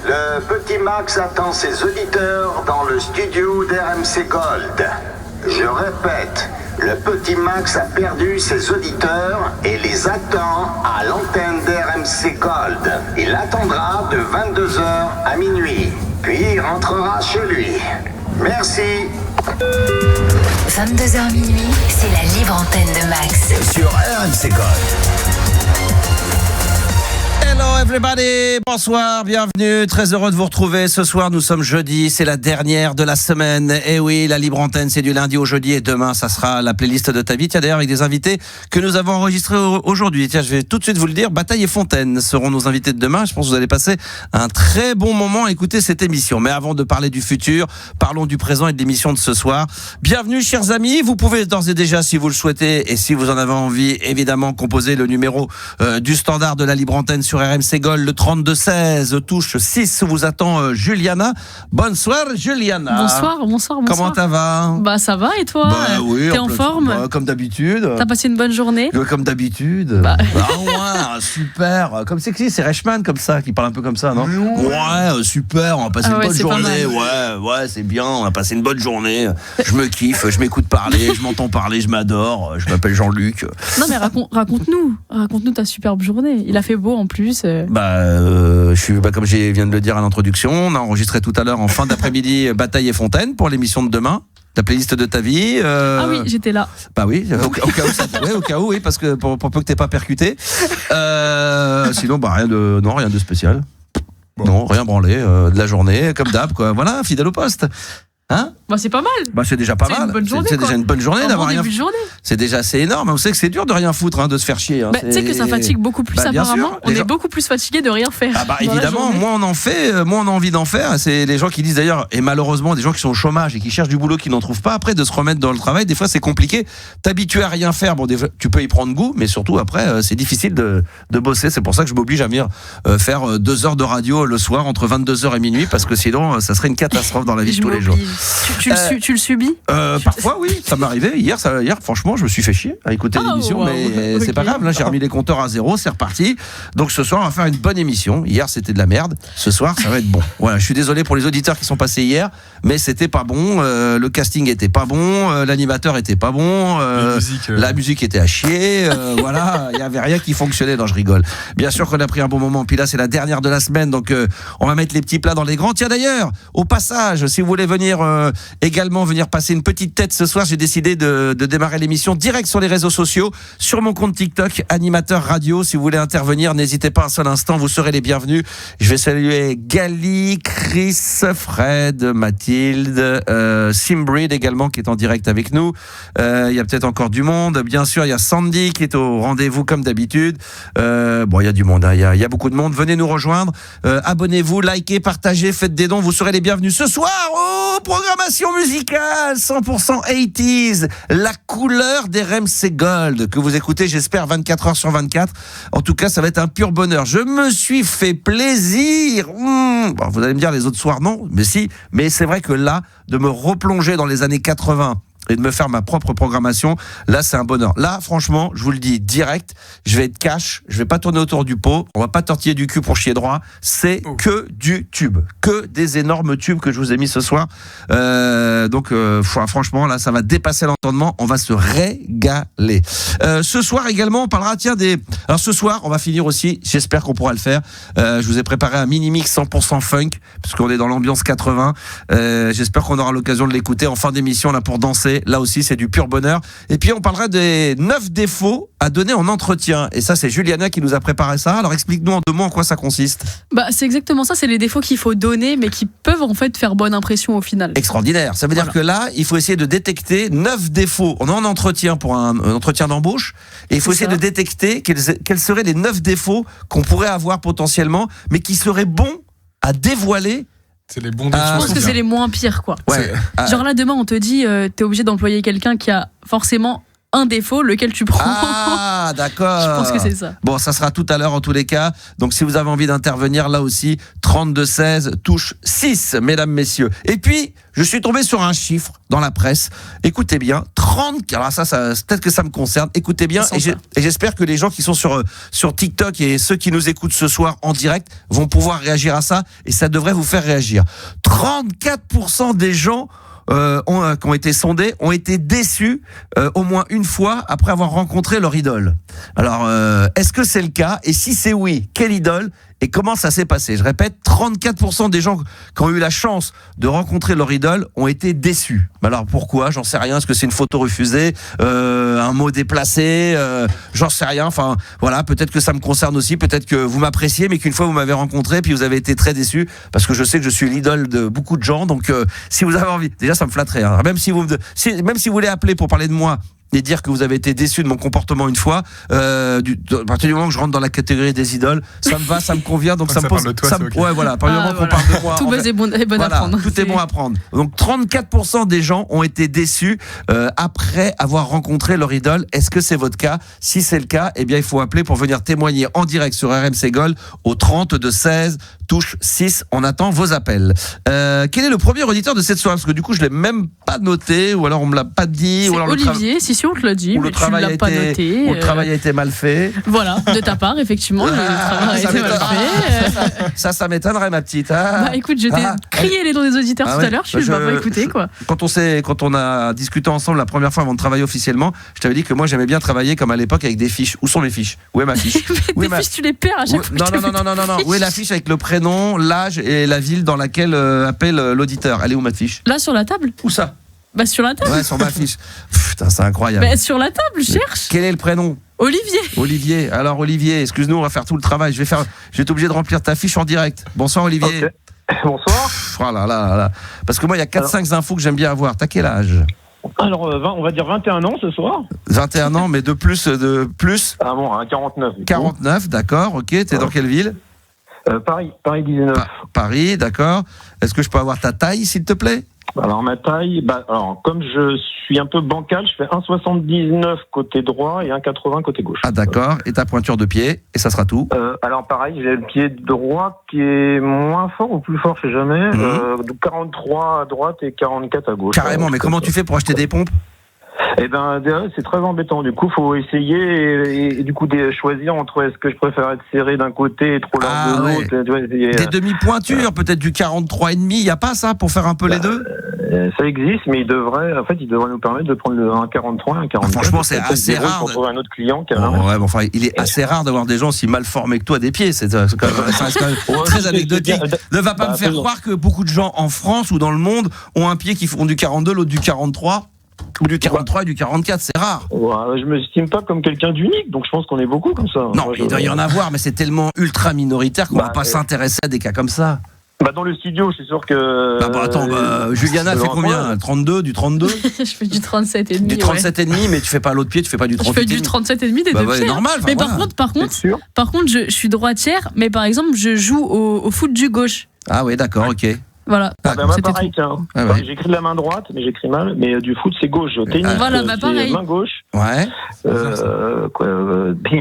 Le petit Max attend ses auditeurs dans le studio d'RMC Gold. Je répète, le petit Max a perdu ses auditeurs et les attend à l'antenne d'RMC Gold. Il attendra de 22h à minuit, puis il rentrera chez lui. Merci. 22h minuit, c'est la libre antenne de Max. Sur RMC Gold. Hello everybody, bonsoir, bienvenue, très heureux de vous retrouver. Ce soir nous sommes jeudi, c'est la dernière de la semaine. Et oui, la libre antenne c'est du lundi au jeudi et demain ça sera la playlist de ta vie. Tiens d'ailleurs avec des invités que nous avons enregistrés aujourd'hui. Tiens, je vais tout de suite vous le dire, Bataille et Fontaine seront nos invités de demain. Je pense que vous allez passer un très bon moment à écouter cette émission. Mais avant de parler du futur, parlons du présent et de l'émission de ce soir. Bienvenue chers amis, vous pouvez d'ores et déjà si vous le souhaitez et si vous en avez envie évidemment composer le numéro du standard de la libre antenne sur RMC Gold, le 32-16, touche 6, vous attend Juliana. Bonsoir Juliana. Bonsoir. Comment ça va? Bah ça va et toi? Oui, t'es en forme? Comme d'habitude. T'as passé une bonne journée? Comme d'habitude. Ouais, super. Comme c'est Reichmann comme ça, qui parle un peu comme ça, non? Ouais, super, on a passé une bonne journée. Ouais, c'est bien, on a passé une bonne journée. Je me kiffe, je m'écoute parler, je m'entends parler, je m'adore. Je m'appelle Jean-Luc. Non mais raconte-nous ta superbe journée. Il a fait beau en plus. Comme je viens de le dire à l'introduction, on a enregistré tout à l'heure en fin d'après-midi Bataille et Fontaine pour l'émission de demain. La playlist de ta vie. Ah oui, j'étais là. Bah oui, au cas où, oui, parce que pour peu que t'aies pas percuté. Sinon, rien de spécial. Bon. Non, rien branlé de la journée, comme d'hab, quoi. Voilà, fidèle au poste. Hein? Bah c'est pas mal. C'est déjà pas mal. C'est déjà une bonne journée d'avoir rien. C'est déjà assez énorme. Vous savez que c'est dur de rien foutre, de se faire chier. Tu sais que ça fatigue beaucoup plus apparemment. Sûr, on est beaucoup plus fatigué de rien faire. Évidemment, moins on en fait, moins on a envie d'en faire. C'est les gens qui disent d'ailleurs, et malheureusement des gens qui sont au chômage et qui cherchent du boulot, qui n'en trouvent pas. Après de se remettre dans le travail, des fois c'est compliqué. T'habituer à rien faire, des fois, tu peux y prendre goût, mais surtout après c'est difficile de bosser. C'est pour ça que je m'oblige à venir faire 2 heures de radio le soir entre 22h et minuit, parce que sinon ça serait une catastrophe dans la vie de tous les jours. Tu le subis? Parfois oui, ça m'est arrivé. Hier franchement je me suis fait chier à écouter l'émission, mais c'est pas grave, là j'ai remis les compteurs à zéro, c'est reparti. Donc ce soir on va faire une bonne émission. Hier c'était de la merde, ce soir ça va être bon. Voilà, je suis désolé pour les auditeurs qui sont passés hier, mais c'était pas bon, le casting était pas bon, l'animateur était pas bon, la musique était à chier, voilà, il y avait rien qui fonctionnait. Non, je rigole. Bien sûr qu'on a pris un bon moment, puis là c'est la dernière de la semaine, donc on va mettre les petits plats dans les grands. Tiens d'ailleurs, au passage, si vous voulez venir venir passer une petite tête ce soir, j'ai décidé de démarrer l'émission direct sur les réseaux sociaux, sur mon compte TikTok, Animateur Radio. Si vous voulez intervenir, n'hésitez pas un seul instant, vous serez les bienvenus. Je vais saluer Gali, Chris, Fred, Mathilde, Simbreed également qui est en direct avec nous. Il y a peut-être encore du monde. Bien sûr, il y a Sandy qui est au rendez-vous comme d'habitude. Il y a du monde, il y a beaucoup de monde. Venez nous rejoindre. Abonnez-vous, likez, partagez, faites des dons. Vous serez les bienvenus ce soir. Programmation musicale 100% 80s, la couleur des RMC Gold que vous écoutez, j'espère 24 heures sur 24. En tout cas, ça va être un pur bonheur. Je me suis fait plaisir. Vous allez me dire les autres soirs non, mais si. Mais c'est vrai que là, de me replonger dans les années 80 et de me faire ma propre programmation, là c'est un bonheur. Là franchement, je vous le dis direct, je vais être cash, je vais pas tourner autour du pot, on va pas tortiller du cul pour chier droit, c'est que du tube, que des énormes tubes que je vous ai mis ce soir. Franchement là ça va dépasser l'entendement, on va se régaler. Ce soir également on parlera alors ce soir on va finir aussi, j'espère qu'on pourra le faire, je vous ai préparé un mini mix 100% funk puisqu'on est dans l'ambiance 80. J'espère qu'on aura l'occasion de l'écouter en fin d'émission là pour danser. Là aussi, c'est du pur bonheur. Et puis, on parlera des 9 défauts à donner en entretien. Et ça, c'est Juliana qui nous a préparé ça. Alors, explique-nous en 2 mots en quoi ça consiste. C'est exactement ça. C'est les défauts qu'il faut donner, mais qui peuvent en fait faire bonne impression au final. Extraordinaire. Ça veut dire que là, il faut essayer de détecter 9 défauts. On est en entretien pour un entretien d'embauche. Et il faut essayer de détecter quels seraient les 9 défauts qu'on pourrait avoir potentiellement, mais qui seraient bons à dévoiler. C'est les bons défauts. Je pense que c'est les moins pires, quoi. Ouais. Genre là, demain, on te dit, t'es obligé d'employer quelqu'un qui a forcément un défaut, lequel tu prends. Ah, d'accord. Je pense que c'est ça. Bon, ça sera tout à l'heure en tous les cas. Donc, si vous avez envie d'intervenir, là aussi, 32-16, touche 6, mesdames, messieurs. Et puis, je suis tombé sur un chiffre dans la presse. Écoutez bien, 30. Alors ça peut-être que ça me concerne. Écoutez bien, et j'espère que les gens qui sont sur TikTok et ceux qui nous écoutent ce soir en direct vont pouvoir réagir à ça, et ça devrait vous faire réagir. 34% des gens qui ont été sondés ont été déçus au moins une fois après avoir rencontré leur idole. Alors, est-ce que c'est le cas? Et si c'est oui, quelle idole? Et comment ça s'est passé? Je répète, 34% des gens qui ont eu la chance de rencontrer leur idole ont été déçus. Alors pourquoi? J'en sais rien. Est-ce que c'est une photo refusée, un mot déplacé? J'en sais rien. Enfin, voilà, peut-être que ça me concerne aussi. Peut-être que vous m'appréciez, mais qu'une fois vous m'avez rencontré, puis vous avez été très déçus, parce que je sais que je suis l'idole de beaucoup de gens. Donc, si vous avez envie, déjà ça me flatterait. Hein. Même si vous voulez appeler pour parler de moi et dire que vous avez été déçu de mon comportement une fois, à partir du moment que je rentre dans la catégorie des idoles, ça me va, ça me convient, donc ça me pose. Ouais, voilà. À partir du moment qu'on parle de moi, tout est bon à prendre. Tout est bon à prendre. Donc 34% des gens ont été déçus après avoir rencontré leur idole. Est-ce que c'est votre cas? Si c'est le cas, eh bien il faut appeler pour venir témoigner en direct sur RMC Gold au 32-16, touche 6. On attend vos appels. Quel est le premier auditeur de cette soirée? Parce que du coup je l'ai même pas noté, ou alors on me l'a pas dit. C'est ou alors Olivier. Si on te l'a dit, mais tu ne l'as pas noté. Ou le travail a été mal fait. Voilà, de ta part, effectivement, le travail a été mal fait. Ça m'étonnerait, ma petite. Hein. Bah écoute, je t'ai crié les noms des auditeurs tout à l'heure, je vais pas écouter, quoi. Quand on a discuté ensemble la première fois avant de travailler officiellement, je t'avais dit que moi j'aimais bien travailler comme à l'époque avec des fiches. Où sont mes fiches? Où est ma fiche? Tes fiches, tu les perds à chaque fois. Non. Où est la fiche avec le prénom, l'âge et la ville dans laquelle appelle l'auditeur? Elle est où, ma fiche? Là, sur la table. Où ça? Bah sur la table. Ouais, sur ma fiche. Putain, c'est incroyable. Bah sur la table, je cherche. Quel est le prénom? Olivier. Alors Olivier, excuse-nous, on va faire tout le travail. Je vais être obligé de remplir ta fiche en direct. Bonsoir Olivier. Okay. Bonsoir. Oh là. Parce que moi, il y a 4-5 infos que j'aime bien avoir. T'as quel âge? Alors, on va dire 21 ans ce soir. 21 ans, mais de plus. Ah bon, 49. 49, d'accord, ok. T'es dans quelle ville? Paris 19. Paris, d'accord. Est-ce que je peux avoir ta taille, s'il te plaît? Alors ma taille, alors comme je suis un peu bancal, je fais 1,79 côté droit et 1,80 côté gauche. Ah d'accord, et ta pointure de pied, et ça sera tout? Alors pareil, j'ai le pied droit qui est moins fort ou plus fort, je sais jamais. 43 à droite et 44 à gauche. Carrément, mais comment tu fais pour acheter des pompes? Eh ben, c'est très embêtant. Du coup, faut essayer et du coup choisir entre est-ce que je préfère être serré d'un côté et trop large de l'autre. Des demi-pointures, peut-être du 43,5. Il y a pas ça pour faire un peu les deux? Ça existe, mais il devrait nous permettre de prendre le 1,43, 1,44. Franchement, c'est assez rare. Pour trouver un autre client. Il est assez rare d'avoir des gens aussi mal formés que toi des pieds. C'est quand même très anecdotique. Ne va pas me faire croire que beaucoup de gens en France ou dans le monde ont un pied qui font du 42, l'autre du 43. Ou du 43 et du 44, c'est rare. Ouais, je me estime pas comme quelqu'un d'unique, donc je pense qu'on est beaucoup comme ça. Non, il doit y en avoir, mais c'est tellement ultra minoritaire qu'on va pas s'intéresser à des cas comme ça. Dans le studio, c'est sûr que... Juliana fait combien? 32, du 32? Je fais du 37,5. Du 37,5, mais tu fais pas l'autre pied, tu fais pas du 38. Je fais du 37,5 des deux pieds. Normal. Mais par contre, je suis droitière, mais par exemple, je joue au foot du gauche. Ah oui, d'accord, ok. Voilà. Moi, pareil, tiens. J'écris de la main droite, mais j'écris mal. Mais du foot, c'est gauche. Tennis, pareil. Main gauche. Ouais.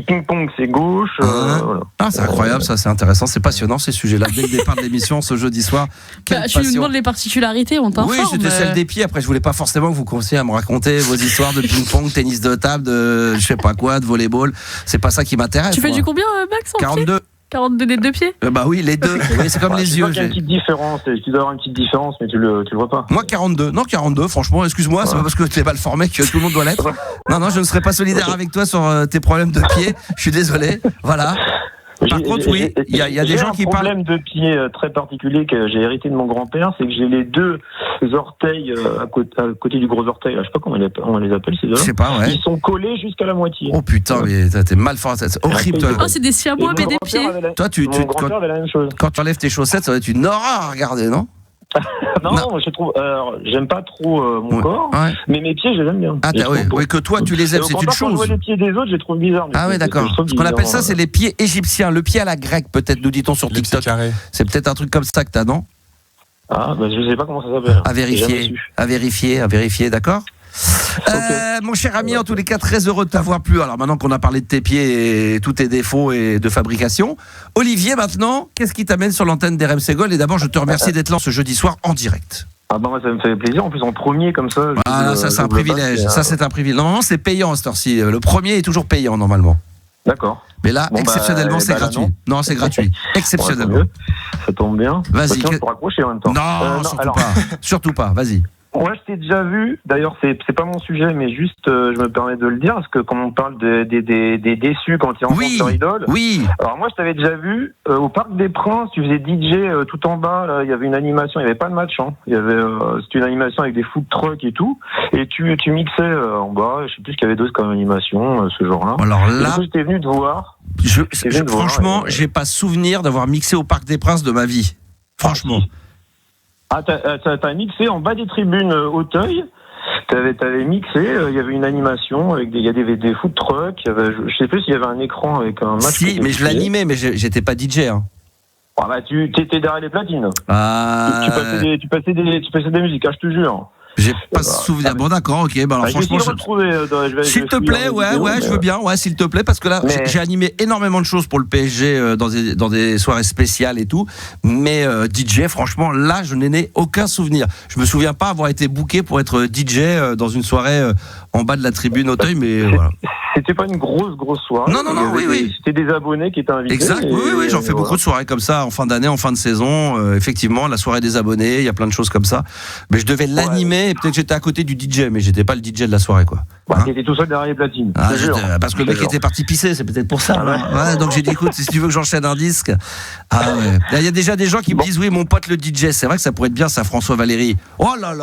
Ping-pong, c'est gauche. Voilà. Ah, c'est incroyable, ça, c'est intéressant. C'est passionnant, ces sujets-là. Dès le départ de l'émission, ce jeudi soir. Tu nous demandes les particularités, on t'informe. Oui, c'était celle des pieds. Après, je voulais pas forcément que vous commenciez à me raconter vos histoires de ping-pong, tennis de table, de je sais pas quoi, de volleyball. C'est pas ça qui m'intéresse. Tu fais du combien, Max? 42. 42 des deux pieds? Bah oui, les deux. Oui, c'est comme les yeux. Il y a une petite différence. Tu dois avoir une petite différence, mais tu le vois pas. Moi, 42. Non, 42, franchement, excuse-moi, c'est pas parce que tu es mal formé que tout le monde doit l'être. Non, je ne serai pas solidaire avec toi sur tes problèmes de pied. Je suis désolé. Voilà. Par contre, oui, il y a des gens qui parlent. J'ai un problème de pied très particulier que j'ai hérité de mon grand-père, c'est que j'ai les deux orteils à côté du gros orteil. Là, je sais pas comment on les appelle ces deux. Je sais pas, ouais. Ils sont collés jusqu'à la moitié. Oh putain, mais t'es mal fort. C'est horrible. Oh, c'est des siamois mais des pieds. Toi, mon grand-père avait la même chose. Quand tu enlèves tes chaussettes, ça va être une horreur à regarder, non? Non, je trouve. J'aime pas trop mon corps, mais mes pieds, je les aime bien. Ah, oui, que toi, tu les aimes, c'est une chose. Quand je vois les pieds des autres, je les trouve bizarres. Ah, oui, d'accord. Ce qu'on appelle ça, c'est les pieds égyptiens. Le pied à la grecque, peut-être, nous dit-on sur TikTok. C'est peut-être un truc comme ça que t'as, non? Ah, je sais pas comment ça s'appelle. À vérifier, d'accord? Mon cher ami, en tous les cas, très heureux de t'avoir plu. Alors maintenant qu'on a parlé de tes pieds et tous tes défauts et de fabrication, Olivier, maintenant, qu'est-ce qui t'amène sur l'antenne d'RMC Gold? Et d'abord, je te remercie d'être là ce jeudi soir en direct. Ah bah moi ça me fait plaisir, en plus en premier comme ça. Ah ça c'est un privilège, ça c'est un privilège. Normalement c'est payant à cette heure-ci, le premier est toujours payant normalement. D'accord. Mais là, exceptionnellement, c'est gratuit. Non, c'est gratuit. Exceptionnellement. Ouais, ça tombe bien. Vas-y. Sinon, je peux raccrocher en même temps. Non, surtout pas. Surtout pas, vas-y. Moi, je t'ai déjà vu. D'ailleurs, c'est pas mon sujet, mais juste, je me permets de le dire, parce que quand on parle des déçus quand ils rencontrent leur idole. Oui. Alors moi, je t'avais déjà vu au Parc des Princes. Tu faisais DJ tout en bas. Là, il y avait une animation. Il y avait pas de match. Hein. Il y avait, c'était une animation avec des food trucks et tout. Et tu mixais en bas. Je sais plus ce qu'il y avait d'autre comme animation ce jour-là. Alors là, j'étais venu te voir. Franchement, j'ai pas souvenir d'avoir mixé au Parc des Princes de ma vie. Franchement. Ah, t'as mixé en bas des tribunes Auteuil. T'avais mixé, il y avait une animation avec il y avait des food trucks, je sais plus s'il y avait un écran avec un match. Si, mais je l'animais, mais j'étais pas DJ. Hein. Ah bah tu t'étais derrière les platines. Ah. Tu passais des musiques, je te jure. J'ai pas souvenir. Bon d'accord, ok. Bah alors franchement, s'il te plaît, ouais, je veux bien, ouais, s'il te plaît, parce que là, j'ai animé énormément de choses pour le PSG dans des soirées spéciales et tout. Mais DJ, franchement, là, je n'ai aucun souvenir. Je me souviens pas avoir été booké pour être DJ dans une soirée en bas de la tribune Auteuil, mais voilà. C'était pas une grosse soirée. Non, oui. C'était des abonnés qui étaient invités. Exact, oui, j'en fais beaucoup de soirées comme ça, en fin d'année, en fin de saison. Effectivement, la soirée des abonnés, il y a plein de choses comme ça. Mais je devais l'animer, et peut-être que j'étais à côté du DJ, mais j'étais pas le DJ de la soirée, quoi. T'étais tout seul derrière les platines. Parce que le mec était parti pisser, c'est peut-être pour ça. Ouais, donc j'ai dit, écoute, si tu veux que j'enchaîne un disque. Ah ouais. Il y a déjà des gens qui me disent, oui, mon pote le DJ, c'est vrai que ça pourrait être bien, ça, François Valéry. Oh là,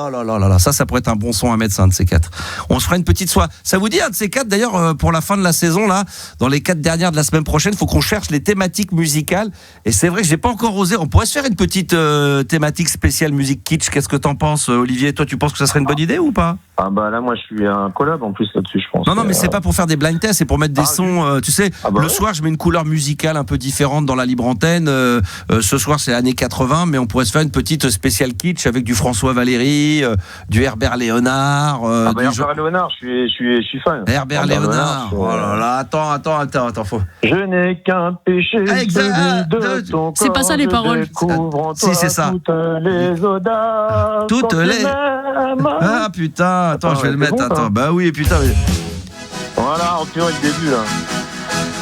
ça pourrait être un bon son à mettre, ça, un de ces quatre. On se fera une petite soirée. Ça vous dit, un de ces quatre, d'ailleurs, pour la fin de la saison, là, dans les 4 dernières de la semaine prochaine, il faut qu'on cherche les thématiques musicales. Et c'est vrai que j'ai pas encore osé. On pourrait se faire une petite thématique spéciale musique kitsch. Qu'est-ce que t'en penses, Olivier? Toi, tu penses que ça serait une bonne idée ou pas? Ah bah là, moi, je suis un collab en plus là-dessus, je pense. Non, mais c'est pas pour faire des blind tests, c'est pour mettre des sons. Tu sais, le soir, je mets une couleur musicale un peu différente dans la libre antenne. Ce soir, c'est années 80, mais on pourrait se faire une petite spéciale kitsch avec du François Valéry, du Herbert Léonard. Herbert Léonard, je suis fan. Herbert Léonard. Oh là là, attends, faut. Je n'ai qu'un péché. Exact. De ton corps. C'est pas ça les paroles. Si, c'est ça. Toutes les audaces. Toutes les. Ah putain, attends, je vais le mettre. Bon, attends, bah oui, putain. Mais... Voilà, on tient le début là.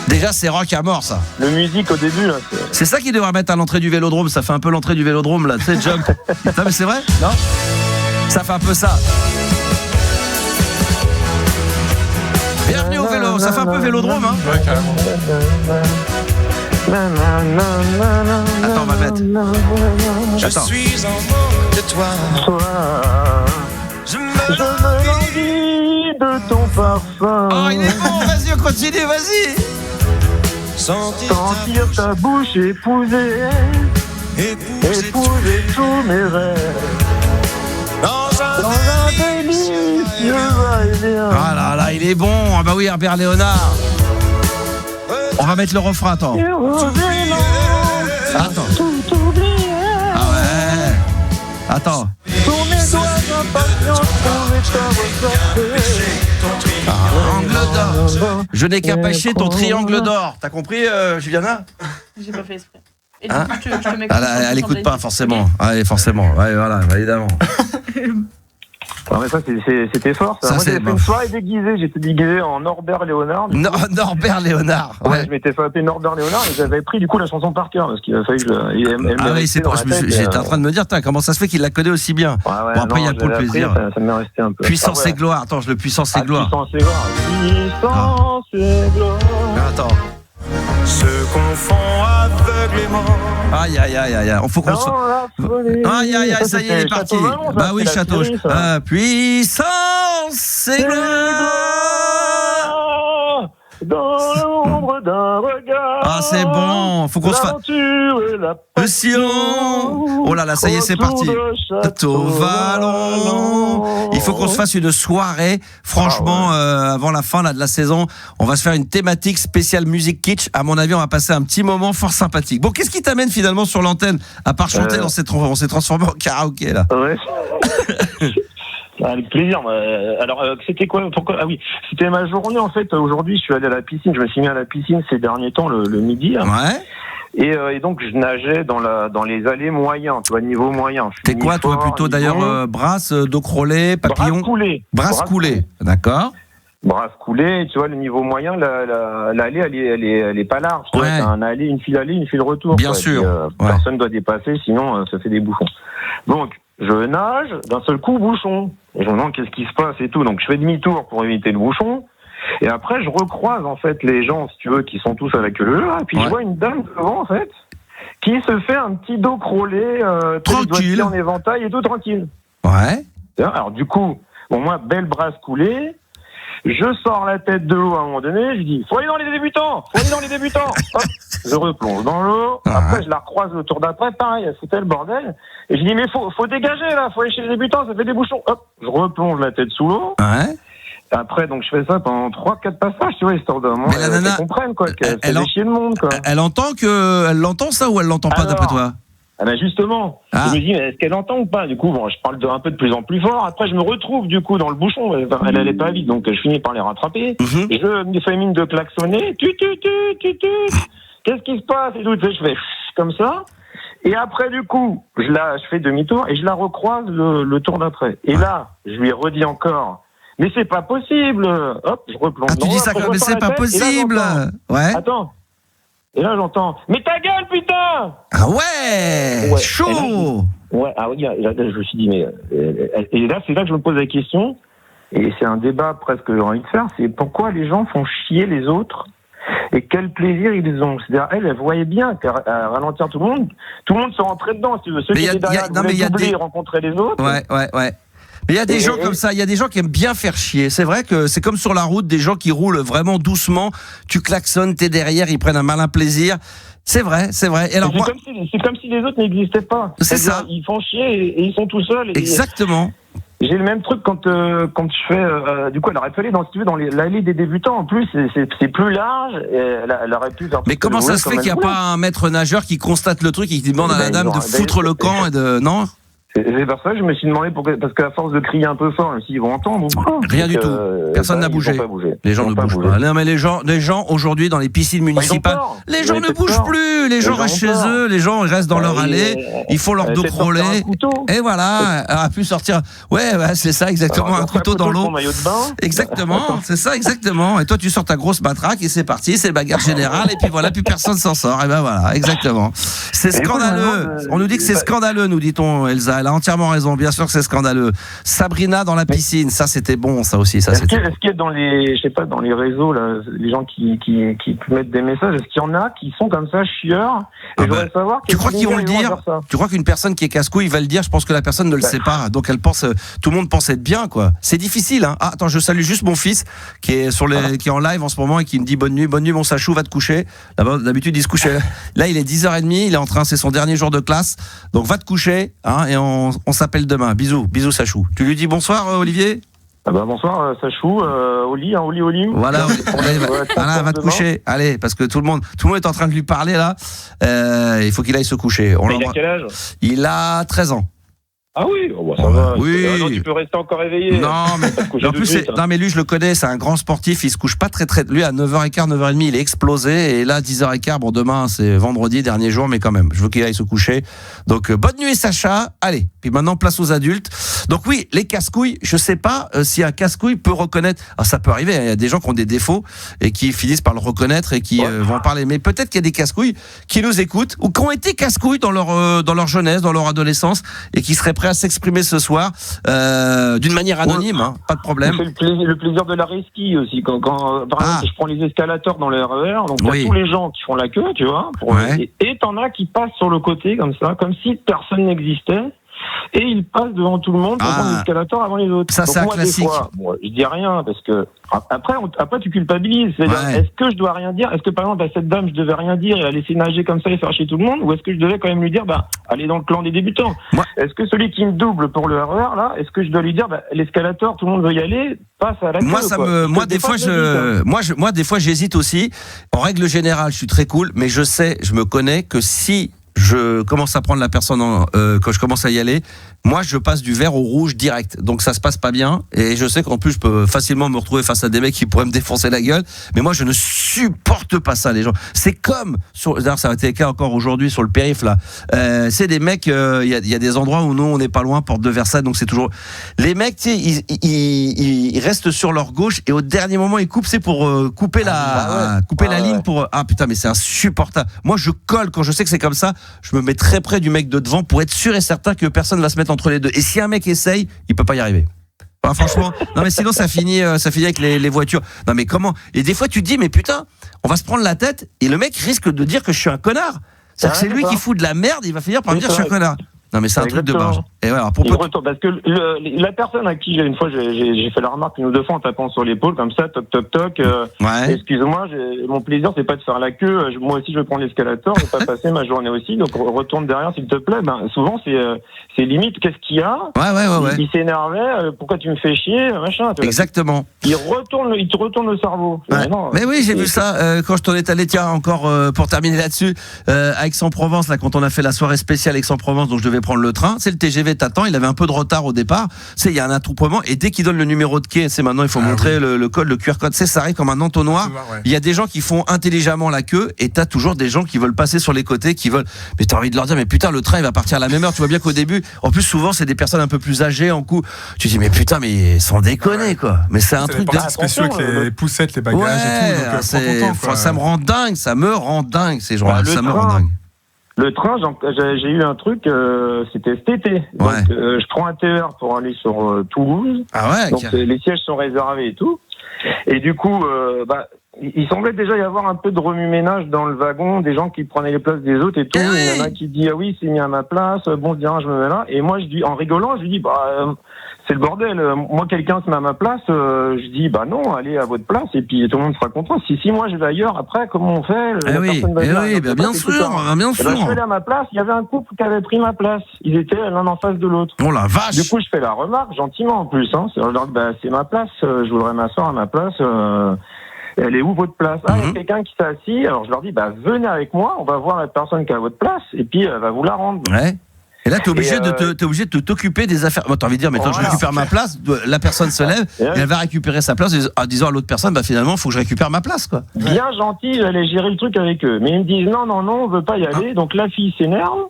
Déjà, c'est rock à mort, ça. Le musique au début là. C'est ça qu'il devrait mettre à l'entrée du Vélodrome. Ça fait un peu l'entrée du Vélodrome là, tu sais, Jump. Non, mais c'est vrai, non? Ça fait un peu ça. Bienvenue au vélo, ça fait un peu Vélodrome, hein? Ouais, carrément. Attends, on va le mettre. Je suis en manque de toi. Je me l'envie de ton parfum. Oh, il est bon, vas-y, on continue, vas-y. Sentir ta bouche épouser tous mes rêves. Dans un délicieux va-et-vient. Ah là là, il est bon. Ah bah oui, Herbert Léonard. On va mettre le refrain, attends. Attends. Tout oublier. Ah ouais. Attends. Tous mes doigts impatients Triangle d'or. Je n'ai qu'à pêcher ton triangle d'or. T'as compris, Juliana? J'ai pas fait exprès. Et Hein? du coup, je te mets Elle écoute pas forcément. Ouais, forcément. Ouais, voilà, évidemment. Non mais ça c'était fort ça. Moi j'avais fait une soirée déguisée, j'étais déguisé en Norbert Léonard. Norbert Léonard. Ouais. Je m'étais fait appeler Norbert Léonard et j'avais pris du coup la chanson par cœur parce qu'il a fallu que ah oui, c'est pour j'étais en train de me dire comment ça se fait qu'il la connaît aussi bien. Ouais, bon après il y a le plaisir. Ça m'est resté un peu. Puissance et gloire. Attends, je le puissance et gloire. Puissance et gloire. Puissance et gloire. Attends. se confond aveuglément. Aïe. Il faut qu'on se... Aïe, ça y est, il est parti. Bah oui, Château. Puissance et gloire. Dans l'ombre d'un regard. Ah, c'est bon. Faut qu'on se fasse. Le Sion. Oh là là, ça y est, c'est parti. Château Vallon. Il faut qu'on se fasse une soirée. Franchement, avant la fin là, de la saison, on va se faire une thématique spéciale musique kitsch. À mon avis, on va passer un petit moment fort sympathique. Bon, qu'est-ce qui t'amène finalement sur l'antenne à part chanter on s'est transformé en karaoké là. Ouais. Avec plaisir. Alors, c'était quoi? Pourquoi? Ah oui, c'était ma journée en fait. Aujourd'hui, je suis allé à la piscine. Je me suis mis à la piscine ces derniers temps, le midi. Hein. Ouais. Et donc, je nageais dans les allées moyens, tu vois, niveau moyen. T'es quoi, toi, plutôt d'ailleurs, brasse, dos crawlé, papillon? Brasse coulée. D'accord. Brasse coulée, tu vois, le niveau moyen, l'allée, elle est pas large. Tu vois, t'as un allée, une file aller, une file retour. Bien sûr. Personne doit dépasser, sinon, ça fait des bouchons. Donc, je nage, d'un seul coup, bouchon. Et je me demande qu'est-ce qui se passe et tout. Donc, je fais demi-tour pour éviter le bouchon. Et après, je recroise, en fait, les gens, si tu veux, qui sont tous avec le et puis je vois une dame devant, en fait, qui se fait un petit dos crawlé, tranquille, en éventail et tout tranquille. Ouais. Alors, du coup, bon, moi, belle brasse coulée, je sors la tête de l'eau à un moment donné, je dis, faut aller dans les débutants. Hop, je replonge dans l'eau, après, je la recroise le tour d'après, pareil, elle foutait le bordel. Et je dis, mais faut dégager, là, faut aller chez les débutants, ça fait des bouchons. Hop, je replonge la tête sous l'eau. Ouais. Après, donc, je fais ça pendant 3-4 passages, tu vois, histoire de moi, qu'elle comprenne, quoi, qu'elle fait chier le monde, quoi. Elle l'entend ça ou elle l'entend pas d'après toi? Ah ben justement, je me dis, est-ce qu'elle entend ou pas? Du coup, bon, je parle un peu de plus en plus fort. Après, je me retrouve, du coup, dans le bouchon. Elle allait pas vite, donc je finis par les rattraper. Je me fais mine de klaxonner. Qu'est-ce qui se passe? Et tout, je fais comme ça. Et après, du coup, je fais demi-tour et je la recroise le tour d'après. Et là, je lui redis encore, mais c'est pas possible. Hop, je replonge. Ah, tu dis ça comme mais c'est pas possible. Ouais. Attends. Et là, j'entends, mais ta gueule, putain! Ah ouais, chaud! Ah oui, là, je me suis dit, mais... Et là, c'est là que je me pose la question, et c'est un débat presque que j'ai envie de faire, c'est pourquoi les gens font chier les autres, et quel plaisir ils ont. C'est-à-dire, elle voyait bien qu'à ralentir tout le monde se rentrait dedans, si tu veux. Ceux qui étaient derrière voulaient doubler et rencontrer les autres. Ouais. Mais il y a des gens comme ça, il y a des gens qui aiment bien faire chier. C'est vrai que c'est comme sur la route, des gens qui roulent vraiment doucement, tu klaxonnes, t'es derrière, ils prennent un malin plaisir. C'est vrai. Et alors, c'est comme si les autres n'existaient pas. C'est ça. Ils font chier et ils sont tout seuls. Exactement. J'ai le même truc quand je fais du coup elle aurait pu aller dans l'allée des débutants. En plus c'est plus large et elle aurait pu faire. Mais comment ça se fait qu'il n'y a pas un maître nageur qui constate le truc et qui demande à la dame de foutre le camp et de non? C'est pour ça que je me suis demandé parce qu'à force de crier un peu fort, même s'ils vont entendre ou pas. Rien du tout. Personne n'a bougé. Les gens ne bougent pas. Non, mais les gens aujourd'hui dans les piscines municipales, les gens ne bougent plus. Les gens restent chez eux. Les gens restent dans leur allée. Ils font leur dos crawlé. Et voilà. Elle a pu sortir. Ouais, c'est ça exactement. Un couteau dans l'eau. Exactement. C'est ça exactement. Et toi, tu sors ta grosse matraque et c'est parti. C'est bagarre générale. Et puis voilà, plus personne s'en sort. Et ben voilà, exactement. C'est scandaleux. On nous dit que c'est scandaleux, nous dit-on, Elsa. Elle a entièrement raison, bien sûr que c'est scandaleux. Sabrina dans la piscine, ça c'était bon, ça aussi. Est-ce qu'il y a dans les réseaux, là, les gens qui mettent des messages, est-ce qu'il y en a qui sont comme ça, chieurs? Et je voudrais savoir. Tu crois qu'ils vont le dire? Tu crois qu'une personne qui est casse-couille va le dire? Je pense que la personne ne le sait pas. Donc elle pense, tout le monde pense être bien, quoi. C'est difficile, hein. Ah, attends, je salue juste mon fils qui est qui est en live en ce moment et qui me dit bonne nuit mon Sachou, va te coucher. D'habitude il se couche. Là il est 10h30, il est en train, c'est son dernier jour de classe. Donc va te coucher, hein, et on s'appelle demain. Bisous Sachou. Tu lui dis bonsoir, Olivier? Bonsoir Sachou, Oli. Voilà, va te coucher. Allez, parce que tout le monde est en train de lui parler là. Il faut qu'il aille se coucher. Il a quel âge? Il a 13 ans. Ah oui, ça va. Oui. Non, tu peux rester encore éveillé. Non, mais en plus, non, mais lui, je le connais, c'est un grand sportif. Il se couche pas très. Lui, à 9h15, 9h30, il est explosé. Et là, 10h15, bon, demain, c'est vendredi, dernier jour, mais quand même, je veux qu'il aille se coucher. Donc, bonne nuit, Sacha. Allez. Puis maintenant, place aux adultes. Donc, oui, les casse-couilles, je sais pas si un casse-couille peut reconnaître. Alors, ça peut arriver. Il y a des gens qui ont des défauts et qui finissent par le reconnaître et qui vont parler. Mais peut-être qu'il y a des casse-couilles qui nous écoutent ou qui ont été casse-couilles dans leur jeunesse, dans leur adolescence et qui seraient prêts à s'exprimer ce soir d'une manière anonyme, hein, pas de problème. C'est le plaisir de l'arrêt ski aussi. Quand par exemple, je prends les escalators dans le RER, donc il y a tous les gens qui font la queue, tu vois, et t'en as qui passent sur le côté comme ça, comme si personne n'existait. Et ils passent devant tout le monde pour prendre l'escalator avant les autres. Ça, c'est un classique. Des fois, moi, je dis rien parce que après tu culpabilises. C'est-à-dire, est-ce que je dois rien dire? Est-ce que par exemple à cette dame je devais rien dire et la laisser nager comme ça et faire chier tout le monde? Ou est-ce que je devais quand même lui dire allez dans le clan des débutants? Est-ce que celui qui me double pour le RER là, est-ce que je dois lui dire l'escalator, tout le monde veut y aller, passe à la queue? Moi des fois j'hésite aussi. En règle générale, je suis très cool, mais je me connais que si je commence à prendre la personne quand je commence à y aller, moi je passe du vert au rouge direct. Donc ça se passe pas bien et je sais qu'en plus je peux facilement me retrouver face à des mecs qui pourraient me défoncer la gueule, mais moi je ne supporte pas ça les gens. C'est comme d'ailleurs ça a été le cas encore aujourd'hui sur le périph' là. C'est des mecs il y a des endroits où nous on n'est pas loin, porte de Versailles, donc c'est toujours les mecs tu sais ils restent sur leur gauche et au dernier moment ils coupent, c'est pour couper la ligne pour putain mais c'est insupportable. Moi je colle quand je sais que c'est comme ça, je me mets très près du mec de devant pour être sûr et certain que personne va se mettre entre les deux. Et si un mec essaye, il peut pas y arriver. Enfin, franchement, non mais sinon ça finit avec les voitures. Non mais comment? Et des fois tu te dis mais putain, on va se prendre la tête et le mec risque de dire que je suis un connard. C'est-à-dire que c'est lui qui fout de la merde, il va finir par me dire que je suis un connard. Non mais c'est un truc de barge. Et voilà, parce que la personne à qui une fois j'ai fait la remarque une ou deux fois en tapant sur l'épaule comme ça, toc toc toc. Excuse-moi, mon plaisir c'est pas de faire la queue. Moi aussi je vais prendre l'escalator, je vais pas passer ma journée aussi. Donc retourne derrière s'il te plaît. Souvent c'est limite. Qu'est-ce qu'il y a? Ouais. Il s'énervait. Pourquoi tu me fais chier, machin. Exactement. Il te retourne le cerveau. Ouais. Mais oui, j'ai vu ça quand je t'en ai allé. Tiens, encore pour terminer là-dessus, à Aix-en-Provence, là quand on a fait la soirée spéciale Aix-en-Provence, donc je devais prendre le train. C'est le TGV t'attend. Il avait un peu de retard au départ. Il y a un attroupement et dès qu'il donne le numéro de quai, c'est maintenant il faut montrer le code, le QR code. Ça arrive comme un entonnoir. Il y a des gens qui font intelligemment la queue et t'as toujours des gens qui veulent passer sur les côtés, qui veulent. Mais t'as envie de leur dire mais putain le train il va partir à la même heure. Tu vois bien qu'au début, en plus souvent c'est des personnes un peu plus âgées en coup. Tu dis mais putain mais sans déconner quoi. Mais c'est un truc spéciaux avec les poussettes, les bagages et tout. Donc, ça me rend dingue. Ça me rend dingue ces gens-là. Ça me rend dingue. Le train, j'ai eu un truc, c'était cet été. Donc, je prends un TER pour aller sur Toulouse. Ah ouais. Donc, les sièges sont réservés et tout. Et du coup, il semblait déjà y avoir un peu de remue-ménage dans le wagon, des gens qui prenaient les places des autres et tout. Il y en a qui dit, ah oui, c'est mis à ma place, bon, je me mets là. Et moi, je dis, en rigolant, je lui dis, c'est le bordel. Moi, quelqu'un se met à ma place, je dis, non, allez à votre place, et puis tout le monde sera content. Si moi je vais ailleurs, après, comment on fait? Bien sûr. Je suis allé à ma place, il y avait un couple qui avait pris ma place. Ils étaient l'un en face de l'autre. Oh la vache! Du coup, je fais la remarque, gentiment en plus, hein. Je leur dis, c'est ma place, je voudrais m'asseoir à ma place, elle est où votre place? Il y a quelqu'un qui s'est assis, alors je leur dis, venez avec moi, on va voir la personne qui a votre place, et puis elle va vous la rendre. Ouais. Et là, t'es obligé de t'occuper des affaires. T'as envie de dire, maintenant je récupère ma place. La personne se lève et elle va récupérer sa place en disant à l'autre personne, finalement, il faut que je récupère ma place, quoi. Bien gentil, j'allais gérer le truc avec eux. Mais ils me disent, non, on veut pas y aller. Donc la fille s'énerve,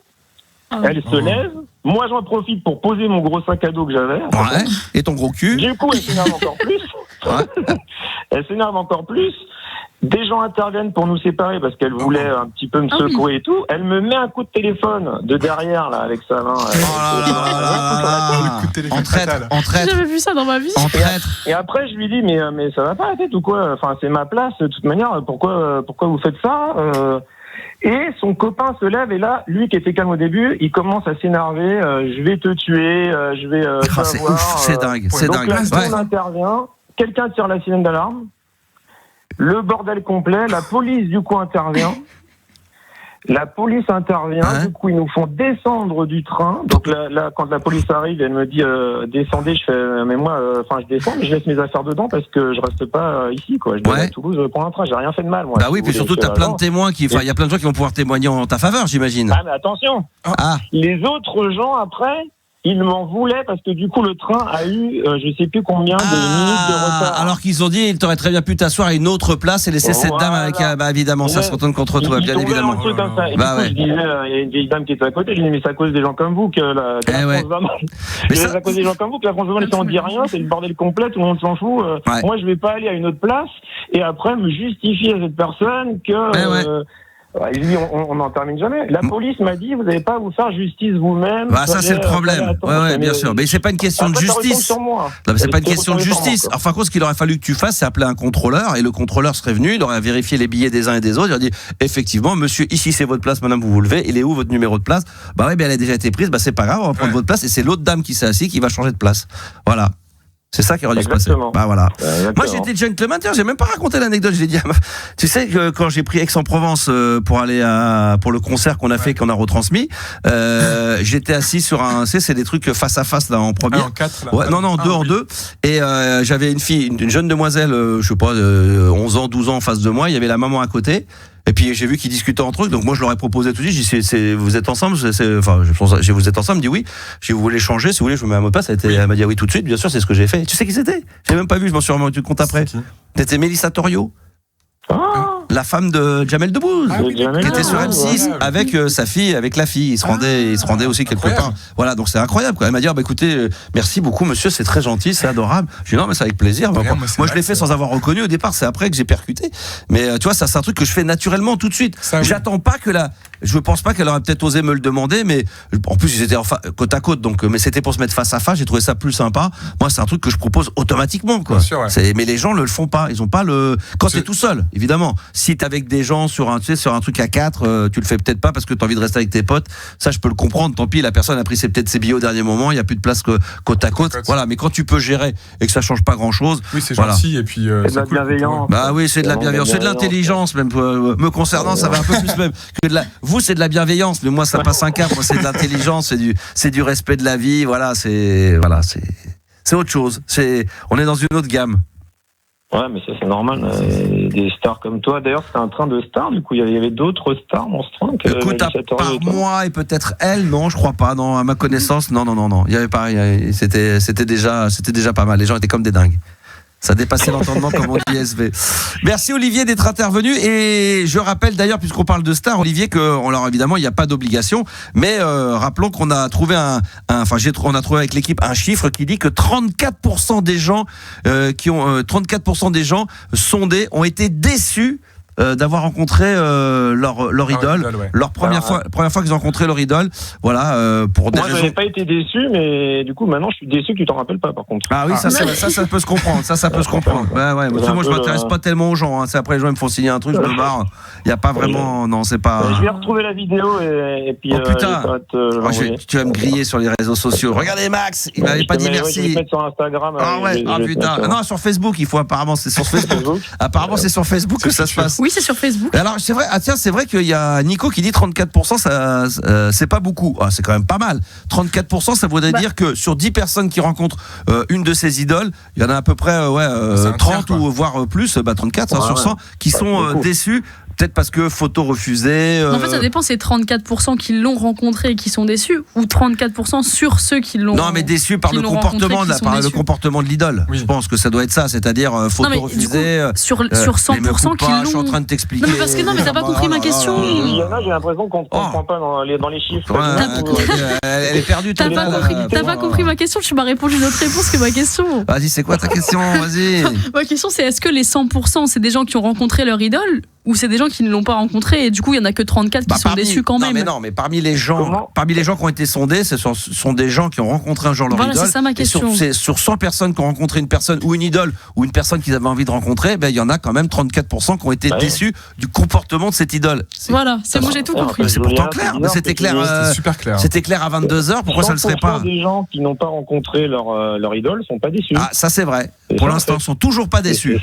elle se lève. Moi, j'en profite pour poser mon gros sac à dos que j'avais. Ouais. Et ton gros cul. Du coup, elle s'énerve encore plus. Elle s'énerve encore plus. Des gens interviennent pour nous séparer parce qu'elle voulait un petit peu me secouer et tout. Elle me met un coup de téléphone de derrière, là, avec sa main. Le coup de téléphone en traître. J'ai jamais vu ça dans ma vie. En traître. Et après, je lui dis, mais ça va pas la tête ou quoi? Enfin, c'est ma place, de toute manière. Pourquoi vous faites ça? Et son copain se lève et là, lui qui était calme au début, il commence à s'énerver. Je vais te tuer, je vais c'est ouf, c'est dingue, c'est dingue. Donc là, on intervient. Quelqu'un tire la sirène d'alarme. Le bordel complet, la police du coup intervient. La police intervient, du coup ils nous font descendre du train. Donc là quand la police arrive, elle me dit descendez, je fais mais moi je descends, mais je laisse mes affaires dedans parce que je reste pas ici quoi. Je vais à Toulouse prendre un train, j'ai rien fait de mal moi. Oui, puis surtout t'as plein de témoins il y a plein de gens qui vont pouvoir témoigner en ta faveur, j'imagine. Ah mais attention. Les autres gens après ils m'en voulaient parce que du coup le train a eu je sais plus combien de minutes de retard. Alors qu'ils ont dit il t'aurait très bien pu t'asseoir à une autre place et laisser cette dame avec évidemment ça se retourne contre toi bien évidemment. Un truc comme ça. Et du coup, je disais il y a une vieille dame qui était à côté, je disais mais c'est à cause des gens comme vous que la France va mal. C'est à cause des gens comme vous que la France va mal, on dit rien, c'est le bordel complet, tout le monde s'en fout. Moi je vais pas aller à une autre place et après me justifier à cette personne que lui, on n'en termine jamais. La police m'a dit, vous n'allez pas vous faire justice vous-même. Ça c'est le problème. Bien sûr. Mais c'est pas une question de justice. Non, mais c'est pas une question de justice. Enfin, ce qu'il aurait fallu que tu fasses, c'est appeler un contrôleur et le contrôleur serait venu, il aurait vérifié les billets des uns et des autres. Il aurait dit, effectivement, monsieur, ici c'est votre place, madame, vous vous levez. Il est où votre numéro de place? Elle a déjà été prise. C'est pas grave, on va prendre votre place et c'est l'autre dame qui s'est assise qui va changer de place. Voilà. C'est ça qui aurait dû se passer. Voilà. Moi, j'étais gentleman. J'ai même pas raconté l'anecdote. Je l'ai dit à tu sais que quand j'ai pris Aix-en-Provence pour aller pour le concert qu'on a fait, qu'on a retransmis, j'étais assis sur c'est des trucs face à face là en premier. En 4 là. Non, en deux. Et j'avais une fille, une jeune demoiselle, je sais pas, 11 ans, 12 ans en face de moi. Il y avait la maman à côté. Et puis j'ai vu qu'ils discutaient entre eux, donc moi je leur ai proposé tout de suite. J'ai dit, vous êtes ensemble, vous êtes ensemble. Il me dit oui. J'ai dit, vous voulez changer, si vous voulez, je vous mets un mot de passe. Elle m'a dit oui tout de suite. Bien sûr, c'est ce que j'ai fait. Tu sais qui c'était? J'ai même pas vu. Je m'en suis rendu compte après. C'était Mélissa Torio. La femme de Jamel Debbouze, qui était sur M6 avec sa fille, avec la fille. Ils se rendaient aussi quelque part. Voilà, donc c'est incroyable, quoi. Elle m'a dit, écoutez, merci beaucoup, monsieur, c'est très gentil, c'est adorable. Je dis non, mais c'est avec plaisir. Moi, je l'ai fait sans avoir reconnu au départ. C'est après que j'ai percuté. Mais tu vois, ça, c'est un truc que je fais naturellement tout de suite. J'attends pas que je pense pas qu'elle aurait peut-être osé me le demander, mais en plus ils étaient côte à côte, donc mais c'était pour se mettre face à face. J'ai trouvé ça plus sympa. Moi, c'est un truc que je propose automatiquement, quoi. Bien sûr, mais les gens ne le font pas. Ils ont pas quand t'es tout seul, évidemment. Si t'es avec des gens sur un truc à 4, tu le fais peut-être pas parce que t'as envie de rester avec tes potes. Ça, je peux le comprendre. Tant pis, la personne a pris peut-être ses billets au dernier moment. Il y a plus de place côte à côte. Voilà. Mais quand tu peux gérer et que ça change pas grand-chose. Oui, c'est gentil et puis. C'est de la bienveillance. Bah oui, c'est de la bienveillance, c'est de l'intelligence même. Me concernant, ça va un peu plus même que de la. Vous, c'est de la bienveillance, mais moi, ça passe un cap. Moi, c'est de l'intelligence, c'est du respect de la vie. Voilà, c'est autre chose. On est dans une autre gamme. Ouais, mais ça, c'est normal. Des stars comme toi. D'ailleurs, c'était un train de stars. Du coup, il y avait d'autres stars dans ce train. Écoute, à part moi et peut-être elle, non, je crois pas. Non, à ma connaissance, non. Il y avait pas. C'était déjà pas mal. Les gens étaient comme des dingues. Ça dépassait l'entendement, comme on dit SV. Merci Olivier d'être intervenu. Et je rappelle d'ailleurs, puisqu'on parle de stars, Olivier, alors évidemment il n'y a pas d'obligation, mais rappelons qu'on a trouvé on a trouvé avec l'équipe un chiffre qui dit que 34% des gens 34% des gens sondés ont été déçus d'avoir rencontré leur idole, leur première fois qu'ils ont rencontré leur idole. Voilà, pour des raisons. Moi, j'avais pas été déçu, mais du coup, maintenant, je suis déçu que tu t'en rappelles pas, par contre. Ah oui, ça peut se comprendre. Ça peut se comprendre. Ouais. Moi, je m'intéresse pas tellement aux gens. C'est après les gens ils me font signer un truc, je me barre. Il y a pas vraiment. Non, c'est pas. Je vais retrouver la vidéo et puis. Oh putain. Tu vas me griller sur les réseaux sociaux. Regardez Max, il m'avait pas dit merci. Je vais mettre sur Instagram. Ah ouais. Ah putain. Non, sur Facebook. Il faut apparemment c'est sur Facebook. Apparemment c'est sur Facebook que ça se passe. Oui, c'est sur Facebook. Alors c'est vrai. Ah tiens, c'est vrai qu'il y a Nico qui dit 34%. Ça, c'est pas beaucoup. Ah, c'est quand même pas mal. 34%, ça voudrait dire que sur 10 personnes qui rencontrent une de ces idoles, il y en a à peu près 30 ou voire plus, 34 sur 100 qui sont déçus. Peut-être parce que photo refusée. En fait, ça dépend, c'est 34% qui l'ont rencontré et qui sont déçus, ou 34% sur ceux qui l'ont. Non, mais déçus par le comportement le comportement de l'idole. Oui. Je pense que ça doit être ça, c'est-à-dire photo refusée. Sur 100% qui l'ont. Je suis en train de t'expliquer. Non, mais parce que mais t'as pas compris ma question. J'ai l'impression qu'on ne comprend pas dans les chiffres. Elle est perdue. T'as pas compris ma question. Tu m'as répondu une autre réponse que ma question. Vas-y, c'est quoi ta question? Vas-y. Ma question, c'est est-ce que les 100% c'est des gens qui ont rencontré leur idole? Ou c'est des gens qui ne l'ont pas rencontré et du coup il y en a que 34 qui sont déçus quand même. Mais parmi les gens qui ont été sondés, ce sont des gens qui ont rencontré un jour leur idole. C'est ça ma question. Sur 100 personnes qui ont rencontré une personne ou une idole ou une personne qu'ils avaient envie de rencontrer, il y en a quand même 34% qui ont été déçus du comportement de cette idole. Moi j'ai tout compris. C'est pourtant clair, mais c'était clair. C'était super clair. C'était clair à 22h. Pourquoi ça ne serait pas? Des gens qui n'ont pas rencontré leur idole sont pas déçus. Ah, ça c'est vrai. Pour l'instant, ils sont toujours pas déçus.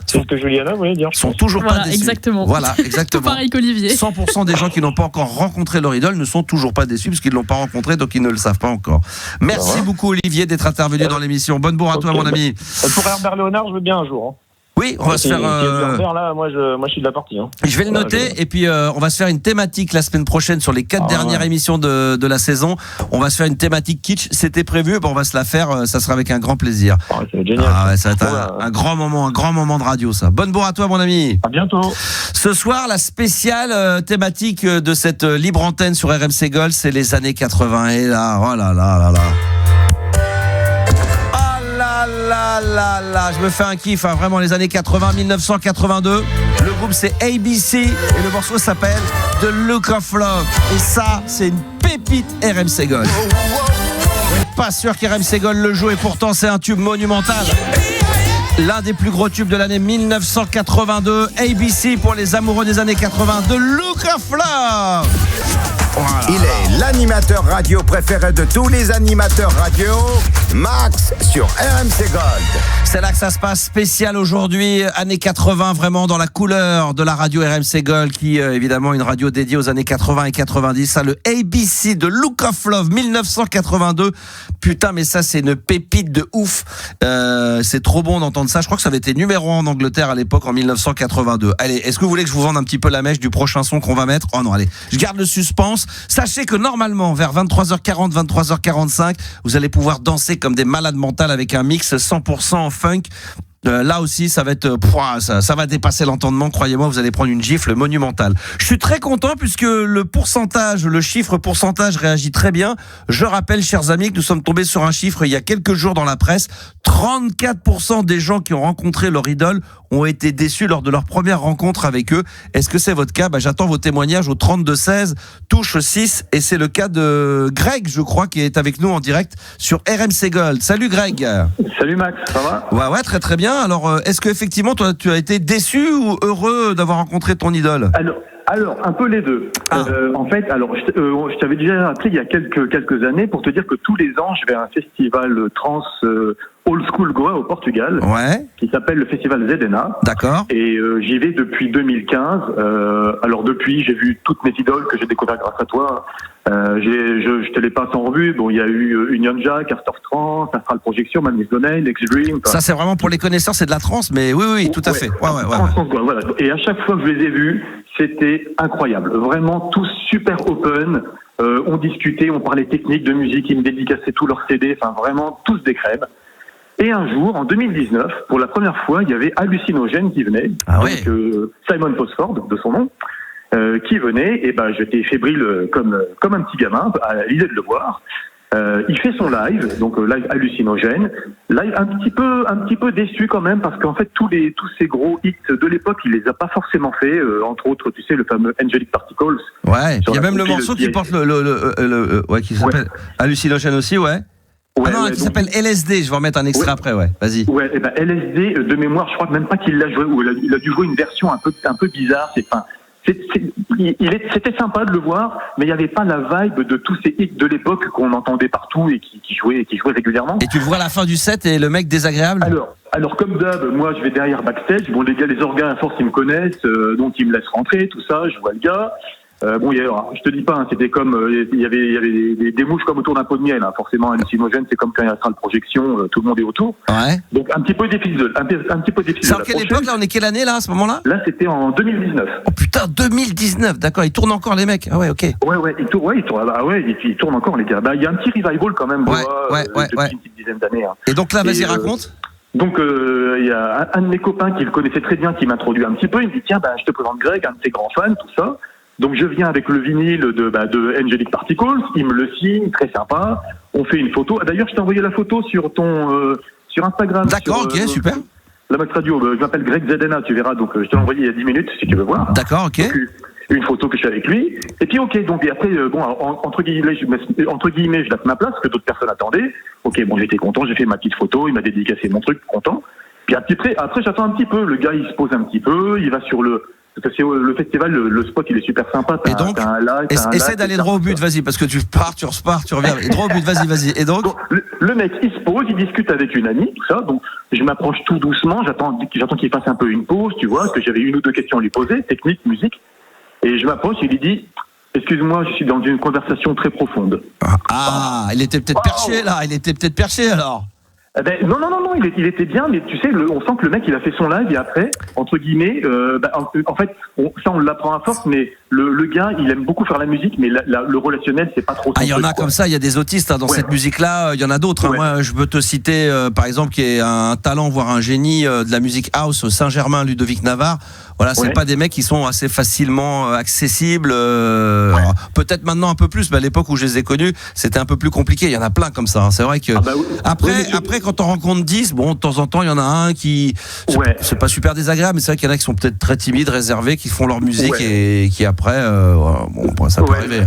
C'est ce que Juliana voulait dire. Ils sont toujours pas déçus. Exactement. Voilà, exactement. Tout pareil qu'Olivier. 100% des gens qui n'ont pas encore rencontré leur idole ne sont toujours pas déçus parce qu'ils ne l'ont pas rencontré, donc ils ne le savent pas encore. Merci beaucoup Olivier d'être intervenu dans l'émission. Bonne bourre à toi mon ami. Pour Herbert Léonard, je veux bien un jour. Oui, on va se faire. Là, moi, je suis de la partie. Je vais le noter et puis on va se faire une thématique la semaine prochaine sur les 4 dernières émissions de la saison. On va se faire une thématique kitsch. C'était prévu, on va se la faire. Ça sera avec un grand plaisir. C'est génial. Ça va être un grand moment de radio, ça. Bonne bourre à toi, mon ami. À bientôt. Ce soir, la spéciale thématique de cette libre antenne sur RMC Gold, c'est les années 80. Et là, oh là là là là. Là, je me fais un kiff, vraiment les années 80, 1982. Le groupe c'est ABC et le morceau s'appelle The Look of Love. Et ça, c'est une pépite RMC Gold. Pas sûr qu'RMC Gold le joue et pourtant c'est un tube monumental. L'un des plus gros tubes de l'année 1982. ABC pour les amoureux des années 80. The Look of Love. Voilà. Il est l'animateur radio préféré de tous les animateurs radio. Max sur RMC Gold. C'est là que ça se passe, spécial aujourd'hui, années 80, vraiment dans la couleur de la radio RMC Gold, qui évidemment une radio dédiée aux années 80 et 90, ça, le ABC de Look of Love 1982. Putain, mais ça c'est une pépite de ouf. C'est trop bon d'entendre ça. Je crois que ça avait été numéro 1 en Angleterre à l'époque en 1982. Allez, est-ce que vous voulez que je vous vende un petit peu la mèche du prochain son qu'on va mettre? Oh non, allez, je garde le suspense. Sachez que normalement vers 23h40, 23h45, vous allez pouvoir danser comme des malades mentales avec un mix 100% funk. Là aussi, ça va être, ça va dépasser l'entendement. Croyez-moi, vous allez prendre une gifle monumentale. Je suis très content puisque le chiffre pourcentage réagit très bien. Je rappelle, chers amis, que nous sommes tombés sur un chiffre il y a quelques jours dans la presse. 34% des gens qui ont rencontré leur idole ont été déçus lors de leur première rencontre avec eux. Est-ce que c'est votre cas? J'attends vos témoignages au 32-16, touche 6, et c'est le cas de Greg, je crois, qui est avec nous en direct sur RMC Gold. Salut Greg. Salut Max, ça va? Ouais, très très bien. Alors, est-ce que effectivement, toi, tu as été déçu ou heureux d'avoir rencontré ton idole? Alors, un peu les deux. En fait, je t'avais déjà appelé il y a quelques années pour te dire que tous les ans, je vais à un festival trans old school Goa au Portugal, qui s'appelle le festival Zedena. D'accord. Et j'y vais depuis 2015. Alors depuis, j'ai vu toutes mes idoles que j'ai découvertes grâce à toi. Je te les passe en revue. Bon, il y a eu Union Jack, Art of Trance, Astral Projection, Madness Donay, Next Dream. Ça, c'est vraiment pour les connaisseurs, c'est de la trance, mais oui, tout à fait. Ouais. Voilà. Et à chaque fois que je les ai vus, c'était incroyable. Vraiment, tous super open. On discutait, on parlait technique, de musique, ils me dédicaçaient tous leurs CD. Enfin, vraiment, tous des crèmes. Et un jour, en 2019, pour la première fois, il y avait Hallucinogène qui venait, avec Simon Posford, de son nom, qui venait, et j'étais fébrile comme un petit gamin à l'idée de le voir. Il fait son live, donc live Hallucinogène, live un petit peu déçu quand même, parce qu'en fait tous ces gros hits de l'époque, il les a pas forcément fait, entre autres, tu sais, le fameux Angelic Particles. Ouais, il y a même le morceau qui porte qui s'appelle Hallucinogène aussi, qui s'appelle LSD, je vais en mettre un extrait après, vas-y. Ouais, et LSD, de mémoire, je crois même pas qu'il l'a joué, ou il a dû jouer une version un peu bizarre, c'était sympa de le voir, mais il n'y avait pas la vibe de tous ces hits de l'époque qu'on entendait partout et qui jouaient régulièrement. Et tu vois la fin du set et le mec désagréable? Alors comme d'hab, moi je vais derrière backstage, bon les gars, les organes à force ils me connaissent, donc ils me laissent rentrer, tout ça, je vois le gars. Je te dis pas, c'était comme il y avait des mouches comme autour d'un pot de miel. Forcément, Hallucinogène, c'est comme quand il y a Astral Projection, tout le monde est autour. Ouais. Donc un petit peu difficile. C'est en quelle époque là? On est quelle année là à ce moment-là? Là, c'était en 2019. Oh putain, 2019, d'accord. Ils tournent encore les mecs. Ah ouais, ok. Ouais, ils tournent encore les gars. Il y a un petit revival quand même. Depuis une petite dizaine d'années. Et donc là, vas-y, raconte. Donc il y a un de mes copains qui le connaissait très bien, qui m'introduit un petit peu. Il me dit tiens, je te présente Greg, un de ses grands fans, tout ça. Donc je viens avec le vinyle de Angelic Particles, il me le signe, très sympa. On fait une photo. D'ailleurs, je t'ai envoyé la photo sur sur Instagram. D'accord, ok, super. La Max Radio, je m'appelle Greg Zedena, tu verras. Donc je t'ai envoyé il y a 10 minutes si tu veux voir. D'accord, ok. Donc, une photo que je fais avec lui. Et puis ok, donc et après entre guillemets, je laisse ma place que d'autres personnes attendaient. Ok, bon, j'étais content, j'ai fait ma petite photo, il m'a dédicacé mon truc, content. Puis après j'attends un petit peu. Le gars il se pose un petit peu, il va sur le festival, le spot il est super sympa. Et donc, essaie d'aller droit au but, vas-y, parce que tu repars, tu reviens. Et droit au but, vas-y. Et donc le mec, il se pose, il discute avec une amie, tout ça. Donc, je m'approche tout doucement, j'attends qu'il fasse un peu une pause, tu vois, parce que j'avais une ou deux questions à lui poser, technique, musique. Et je m'approche, il lui dit excuse-moi, je suis dans une conversation très profonde. Il était peut-être perché alors. Non, il était bien, mais tu sais, on sent que le mec, il a fait son live et après, entre guillemets, en fait, on l'apprend à force, mais le gars, il aime beaucoup faire la musique, mais le relationnel, c'est pas trop. Il y en a comme ça, il y a des autistes dans cette musique-là, il y en a d'autres. Moi, je peux te citer, par exemple, qui est un talent, voire un génie de la musique house, Saint-Germain, Ludovic Navarre. Voilà, c'est pas des mecs qui sont assez facilement accessibles. Peut-être maintenant un peu plus, mais à l'époque où je les ai connus, c'était un peu plus compliqué. Il y en a plein comme ça. C'est vrai que après, quand on rencontre 10, bon, de temps en temps, il y en a un qui c'est pas super désagréable, mais c'est vrai qu'il y en a qui sont peut-être très timides, réservés, qui font leur musique et qui après, ça peut arriver.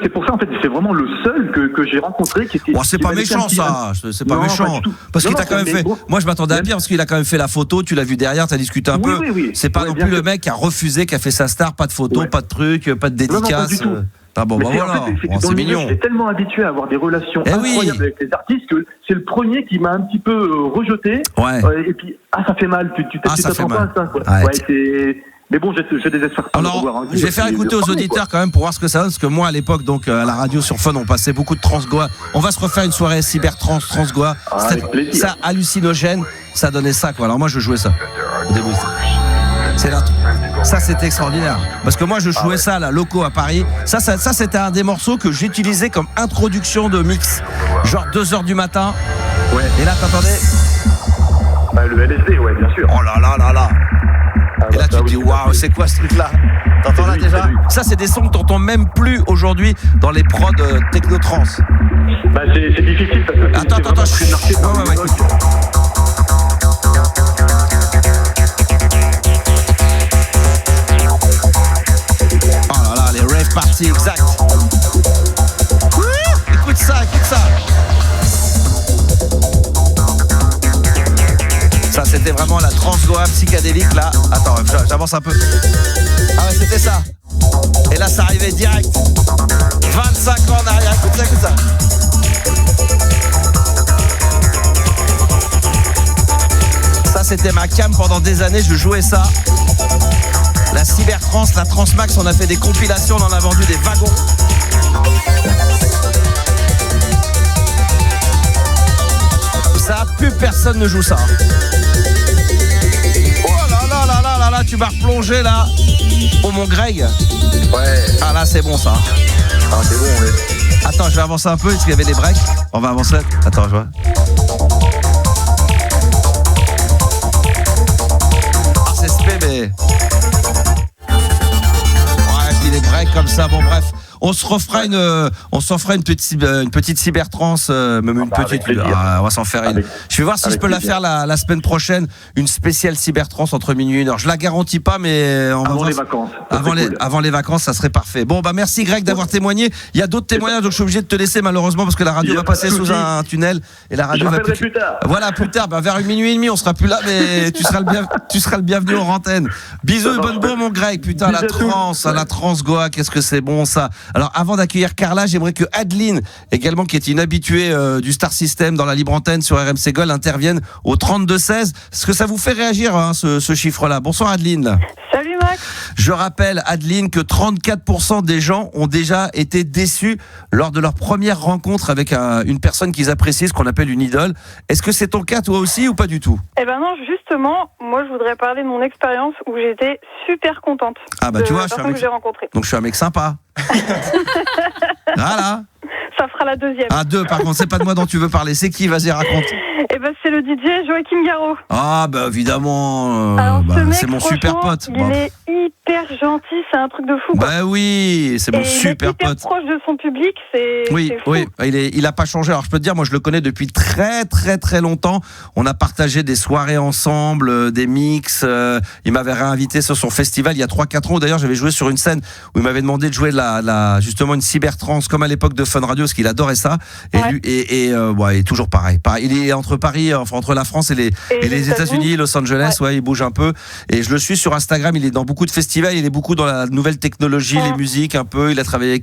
C'est pour ça en fait, c'est vraiment le seul que j'ai rencontré qui était. C'est pas méchant ça, c'est pas méchant. Parce qu'il t'a quand même fait. Moi, je m'attendais à pire parce qu'il a quand même fait la photo. Tu l'as vu derrière, t'as discuté un peu. C'est pas non plus le mec qui a refusé, qui a fait sa star, pas de photo, pas de truc, pas de dédicace. Ah bon, bah voilà, c'est mignon. J'étais tellement habitué à avoir des relations incroyables avec les artistes que c'est le premier qui m'a un petit peu rejeté. Ouais. Et puis, ça fait mal. Tu t'attends pas à ça, quoi. Ouais. Mais bon, je désespère pas de revoir un je vais faire écouter aux auditeurs quand même pour voir ce que ça donne, parce que moi à l'époque, donc à la radio sur Fun, on passait beaucoup de Transgoa. On va se refaire une soirée cybertrans, Transgoa. Ça hallucinogène, ça donnait ça quoi. Alors moi je jouais ça au début. Ça c'était extraordinaire parce que moi je jouais ça là, locaux à Paris. Ça c'était un des morceaux que j'utilisais comme introduction de mix, genre 2h du matin. Ouais. Et là t'entendais le LSD, ouais, bien sûr. Oh là là là là. Et là tu te dis waouh, c'est quoi ce truc là? T'entends là déjà? Ça c'est des sons que t'entends même plus aujourd'hui dans les prods techno-trans. Bah c'est difficile parce que attends, ouais. Oh là là, les rave parties, exact. Écoute ça. Ça c'était vraiment la Transgoa psychédélique là. Attends, j'avance un peu. Ah ouais, c'était ça. Et là ça arrivait direct. 25 ans en arrière, écoute ça. Ça c'était ma cam pendant des années, je jouais ça. La cybertrans, la Transmax, on a fait des compilations, on en a vendu des wagons. Ça, plus personne ne joue ça. Oh là, tu m'as replongé là. Oh mon Greg. Ouais. Ah là, c'est bon ça. Ah, c'est bon, ouais. Attends, je vais avancer un peu, est-ce qu'il y avait des breaks? On va avancer. Attends, je vois. Ah, c'est spé, mais... Ouais, puis les breaks comme ça, bon bref. On s'en fera une petite cybertrans, même une petite. On va s'en faire une. Je vais voir si je peux la faire la semaine prochaine, une spéciale cybertrans entre minuit et 1h. Je la garantis pas, mais on va avant les vacances. Avant les vacances, ça serait parfait. Bon, bah merci Greg d'avoir témoigné. Il y a d'autres témoignages, donc je suis obligé de te laisser malheureusement parce que la radio va passer sous un tunnel et la radio va plus tard. Voilà, plus tard, vers minuit et demi, on sera plus là, mais tu seras le bienvenu en antenne. Bisous et bonne bourre mon Greg. Putain, la Transgoa, qu'est-ce que c'est bon ça. Alors avant d'accueillir Carla, j'aimerais que Adeline, également qui est une habituée du Star System dans la libre antenne sur RMC Gold, intervienne au 32-16. Est-ce que ça vous fait réagir ce chiffre-là? Bonsoir Adeline. Salut Max. Je rappelle Adeline que 34% des gens ont déjà été déçus lors de leur première rencontre avec une personne qu'ils apprécient, ce qu'on appelle une idole. Est-ce que c'est ton cas toi aussi ou pas du tout? Eh ben non, justement, moi je voudrais parler de mon expérience où j'étais super contente. Ah bah tu vois, la personne que j'ai rencontrée. Donc je suis un mec sympa. Voilà. Ça fera la deuxième. Ah, 2 par contre, c'est pas de moi dont tu veux parler. C'est qui? Vas-y, raconte. Eh ben c'est le DJ Joachim Garraud. Ah bah évidemment, c'est mon super pote. Il est hyper gentil, c'est un truc de fou. Bah oui, c'est mon super pote. Il est hyper proche de son public, c'est fou. Oui, il a pas changé. Alors je peux te dire, moi je le connais depuis très très très longtemps. On a partagé des soirées ensemble, des mix. Il m'avait réinvité sur son festival il y a 3-4 ans. D'ailleurs, j'avais joué sur une scène où il m'avait demandé de jouer justement une cybertrance comme à l'époque de Fun Radio, parce qu'il adorait ça. Et lui, et toujours pareil. Il est entre Paris, entre la France et les États-Unis, Los Angeles. Ouais, il bouge un peu. Et je le suis sur Instagram. Il est dans beaucoup de festivals. Il est beaucoup dans la nouvelle technologie, les musiques un peu. Il a travaillé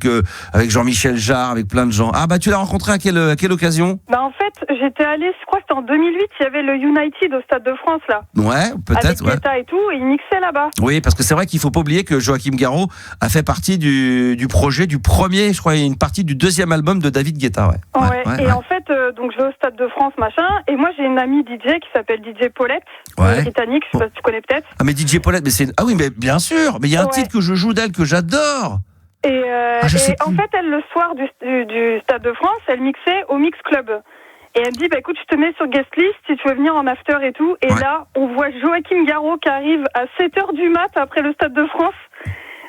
avec Jean-Michel Jarre, avec plein de gens. Ah bah tu l'as rencontré à quelle occasion? Bah en fait, j'étais allée, je crois que c'était en 2008. Il y avait le United au Stade de France là. Ouais, peut-être. Avec Guetta et tout, et il mixait là-bas. Oui, parce que c'est vrai qu'il faut pas oublier que Joachim Garraud a fait partie du projet du premier, je crois, une partie du deuxième album de David Guetta. Ouais. En fait, donc je vais au Stade de France, machin, et moi j'ai une amie DJ qui s'appelle DJ Paulette, britannique, je sais pas si tu connais peut-être. Ah mais DJ Paulette, ah oui, mais bien sûr, mais il y a un titre que je joue d'elle que j'adore. Et en fait, elle le soir du Stade de France, elle mixait au Mix Club. Et elle me dit, bah écoute, je te mets sur guest list si tu veux venir en after et tout. Et là, on voit Joachim Garraud qui arrive à 7h du mat après le Stade de France.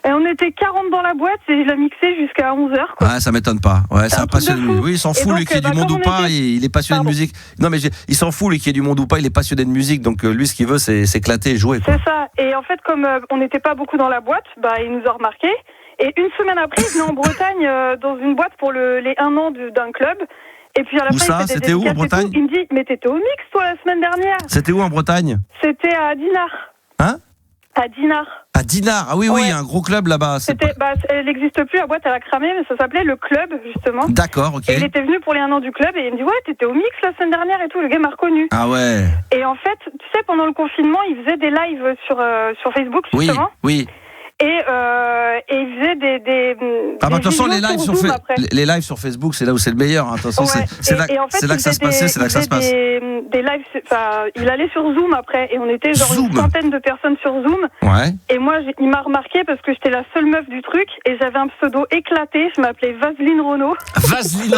Et on était 40 dans la boîte et je l'ai mixé jusqu'à 11h. Ouais, ça m'étonne pas. Ouais, c'est un passionné de musique. Oui, il s'en fout, lui, qu'il y ait du monde ou pas, il est passionné de musique. Non, mais il s'en fout, lui, qu'il y ait du monde ou pas, il est passionné de musique. Donc, lui, ce qu'il veut, c'est s'éclater et jouer. C'est ça. Et en fait, comme on n'était pas beaucoup dans la boîte, il nous a remarqué. Et une semaine après, il venait en Bretagne dans une boîte pour les 1 an d'un club. Et puis à la fin, il c'était où en Bretagne? Il me dit, mais t'étais au mix, toi, la semaine dernière. C'était où en Bretagne? C'était à Dinard. Hein? À Dinard. À Dinard, ah oui, Ouais. un gros club là-bas. Elle n'existe plus, la boîte elle a cramé, mais ça s'appelait le club, justement. D'accord, ok. Et il était venu pour les 1 an du club et il me dit ouais, t'étais au mix la semaine dernière et tout, le gars m'a reconnu. Ah ouais. Et en fait, tu sais, pendant le confinement, il faisait des lives sur Facebook, justement. Oui. Et il faisait des Ah bah de toute façon les lives lives sur Facebook c'est là où c'est le meilleur. De toute façon c'est là que ça se passait, c'est là que ça se passe. Des lives, il allait sur Zoom après et on était genre Zoom. une centaine de personnes sur Zoom. Ouais. Et moi il m'a remarqué parce que j'étais la seule meuf du truc et j'avais un pseudo éclaté. Je m'appelais Vaseline Renaud. Vaseline.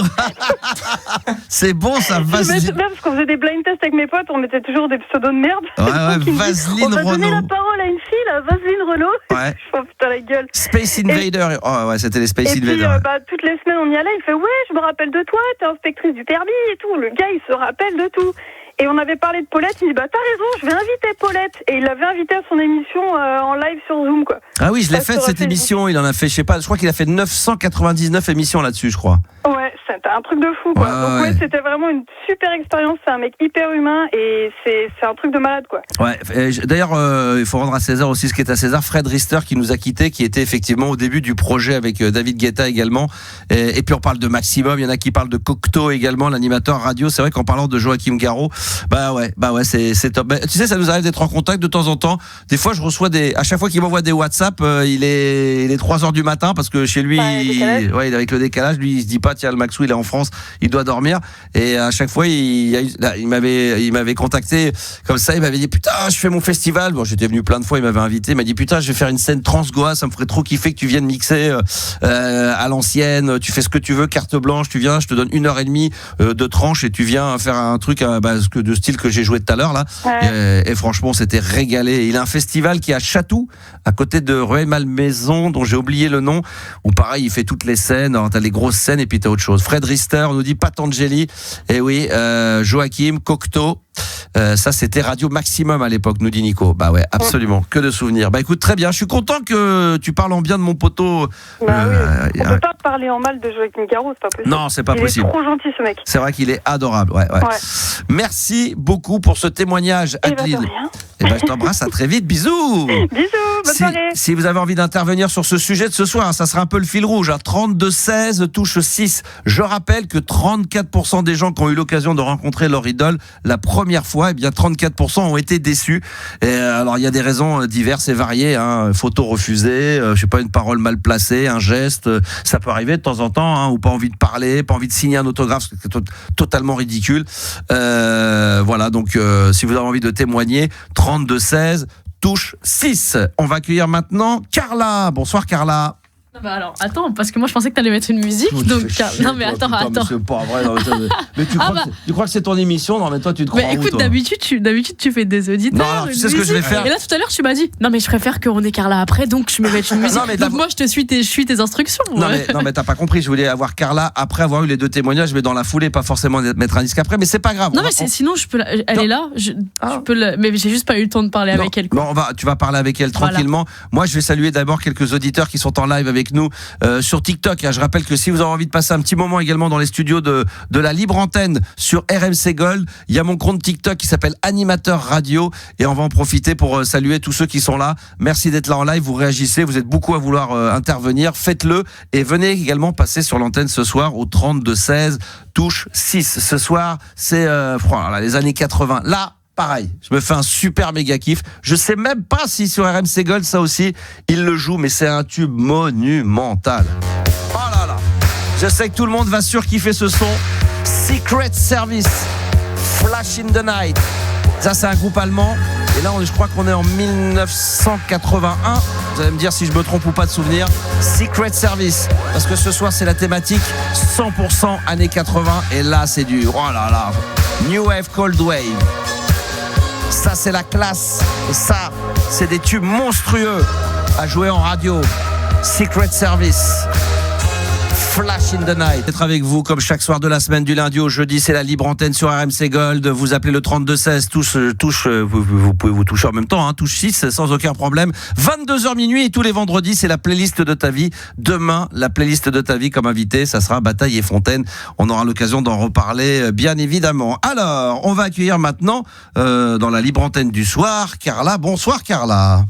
C'est bon ça, Vaseline. Même parce qu'on faisait des blind tests avec mes potes, on mettait toujours des pseudos de merde. Ouais, Vaseline Renaud. On va donner la parole à une fille, la Vaseline Renaud. Ouais. Oh putain la gueule. Space Invader. Oh ouais, c'était les Space Invaders. Et puis toutes les semaines on y allait, il fait ouais, je me rappelle de toi, t'es inspectrice du permis et tout. Le gars il se rappelle de tout. Et on avait parlé de Paulette, il dit bah t'as raison, je vais inviter Paulette. Et il l'avait invité à son émission en live sur Zoom quoi. Ah oui, je l'ai faite cette émission, il en a fait, je crois qu'il a fait 999 émissions là-dessus, je crois. Ouais, c'était un truc de fou quoi. Donc ouais, c'était vraiment une super expérience, c'est un mec hyper humain et c'est un truc de malade quoi. Ouais, d'ailleurs il faut rendre à César aussi ce qui est à César. Fred Rister qui nous a quittés, qui était effectivement au début du projet avec David Guetta également. Et puis on parle de Maximum, il y en a qui parlent de Cocteau également, l'animateur radio. C'est vrai qu'en parlant de Joachim Garraud, bah ouais, c'est top. Bah, tu sais, ça nous arrive d'être en contact de temps en temps. Des fois je reçois à chaque fois qu'il m'envoie des WhatsApp, il est 3h du matin parce que chez lui il est avec le décalage, lui il se dit pas tiens le Maxou il est en France, il doit dormir. Et à chaque fois il m'avait contacté comme ça, il m'avait dit putain je fais mon festival. Bon, j'étais venu plein de fois, il m'avait invité, il m'a dit putain je vais faire une scène Transgoa, ça me ferait trop kiffer que tu viennes mixer à l'ancienne, tu fais ce que tu veux, carte blanche, tu viens, je te donne 1h30 de tranche et tu viens faire un truc de style que j'ai joué tout à l'heure là. Ouais. Et franchement c'était régalé. Il a un festival qui est à Chatou, à côté de Rueil-Malmaison dont j'ai oublié le nom, où pareil il fait toutes les scènes. Alors t'as les grosses scènes et puis t'as autre chose. Fred Rister, on nous dit Patangeli, et oui, Joachim, Cocteau. Ça c'était Radio Maximum à l'époque, nous dit Nico. Bah ouais, absolument, que de souvenirs. Bah écoute, très bien, je suis content que tu parles en bien de mon poteau. Bah oui. On peut pas parler en mal de Joachim Garraud, c'est pas possible. Non, c'est pas possible. Il est trop gentil ce mec. C'est vrai qu'il est adorable, ouais. Merci beaucoup pour ce témoignage, Adeline. Et je t'embrasse, à très vite, bisous. Bisous, bonne soirée. Si vous avez envie d'intervenir sur ce sujet de ce soir, ça sera un peu le fil rouge, 32-16, touche 6. Je rappelle que 34% des gens qui ont eu l'occasion de rencontrer leur idole la première fois, eh bien 34% ont été déçus. Et alors il y a des raisons diverses et variées, photo refusée, je sais pas, une parole mal placée, un geste, ça peut arriver de temps en temps, ou pas envie de parler, pas envie de signer un autographe, c'est totalement ridicule. Voilà, donc si vous avez envie de témoigner, 32-16, touche 6. On va accueillir maintenant Carla. Bonsoir Carla. Bah alors, attends, parce que moi je pensais que t'allais mettre une musique, donc non mais attends. Mais c'est pas vrai. Mais tu crois que c'est ton émission? Non mais toi tu te crois. Mais écoute, d'habitude tu fais des auditeurs. Non, alors tu sais ce que je vais faire. Et là tout à l'heure tu m'as dit non mais je préfère qu'on ait Carla après, donc je me mets une musique. Donc moi je suis tes instructions. Non mais t'as pas compris. Je voulais avoir Carla après avoir eu les deux témoignages, mais dans la foulée, pas forcément mettre un disque après. Mais c'est pas grave. Non mais sinon je peux. Elle est là. Je peux. Mais j'ai juste pas eu le temps de parler avec elle. Bon, tu vas parler avec elle tranquillement. Moi je vais saluer d'abord quelques auditeurs qui sont en live avec nous. Sur TikTok, je rappelle que si vous avez envie de passer un petit moment également dans les studios de la libre antenne sur RMC Gold, il y a mon compte TikTok qui s'appelle Animateur Radio et on va en profiter pour saluer tous ceux qui sont là. Merci d'être là en live, vous réagissez, vous êtes beaucoup à vouloir intervenir, faites-le et venez également passer sur l'antenne ce soir au 32-16, touche 6. Ce soir, c'est les années 80. Là, pareil, je me fais un super méga kiff. Je sais même pas si sur RMC Gold, ça aussi, il le joue, mais c'est un tube monumental. Oh là là, je sais que tout le monde va surkiffer ce son. Secret Service, Flash in the Night. Ça, c'est un groupe allemand. Et là, je crois qu'on est en 1981. Vous allez me dire si je me trompe ou pas de souvenir. Secret Service. Parce que ce soir, c'est la thématique 100% années 80. Et là, c'est du... Oh là là. New Wave, Cold Wave. Ça c'est la classe et ça c'est des tubes monstrueux à jouer en radio. Secret Service, Flash in the Night. Être avec vous comme chaque soir de la semaine du lundi au jeudi, c'est la libre antenne sur RMC Gold. Vous appelez le 32-16, vous pouvez vous toucher en même temps, touche 6 sans aucun problème. 22h minuit et tous les vendredis, c'est la playlist de ta vie. Demain, la playlist de ta vie comme invité, ça sera Bataille et Fontaine. On aura l'occasion d'en reparler, bien évidemment. Alors, on va accueillir maintenant, dans la libre antenne du soir, Carla. Bonsoir Carla.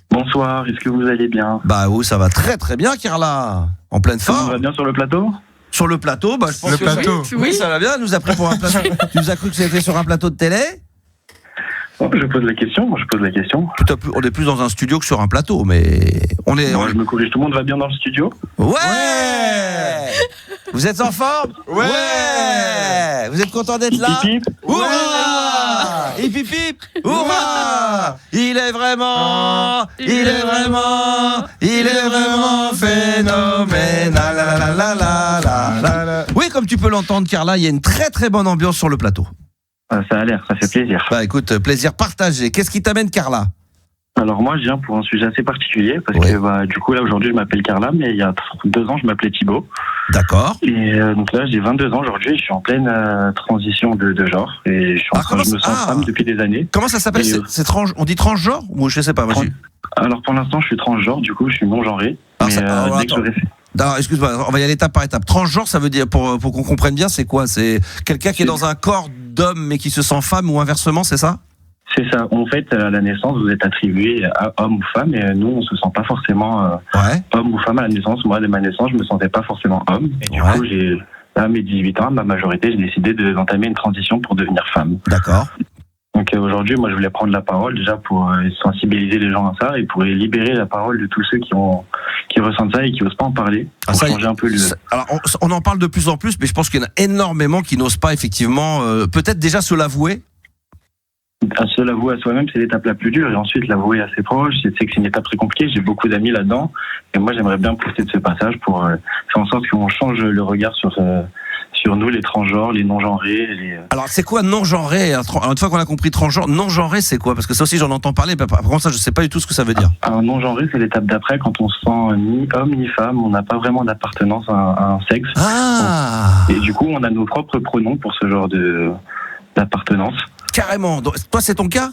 Bonsoir, est-ce que vous allez bien? Bah oui, ça va très très bien, Carla. En pleine forme. Ça va bien sur le plateau? Sur le plateau, bah je pense Le que plateau. oui, ça va bien. Elle nous a pris pour un plateau. Tu nous as cru que c'était sur un plateau de télé? Je pose la question, On est plus dans un studio que sur un plateau, mais on est. Moi, je me corrige, tout le monde va bien dans le studio? Ouais. Vous êtes en forme? Ouais. Vous êtes content d'être là? Hip, hip. Hurrah! Hip hip hip! Hurrah! Il est vraiment phénoménal. La, la, la, la, la, la. Oui, comme tu peux l'entendre, Carla, il y a une très très bonne ambiance sur le plateau. Ça a l'air, ça fait plaisir. Bah écoute, plaisir partagé. Qu'est-ce qui t'amène, Carla? Alors moi, je viens pour un sujet assez particulier, parce que du coup, là, aujourd'hui, je m'appelle Carla, mais il y a 2 ans, je m'appelais Thibaut. D'accord. Et donc là, j'ai 22 ans aujourd'hui, je suis en pleine transition de genre, et je me sens femme depuis des années. Comment ça s'appelle? On dit transgenre? Ou je sais pas, moi Alors pour l'instant, je suis transgenre, du coup, je suis non-genré. Mais dès que j'aurai fait... Non, excuse-moi, on va y aller étape par étape. Transgenre, ça veut dire, pour qu'on comprenne bien, c'est quoi? C'est quelqu'un qui est dans un corps d'homme mais qui se sent femme, ou inversement, c'est ça? C'est ça. En fait, à la naissance, vous êtes attribué à homme ou femme, et nous, on se sent pas forcément homme ou femme à la naissance. Moi, dès ma naissance, je me sentais pas forcément homme. Et du coup, à mes 18 ans, à ma majorité, j'ai décidé d'entamer une transition pour devenir femme. D'accord. Donc aujourd'hui, moi, je voulais prendre la parole déjà pour sensibiliser les gens à ça et pour libérer la parole de tous ceux qui ressentent ça et qui n'osent pas en parler. Pour changer un peu Alors, on en parle de plus en plus, mais je pense qu'il y en a énormément qui n'osent pas effectivement, peut-être déjà se l'avouer. Se l'avouer à soi-même, c'est l'étape la plus dure, et ensuite l'avouer à ses proches, c'est que c'est une étape très compliquée. J'ai beaucoup d'amis là-dedans, et moi j'aimerais bien profiter de ce passage pour faire en sorte qu'on change le regard sur nous, les transgenres, les non-genrés. Alors c'est quoi non-genré? Alors, une fois qu'on a compris transgenre, non-genré c'est quoi? Parce que ça aussi j'en entends parler, mais par contre ça je sais pas du tout ce que ça veut dire. Alors non-genré, c'est l'étape d'après, quand on se sent ni homme ni femme, on n'a pas vraiment d'appartenance à un sexe. Et du coup on a nos propres pronoms pour ce genre d'appartenance. Carrément. Donc, toi, c'est ton cas?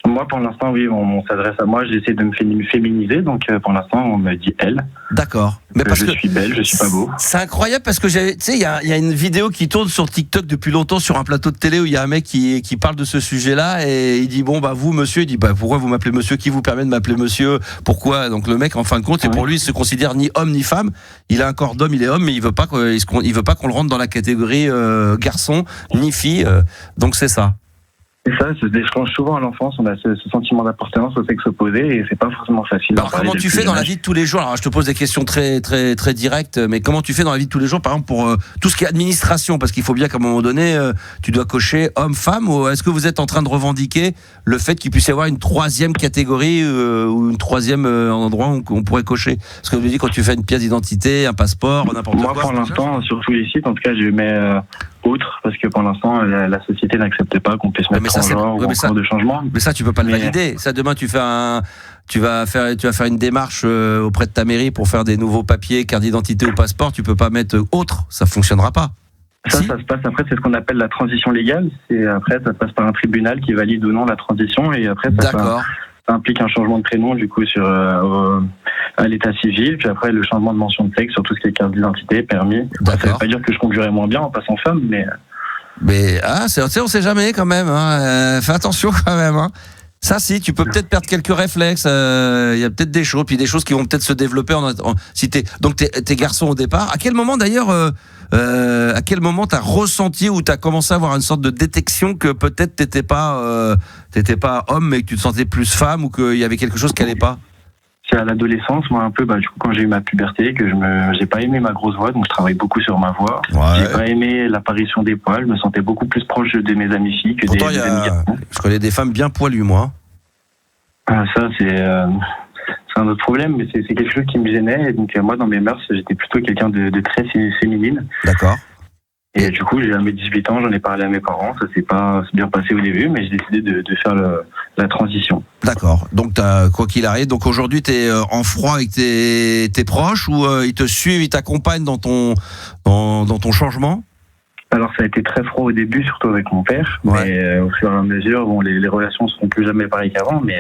Moi, pour l'instant, oui, on s'adresse à moi. J'essaie de me féminiser, donc pour l'instant, on me dit elle. D'accord. Mais parce je suis belle, je suis pas beau. C'est incroyable parce que tu sais, il y a une vidéo qui tourne sur TikTok depuis longtemps sur un plateau de télé où il y a un mec qui parle de ce sujet-là et il dit bon bah vous monsieur, il dit bah pourquoi vous m'appelez monsieur? Qui vous permet de m'appeler monsieur? Pourquoi? Donc le mec en fin de compte, et pour lui, il se considère ni homme ni femme. Il a un corps d'homme, il est homme, mais il veut pas qu'on le rentre dans la catégorie garçon ni fille. Donc c'est ça. Et ça se déclenche souvent à l'enfance, on a ce sentiment d'appartenance au sexe opposé et c'est pas forcément facile. Alors comment tu fais dans la vie de tous les jours? Alors je te pose des questions très très très directes, mais comment tu fais dans la vie de tous les jours, par exemple pour tout ce qui est administration, parce qu'il faut bien qu'à un moment donné tu dois cocher homme, femme, ou est-ce que vous êtes en train de revendiquer le fait qu'il puisse y avoir une 3e catégorie ou une 3e endroit où on pourrait cocher? Parce que je me dis quand tu fais une pièce d'identité, un passeport, n'importe quoi. Moi pour l'instant, sur tous les sites, en tout cas je mets autre, parce que pour l'instant la société n'accepte pas qu'on puisse mettre transgenre ou encore de changement. Mais ça tu peux pas le valider. Ça demain tu vas faire une démarche auprès de ta mairie pour faire des nouveaux papiers, carte d'identité ou passeport, tu peux pas mettre autre, ça fonctionnera pas. Ça se passe après, c'est ce qu'on appelle la transition légale. Après ça passe par un tribunal qui valide ou non la transition, et après ça implique un changement de prénom du coup à l'état civil, puis après le changement de mention de sexe sur tout ce qui est carte d'identité, permis. Ça veut pas dire que je conduirais moins bien en passant femme, mais on sait jamais quand même. Fais attention quand même. Ça, si tu peux peut-être perdre quelques réflexes. Il y a peut-être des choses, puis des choses qui vont peut-être se développer. Si t'es garçon au départ. À quel moment d'ailleurs t'as ressenti ou t'as commencé à avoir une sorte de détection que peut-être t'étais pas homme, mais que tu te sentais plus femme, ou qu'il y avait quelque chose qui allait pas? C'est à l'adolescence, moi un peu, du coup quand j'ai eu ma puberté, que j'ai pas aimé ma grosse voix, donc je travaille beaucoup sur ma voix. J'ai pas aimé l'apparition des poils, je me sentais beaucoup plus proche de mes amies filles que des amis garçons. Je connais des femmes bien poilues, moi. Ça c'est un autre problème, mais c'est quelque chose qui me gênait, et donc moi dans mes mœurs, j'étais plutôt quelqu'un de très féminine. D'accord. Et du coup, à mes 18 ans, j'en ai parlé à mes parents. Ça s'est pas bien passé au début, mais j'ai décidé de faire la transition. D'accord. Donc, quoi qu'il arrive, donc aujourd'hui, t'es en froid avec tes proches, ou ils te suivent, ils t'accompagnent dans ton changement? Alors, ça a été très froid au début, surtout avec mon père. Mais au fur et à mesure, les relations ne seront plus jamais pareilles qu'avant. Mais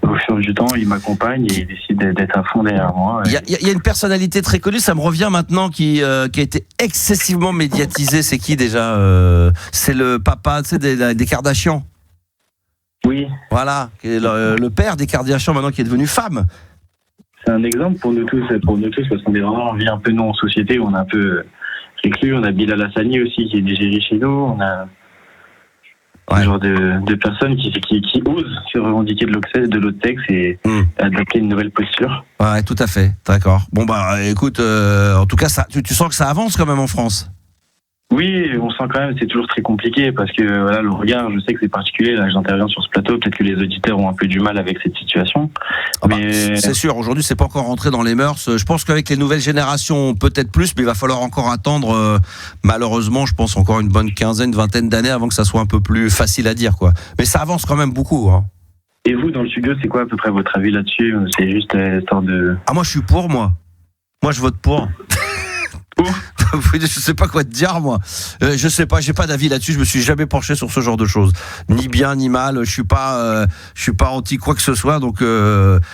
au fur du temps, il m'accompagne et il décide d'être à fond derrière moi. Il y a une personnalité très connue, ça me revient maintenant, qui a été excessivement médiatisée. C'est qui déjà? C'est le papa, des Kardashians. Oui. Voilà, le père des Kardashian maintenant qui est devenu femme. C'est un exemple pour nous tous, parce qu'on est vraiment, on vit un peu nous en société où on est un peu reclus. On a Bilal Hassani aussi qui est DG chez nous. On a ce genre de personnes qui osent se revendiquer de l'Otex et adapter une nouvelle posture. Ouais, tout à fait, d'accord. Bon bah écoute, en tout cas, tu sens que ça avance quand même en France. Oui, on sent quand même, c'est toujours très compliqué parce que voilà, le regard, je sais que c'est particulier, là j'interviens sur ce plateau, peut-être que les auditeurs ont un peu du mal avec cette situation. Mais c'est sûr, aujourd'hui c'est pas encore rentré dans les mœurs. Je pense qu'avec les nouvelles générations, peut-être plus, mais il va falloir encore attendre, malheureusement, je pense encore une bonne vingtaine d'années avant que ça soit un peu plus facile à dire, quoi. Mais ça avance quand même beaucoup, hein. Et vous, dans le studio, c'est quoi à peu près votre avis là-dessus? C'est juste histoire de... Ah, moi je suis pour, moi je vote pour. Je sais pas quoi te dire, moi. Je sais pas, j'ai pas d'avis là-dessus. Je me suis jamais penché sur ce genre de choses, ni bien ni mal. Je suis pas anti quoi que ce soit, donc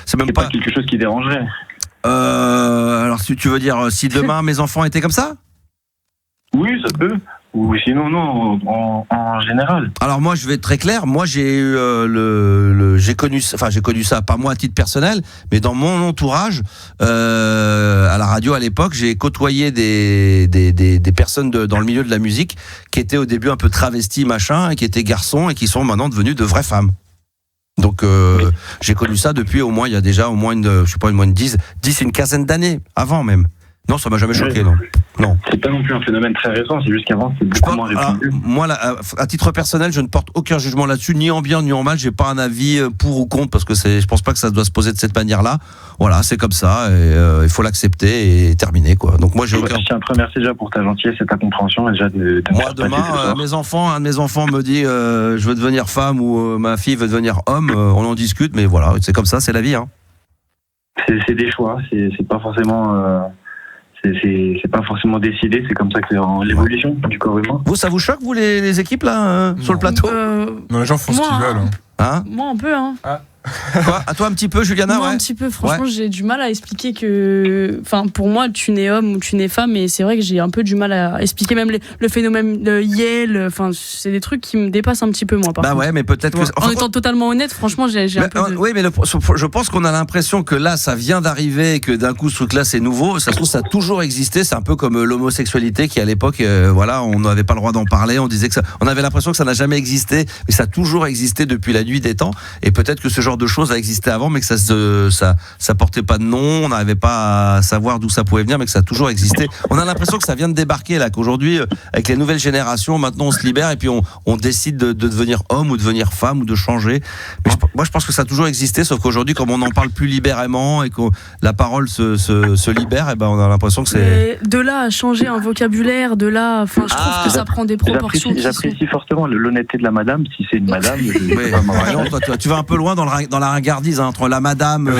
c'est même pas quelque chose qui dérangerait. Alors, si tu veux dire, si demain mes enfants étaient comme ça? Oui, ça peut. Ou sinon, non, en général. Alors moi, je vais être très clair. Moi, j'ai eu j'ai connu ça, pas moi à titre personnel, mais dans mon entourage, à la radio à l'époque, j'ai côtoyé des personnes dans le milieu de la musique qui étaient au début un peu travestis, machin, et qui étaient garçons et qui sont maintenant devenus de vraies femmes. Donc j'ai connu ça depuis au moins, il y a déjà au moins une quinzaine d'années, avant même. Non, ça m'a jamais choqué, non. Non. C'est pas non plus un phénomène très récent, c'est juste qu'avant c'était beaucoup moins répandu. Moi, à titre personnel, je ne porte aucun jugement là-dessus, ni en bien ni en mal. J'ai pas un avis pour ou contre, parce que je pense pas que ça doit se poser de cette manière-là. Voilà, c'est comme ça, et il faut l'accepter et terminer, quoi. Donc moi, j'ai aucun. Je tiens à te remercier déjà pour ta gentillesse et ta compréhension, et déjà de moi, demain, un de mes enfants me dit, je veux devenir femme ou ma fille veut devenir homme. On en discute, mais voilà, c'est comme ça, c'est la vie, hein. C'est des choix, c'est pas forcément. C'est pas forcément décidé, c'est comme ça que c'est l'évolution du corps humain. Vous, ça vous choque, vous, les équipes, là, sur le plateau? Non, les gens font ce qu'ils veulent. Hein? Moi, un peu, hein. Ah. Quoi? À toi un petit peu, Juliana? Moi, ouais. un petit peu. Franchement, j'ai du mal à expliquer que. Enfin, pour moi, tu nais homme ou tu nais femme, et c'est vrai que j'ai un peu du mal à expliquer même le phénomène de Yale. Enfin, c'est des trucs qui me dépassent un petit peu, moi. Par contre. Ouais, mais peut-être que. En étant totalement honnête, franchement, j'ai un peu. Oui, mais je pense qu'on a l'impression que là, ça vient d'arriver, et que d'un coup, ce truc-là, c'est nouveau. Ça se trouve, ça a toujours existé. C'est un peu comme l'homosexualité qui, à l'époque, voilà, on n'avait pas le droit d'en parler. On disait que on avait l'impression que ça n'a jamais existé, mais ça a toujours existé depuis la nuit des temps. Et peut-être que ce genre de choses a existé avant, mais que ça portait pas de nom, on n'arrivait pas à savoir d'où ça pouvait venir, mais que ça a toujours existé. On a l'impression que ça vient de débarquer là, qu'aujourd'hui, avec les nouvelles générations, maintenant on se libère et puis on décide de devenir homme ou de devenir femme ou de changer. Mais moi je pense que ça a toujours existé, sauf qu'aujourd'hui, comme on en parle plus libérément et que la parole se libère, et ben on a l'impression que c'est. Mais de là à changer un vocabulaire, de là, enfin, je trouve que ça prend des proportions. J'apprécie fortement l'honnêteté de la madame, si c'est une madame. Toi, tu vas un peu loin dans la ringardise, hein, entre la madame,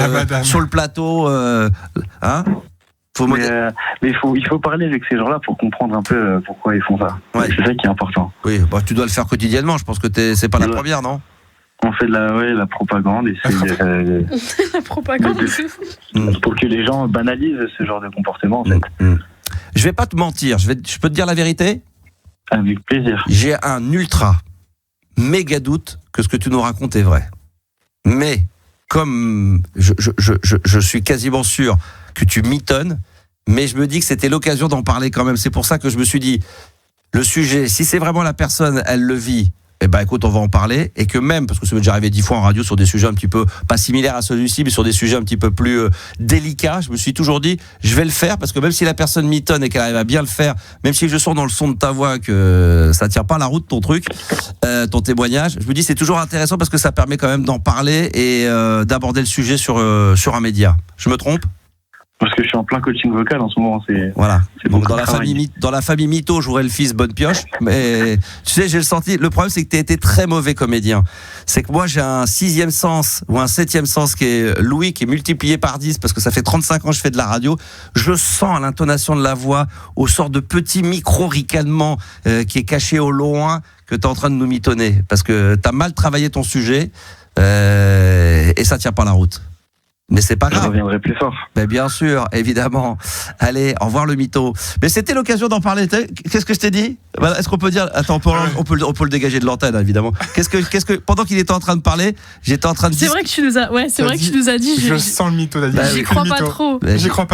sur le plateau, hein. Mais il faut parler avec ces gens-là pour comprendre un peu pourquoi ils font ça. Ouais. C'est ça qui est important. Oui, bah, tu dois le faire quotidiennement. Je pense que c'est pas la première, non? On fait de la propagande et la propagande. Pour que les gens banalisent ce genre de comportement, en fait. Je vais pas te mentir. Je peux te dire la vérité? Avec plaisir. J'ai un ultra méga doute que ce que tu nous racontes est vrai. Mais comme je suis quasiment sûr que tu mitonnes, mais je me dis que c'était l'occasion d'en parler quand même. C'est pour ça que je me suis dit, le sujet, si c'est vraiment la personne, elle le vit, eh ben écoute, on va en parler. Et que même, parce que ça m'est déjà arrivé 10 fois en radio sur des sujets un petit peu, pas similaires à celui-ci, mais sur des sujets un petit peu plus délicats, je me suis toujours dit, je vais le faire, parce que même si la personne mitonne et qu'elle arrive à bien le faire, même si je sens dans le son de ta voix que ça tient pas la route ton truc, ton témoignage, je me dis c'est toujours intéressant parce que ça permet quand même d'en parler et d'aborder le sujet sur un média. Je me trompe ? Parce que je suis en plein coaching vocal en ce moment. Voilà. Donc dans la famille mytho, j'aurais le fils bonne pioche. Mais tu sais, j'ai le senti. Le problème, c'est que tu as été très mauvais comédien. C'est que moi, j'ai un 6e sens ou un 7e sens qui est Louis, qui est multiplié par 10 parce que ça fait 35 ans que je fais de la radio. Je sens à l'intonation de la voix, au sort de petit micro-ricanement qui est caché au loin, que tu es en train de nous mitonner. Parce que tu as mal travaillé ton sujet et ça tient pas la route. Mais c'est pas grave. Je reviendrai plus fort. Ben bien sûr, évidemment. Allez, au revoir le mytho. Mais c'était l'occasion d'en parler. Qu'est-ce que je t'ai dit ? Voilà, est-ce qu'on peut dire, attends, on peut le dégager de l'antenne, évidemment. Qu'est-ce que pendant qu'il était en train de parler, j'étais en train de dire. C'est vrai que tu nous as dit. Je sens le mytho, Dadi. J'y crois pas trop. J'y crois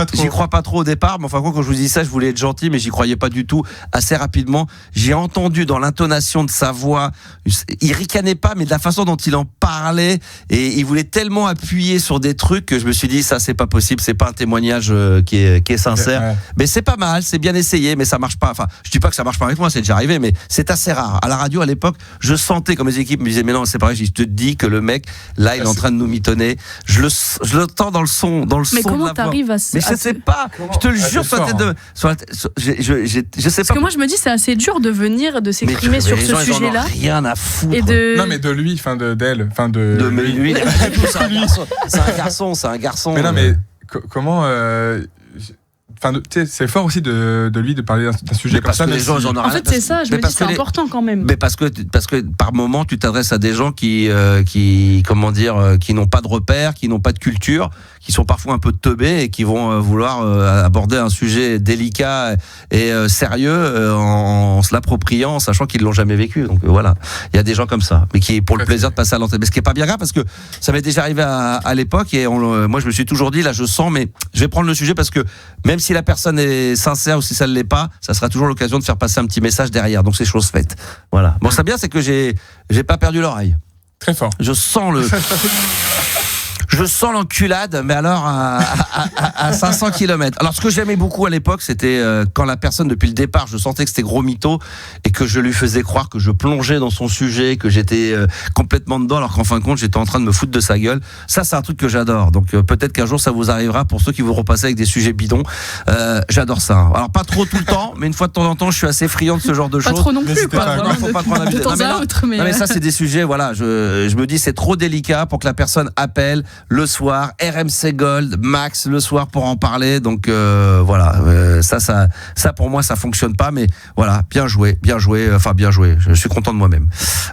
pas trop au départ, mais enfin, quand je vous dis ça, je voulais être gentil, mais j'y croyais pas du tout. Assez rapidement, j'ai entendu dans l'intonation de sa voix, il ricanait pas, mais de la façon dont il en parlait, et il voulait tellement appuyer sur des trucs que je me suis dit, ça, c'est pas possible, c'est pas un témoignage qui est sincère. Ouais. Mais c'est pas mal, c'est bien essayé, mais ça marche pas. Enfin, je dis pas que ça marche pas avec moi, c'est déjà arrivé, mais c'est assez rare. À la radio, à l'époque, je sentais comme les équipes me disaient, mais non, c'est pareil, je te dis que le mec, là, il est en train de nous mitonner. Je le tends dans le son, mais comment t'arrives à Mais je sais pas, je te le jure, sur la tête de. Je sais pas. Parce que moi, je me dis, c'est assez dur de venir, de s'exprimer sur ce sujet-là. Rien à foutre. Non, mais de lui, d'elle, mais lui, c'est un garçon. Mais non, mais comment. C'est fort aussi de lui de parler d'un sujet comme ça. Les gens, en fait, c'est ça, je me dis c'est important quand même. Mais parce que par moment, tu t'adresses à des gens qui n'ont pas de repères, qui n'ont pas de culture, qui sont parfois un peu teubés et qui vont vouloir aborder un sujet délicat et sérieux en se l'appropriant, en sachant qu'ils l'ont jamais vécu. Donc voilà, il y a des gens comme ça, mais qui pour le plaisir de passer à l'antenne. Mais ce qui est pas bien grave, parce que ça m'est déjà arrivé à l'époque et moi je me suis toujours dit, là je sens, mais je vais prendre le sujet parce que même si la personne est sincère ou si ça ne l'est pas, ça sera toujours l'occasion de faire passer un petit message derrière. Donc c'est chose faite. Voilà. Bon, ça bien, c'est que j'ai pas perdu l'oreille. Très fort. Je sens l'enculade, mais alors à 500 km. Alors ce que j'aimais beaucoup à l'époque, c'était quand la personne, depuis le départ, je sentais que c'était gros mytho et que je lui faisais croire que je plongeais dans son sujet, que j'étais complètement dedans, alors qu'en fin de compte, j'étais en train de me foutre de sa gueule. Ça, c'est un truc que j'adore. Donc peut-être qu'un jour, ça vous arrivera pour ceux qui voudront passer avec des sujets bidons. J'adore ça. Alors pas trop tout le temps, mais une fois de temps en temps, je suis assez friand de ce genre de choses. Pas trop non plus, faut pas trop en abuser. Non, mais ça, c'est des sujets, voilà, je me dis, c'est trop délicat pour que la personne appelle le soir, RMC Gold, Max le soir pour en parler. Donc voilà, ça pour moi ça fonctionne pas, mais voilà, bien joué. Je suis content de moi-même.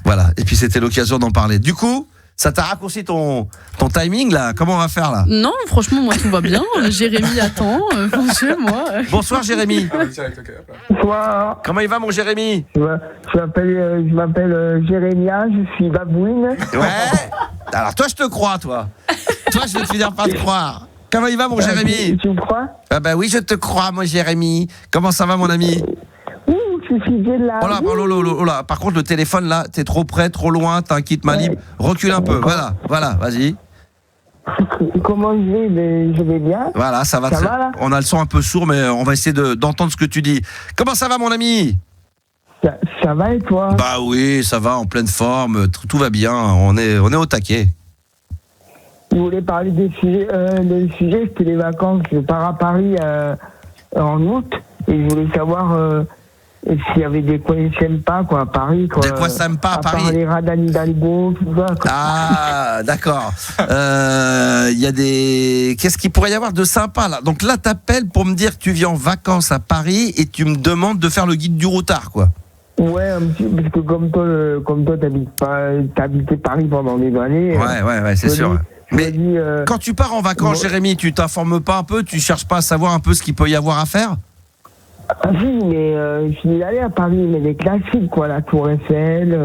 Voilà. Et puis c'était l'occasion d'en parler. Du coup, ça t'a raccourci ton timing là. Comment on va faire là? Non, franchement, moi tout va bien. Jérémy attend. Moi. Bonsoir Jérémy. Bonsoir. Comment il va mon Jérémy? Je m'appelle Jérémia, je suis babouine. Ouais. Alors toi je te crois toi. Toi je vais te finir par te croire. Comment il va mon Jérémy? Tu me crois? Ah bah oui, je te crois mon Jérémy. Comment ça va mon ami? Je suis de là. Oh là. Par contre le téléphone là, t'es trop près, trop loin, t'as un kit main libre. Recule un peu. Voilà, vas-y. Comment je vais? Je vais bien. Voilà, ça va très bien. On a le son un peu sourd, mais on va essayer d'entendre ce que tu dis. Comment ça va mon ami? Ça va et toi? Bah oui, ça va, en pleine forme, tout va bien, on est au taquet. Je voulais parler des sujets, c'était les vacances. Je pars à Paris en août et je voulais savoir s'il y avait des coins que j'aime pas à Paris. Des coins que t'aimes pas à Paris? Les radans d'Hidalgo, tout ça. Ah, d'accord. Il y a des... Qu'est-ce qu'il pourrait y avoir de sympa là? Donc là, t'appelles pour me dire que tu viens en vacances à Paris et tu me demandes de faire le guide du routard, quoi. Ouais, un petit, parce que comme toi, t'as habité Paris pendant des années. Ouais, c'est sûr. Mais quand tu pars en vacances, Jérémy, tu t'informes pas un peu, tu cherches pas à savoir un peu ce qu'il peut y avoir à faire? Ah si, mais je suis allé à Paris, mais les classiques, quoi, la Tour Eiffel.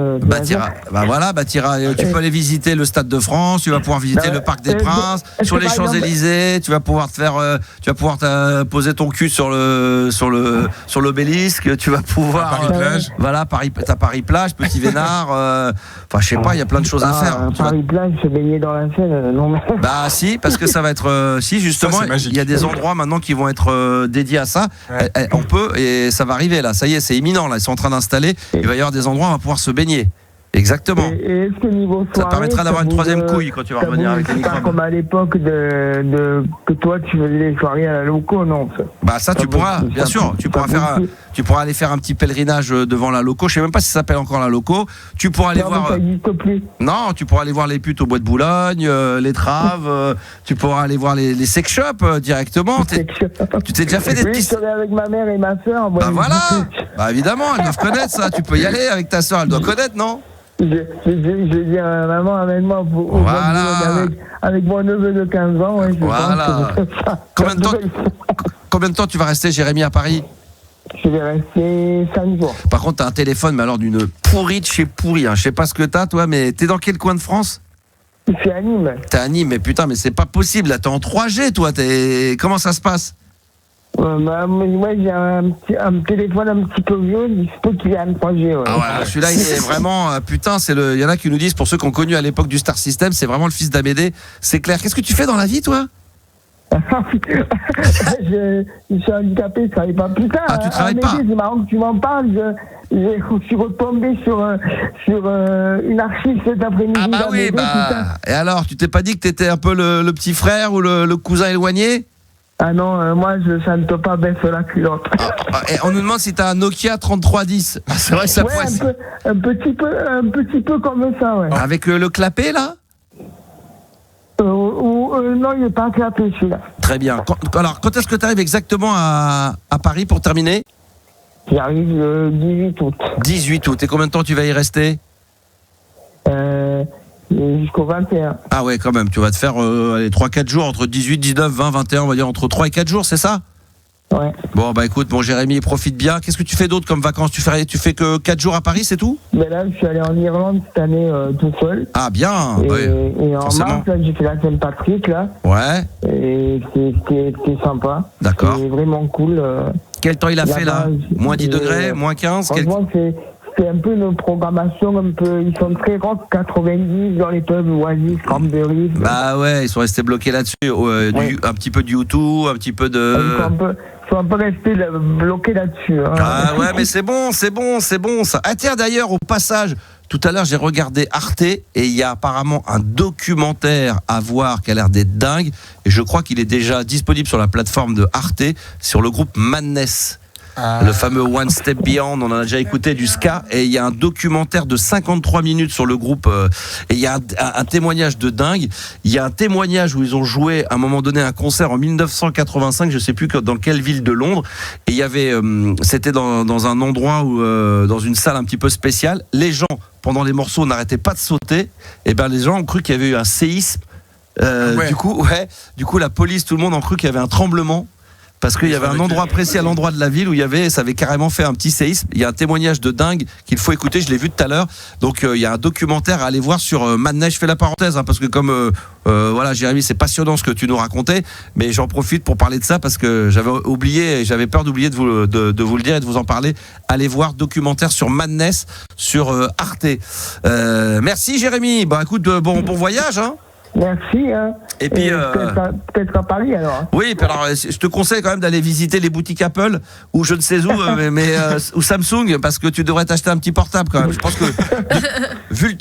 Tu peux aller visiter le Stade de France, tu vas pouvoir visiter le Parc des Princes, sur les Champs-Élysées, tu vas pouvoir te poser ton cul sur l'obélisque, tu vas pouvoir Paris-Plage. Voilà, t'as Paris-Plage, Petit Vénard, enfin je sais pas, il y a plein de choses à faire. Paris-Plage, se baigner dans la Seine, non mais... Bah si, parce que ça va être si justement, il y a des endroits maintenant qui vont être dédiés à ça. Ouais. On peut, et ça va arriver là, ça y est, c'est imminent là, ils sont en train d'installer, il va y avoir des endroits où on va pouvoir se baigner. Exactement. Et est-ce que niveau soirée, ça te permettra d'avoir une troisième couille quand tu vas revenir avec les microbes. Comme à l'époque que toi tu faisais des soirées à la loco, non? Bah ça tu pourras, bien sûr, tu pourras aller faire un petit pèlerinage devant la loco. Je sais même pas si ça s'appelle encore la loco. Tu pourras aller voir. Ça n'existe plus. Non, tu pourras aller voir les putes au bois de Boulogne, les traves. Tu pourras aller voir les sex shops directement. Tu t'es déjà fait des petits. Oui, je suis avec ma mère et ma soeur. Bah voilà. Bah évidemment, elles doivent connaître ça. Tu peux y aller avec ta soeur, elle doit connaître, non? Je dis à maman, amène-moi avec mon neveu de 15 ans. Ouais, voilà. Combien de temps tu vas rester, Jérémy, à Paris? Je vais rester 5 jours. Par contre, t'as un téléphone, mais alors d'une pourrie de chez pourri. Hein. Je sais pas ce que t'as, toi, mais t'es dans quel coin de France ? Je suis à Nîmes. T'es à Nîmes, mais putain, mais c'est pas possible. Là, t'es en 3G, toi. Comment ça se passe ? Moi, j'ai un téléphone un petit peu vieux, il se peut qu'il est en 3G. Ouais. Ah ouais, celui-là, il est vraiment... putain, il y en a qui nous disent, pour ceux qui ont connu à l'époque du Star System, c'est vraiment le fils d'Amédée. C'est clair. Qu'est-ce que tu fais dans la vie, toi ? Je suis handicapé, je travaille pas. Putain, tu travailles pas ? C'est marrant que tu m'en parles. Je suis retombé sur une archive cet après-midi. Ah bah oui, Et alors, tu t'es pas dit que t'étais un peu le petit frère ou le cousin éloigné ? Ah non, moi je chante pas baisse la culotte. Et on nous demande si t'as un Nokia 3310. Ah, c'est vrai que ça pourrait... un petit peu comme ça, ouais. Avec le clapet, là ? Non, il n'est pas clapé, celui-là. Très bien. Alors, quand est-ce que tu arrives exactement à Paris pour terminer ? J'arrive le 18 août. 18 août. Et combien de temps tu vas y rester ? Jusqu'au 21. Ah ouais, quand même. Tu vas te faire 3-4 jours, entre 18, 19, 20, 21, on va dire entre 3 et 4 jours, c'est ça ? Ouais. Bon, bah écoute, mon Jérémy, profite bien. Qu'est-ce que tu fais d'autre comme vacances ? Tu fais que 4 jours à Paris, c'est tout ? Mais là, je suis allé en Irlande cette année tout seul. Ah bien. Et en mars, là, j'ai fait la Saint-Patrick, là. Ouais. Et c'était sympa. D'accord. C'est vraiment cool. Quel temps il a fait, là ? Moins 10 degrés, moins 15 ? Franchement, c'est un peu une programmation un peu... Ils sont très rock, 90 dans les pubs, Oasis, Cranberries. Bah ouais, ils sont restés bloqués là-dessus. Un petit peu de U2, un petit peu de... Ils sont un peu restés bloqués là-dessus. Hein. Ah ouais, mais c'est bon ça. Ah tiens, d'ailleurs, au passage, tout à l'heure, j'ai regardé Arte et il y a apparemment un documentaire à voir qui a l'air d'être dingue. Et je crois qu'il est déjà disponible sur la plateforme de Arte, sur le groupe Madness. Le fameux One Step Beyond, on en a déjà écouté du ska, et il y a un documentaire de 53 minutes sur le groupe, et il y a un témoignage de dingue. Il y a un témoignage où ils ont joué à un moment donné un concert en 1985, je sais plus dans quelle ville de Londres, et il y avait, c'était dans un endroit où, dans une salle un petit peu spéciale, les gens pendant les morceaux n'arrêtaient pas de sauter, et ben les gens ont cru qu'il y avait eu un séisme. Du coup la police, tout le monde a cru qu'il y avait un tremblement. Parce qu'il y avait un endroit précis à l'endroit de la ville où ça avait carrément fait un petit séisme. Il y a un témoignage de dingue qu'il faut écouter, je l'ai vu tout à l'heure. Donc il y a un documentaire à aller voir sur Madness. Je fais la parenthèse parce que comme voilà, Jérémy, c'est passionnant ce que tu nous racontais, mais j'en profite pour parler de ça parce que j'avais oublié et j'avais peur d'oublier de vous le dire et de vous en parler. Allez voir documentaire sur Madness sur Arte. Merci Jérémy. Bah écoute, bon voyage hein. Merci. Hein. Et puis peut-être à Paris alors. Oui, puis alors je te conseille quand même d'aller visiter les boutiques Apple ou je ne sais où, ou Samsung parce que tu devrais t'acheter un petit portable quand même. Je pense que vu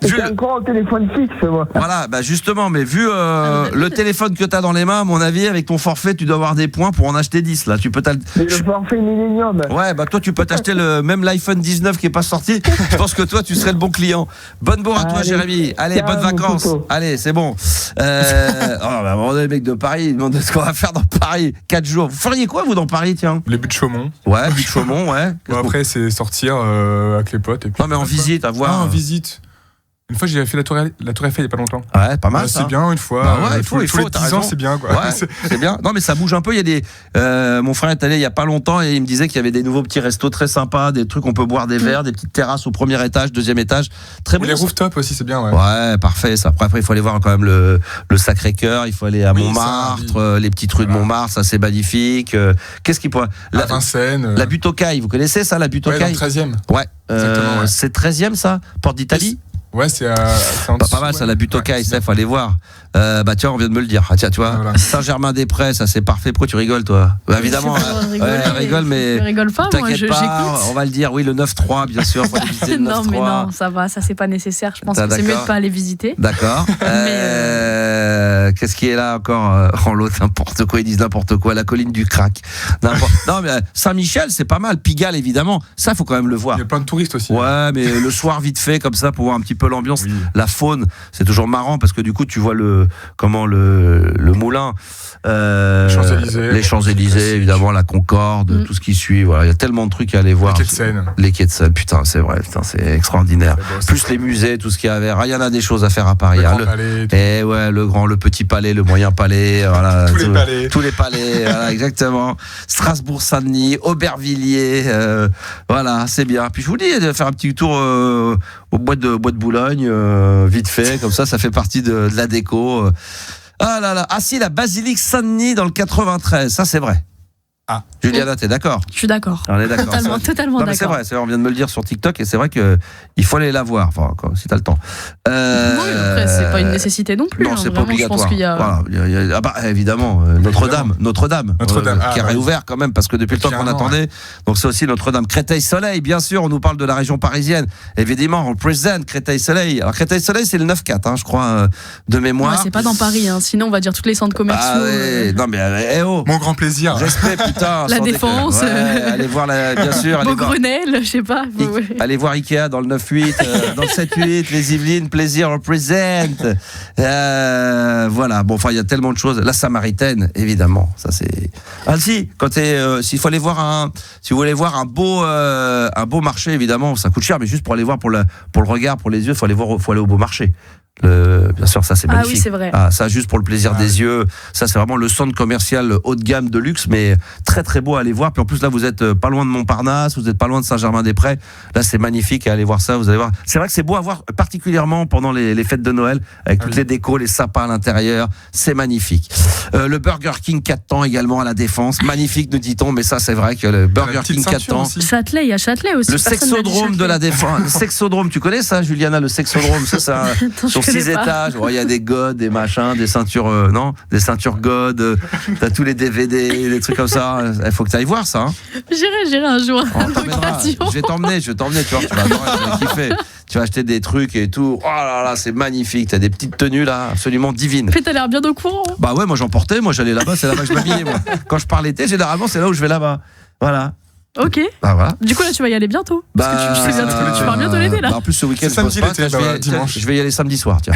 J'ai encore un téléphone fixe, moi. Voilà, bah justement, mais vu le téléphone que tu as dans les mains, à mon avis, avec ton forfait, tu dois avoir des points pour en acheter 10. Là. Tu peux le forfait Millennium. Ouais, bah toi, tu peux t'acheter même l'iPhone 19 qui n'est pas sorti. Je pense que toi, tu serais le bon client. Bonne bourre à toi, Jérémy. Allez, bonnes vacances. Allez, c'est bon. Les mecs de Paris, ils demandent ce qu'on va faire dans Paris. 4 jours. Vous feriez quoi, vous, dans Paris, tiens ? Les buts de Chaumont. Ouais, buts de Chaumont, ouais. Bon, après, c'est sortir avec les potes. Et puis, non, mais en visite, à voir. En visite. Une fois, j'ai fait la Tour Eiffel il n'y a pas longtemps. Ouais, pas mal. C'est bien, une fois. Bah ouais, il faut. Les 10 ans, c'est bien, quoi. Ouais, c'est bien. Non, mais ça bouge un peu. Il y a des. Mon frère est allé il n'y a pas longtemps et il me disait qu'il y avait des nouveaux petits restos très sympas, des trucs où on peut boire des verres, des petites terrasses au premier étage, deuxième étage. Très bon. Les rooftops aussi, c'est bien, ouais. Ouais, parfait. Ça. Après, il faut aller voir quand même le Sacré-Cœur. Il faut aller à Montmartre, les petites rues de Montmartre. Ça, c'est magnifique. Qu'est-ce qu'il pourrait. La Vincennes. La butte aux Cailles. Vous connaissez ça, la butte aux Cailles ? Ouais, dans le 13e. Ouais. C'est 13e, ça ? Porte d'Italie ? Ouais, c'est en dessous, pas mal, ça, la butte au Caille, ça, faut aller voir. Bah, tiens, on vient de me le dire. Ah, tiens, tu vois, voilà. Saint-Germain-des-Prés, ça, c'est parfait. Pourquoi tu rigoles, toi ? Bah, évidemment, je rigole, mais. Je rigole pas, moi, j'écoute. On va le dire, oui, le 9-3, bien sûr. Faut aller visiter le 9-3. Non, mais non, ça va, ça, c'est pas nécessaire. Je pense que c'est mieux de pas aller visiter. D'accord. Qu'est-ce qui est là encore l'autre, n'importe quoi, ils disent n'importe quoi. La colline du Crac. Non, mais Saint-Michel, c'est pas mal. Pigalle, évidemment. Ça, faut quand même le voir. Il y a plein de touristes aussi. Ouais, mais le soir, vite fait, comme ça, pour voir un petit peu l'ambiance, la faune, c'est toujours marrant parce que du coup, tu vois le moulin. Les Champs-Élysées, évidemment, la Concorde, tout ce qui suit. Voilà, il y a tellement de trucs à aller voir. Les quais de Seine, putain, c'est vrai, c'est extraordinaire. Plus les musées, tout ce qu'il y a à faire. Il y en a des choses à faire à Paris. Le grand, le petit palais, le moyen palais, voilà, tous les palais, voilà, exactement. Strasbourg-Saint-Denis, Aubervilliers, voilà, c'est bien. Puis je vous dis de faire un petit tour au bois de Boulogne, vite fait, comme ça fait partie de la déco. Ah là là, si, la basilique Saint-Denis dans le 93, ça c'est vrai. Ah, Juliana, t'es d'accord ? Je suis d'accord. On est d'accord. Totalement d'accord. C'est vrai, on vient de me le dire sur TikTok et c'est vrai que il faut aller la voir, enfin, si t'as le temps. Oui, après, c'est pas une nécessité non plus. Non, c'est pas obligatoire. Je pense qu'il y a... Voilà, évidemment, Notre-Dame, qui a réouvert quand même parce que depuis le temps qu'on attendait. Donc c'est aussi Notre-Dame. Créteil-Soleil, bien sûr, on nous parle de la région parisienne. Évidemment, on présente Créteil-Soleil. Alors Créteil-Soleil, c'est le 9-4, je crois, de mémoire. Ouais, c'est pas dans Paris, sinon on va dire tous les centres commerciaux. Non mais mon grand plaisir. Respect, putain. La Défense. Allez voir bien sûr. Beaugrenelle, je sais pas. Allez voir Ikea dans le 9-8, dans le 7-8, les Yvelines, plaisir represent. Voilà, bon, enfin, il y a tellement de choses. La Samaritaine, évidemment, ça c'est. Si vous voulez voir un beau marché, évidemment, ça coûte cher, mais juste pour aller voir pour le regard, pour les yeux, faut aller au beau marché. Bien sûr, ça c'est magnifique. Ah oui, c'est vrai. Ça juste pour le plaisir des yeux. Ça c'est vraiment le centre commercial haut de gamme de luxe, mais très très beau à aller voir. Puis en plus là, vous êtes pas loin de Montparnasse, vous êtes pas loin de Saint-Germain-des-Prés. Là, c'est magnifique à aller voir ça. Vous allez voir. C'est vrai que c'est beau à voir, particulièrement pendant les fêtes de Noël, avec toutes les décos, les sapins à l'intérieur. C'est magnifique. Le Burger King 4 temps également à la Défense, magnifique nous dit-on, mais ça c'est vrai que le Burger King 4 temps. Châtelet, il y a Châtelet aussi. Le Sexodrome de la Défense. Le Sexodrome, tu connais ça, Juliana, le Sexodrome, ça. Sur 6 étages, il y a des godes, des machins, des ceintures, des ceintures godes, t'as tous les DVD, des trucs comme ça. Il faut que tu ailles voir ça. J'irai un jour. Je vais t'emmener, tu vois, tu vas adorer, tu vas kiffer. Tu vas acheter des trucs et tout. Oh là là, c'est magnifique. T'as des petites tenues là, absolument divines. Mais t'as l'air bien au courant. Bah ouais, moi j'en portais, moi j'allais là-bas, c'est là-bas que je m'habillais. Moi. Quand je pars l'été, généralement c'est là où je vais là-bas. Voilà. Ok. Bah voilà. Du coup là tu vas y aller bientôt. Parce que tu pars bientôt l'été là. En plus ce week-end je vais y aller samedi soir, tiens.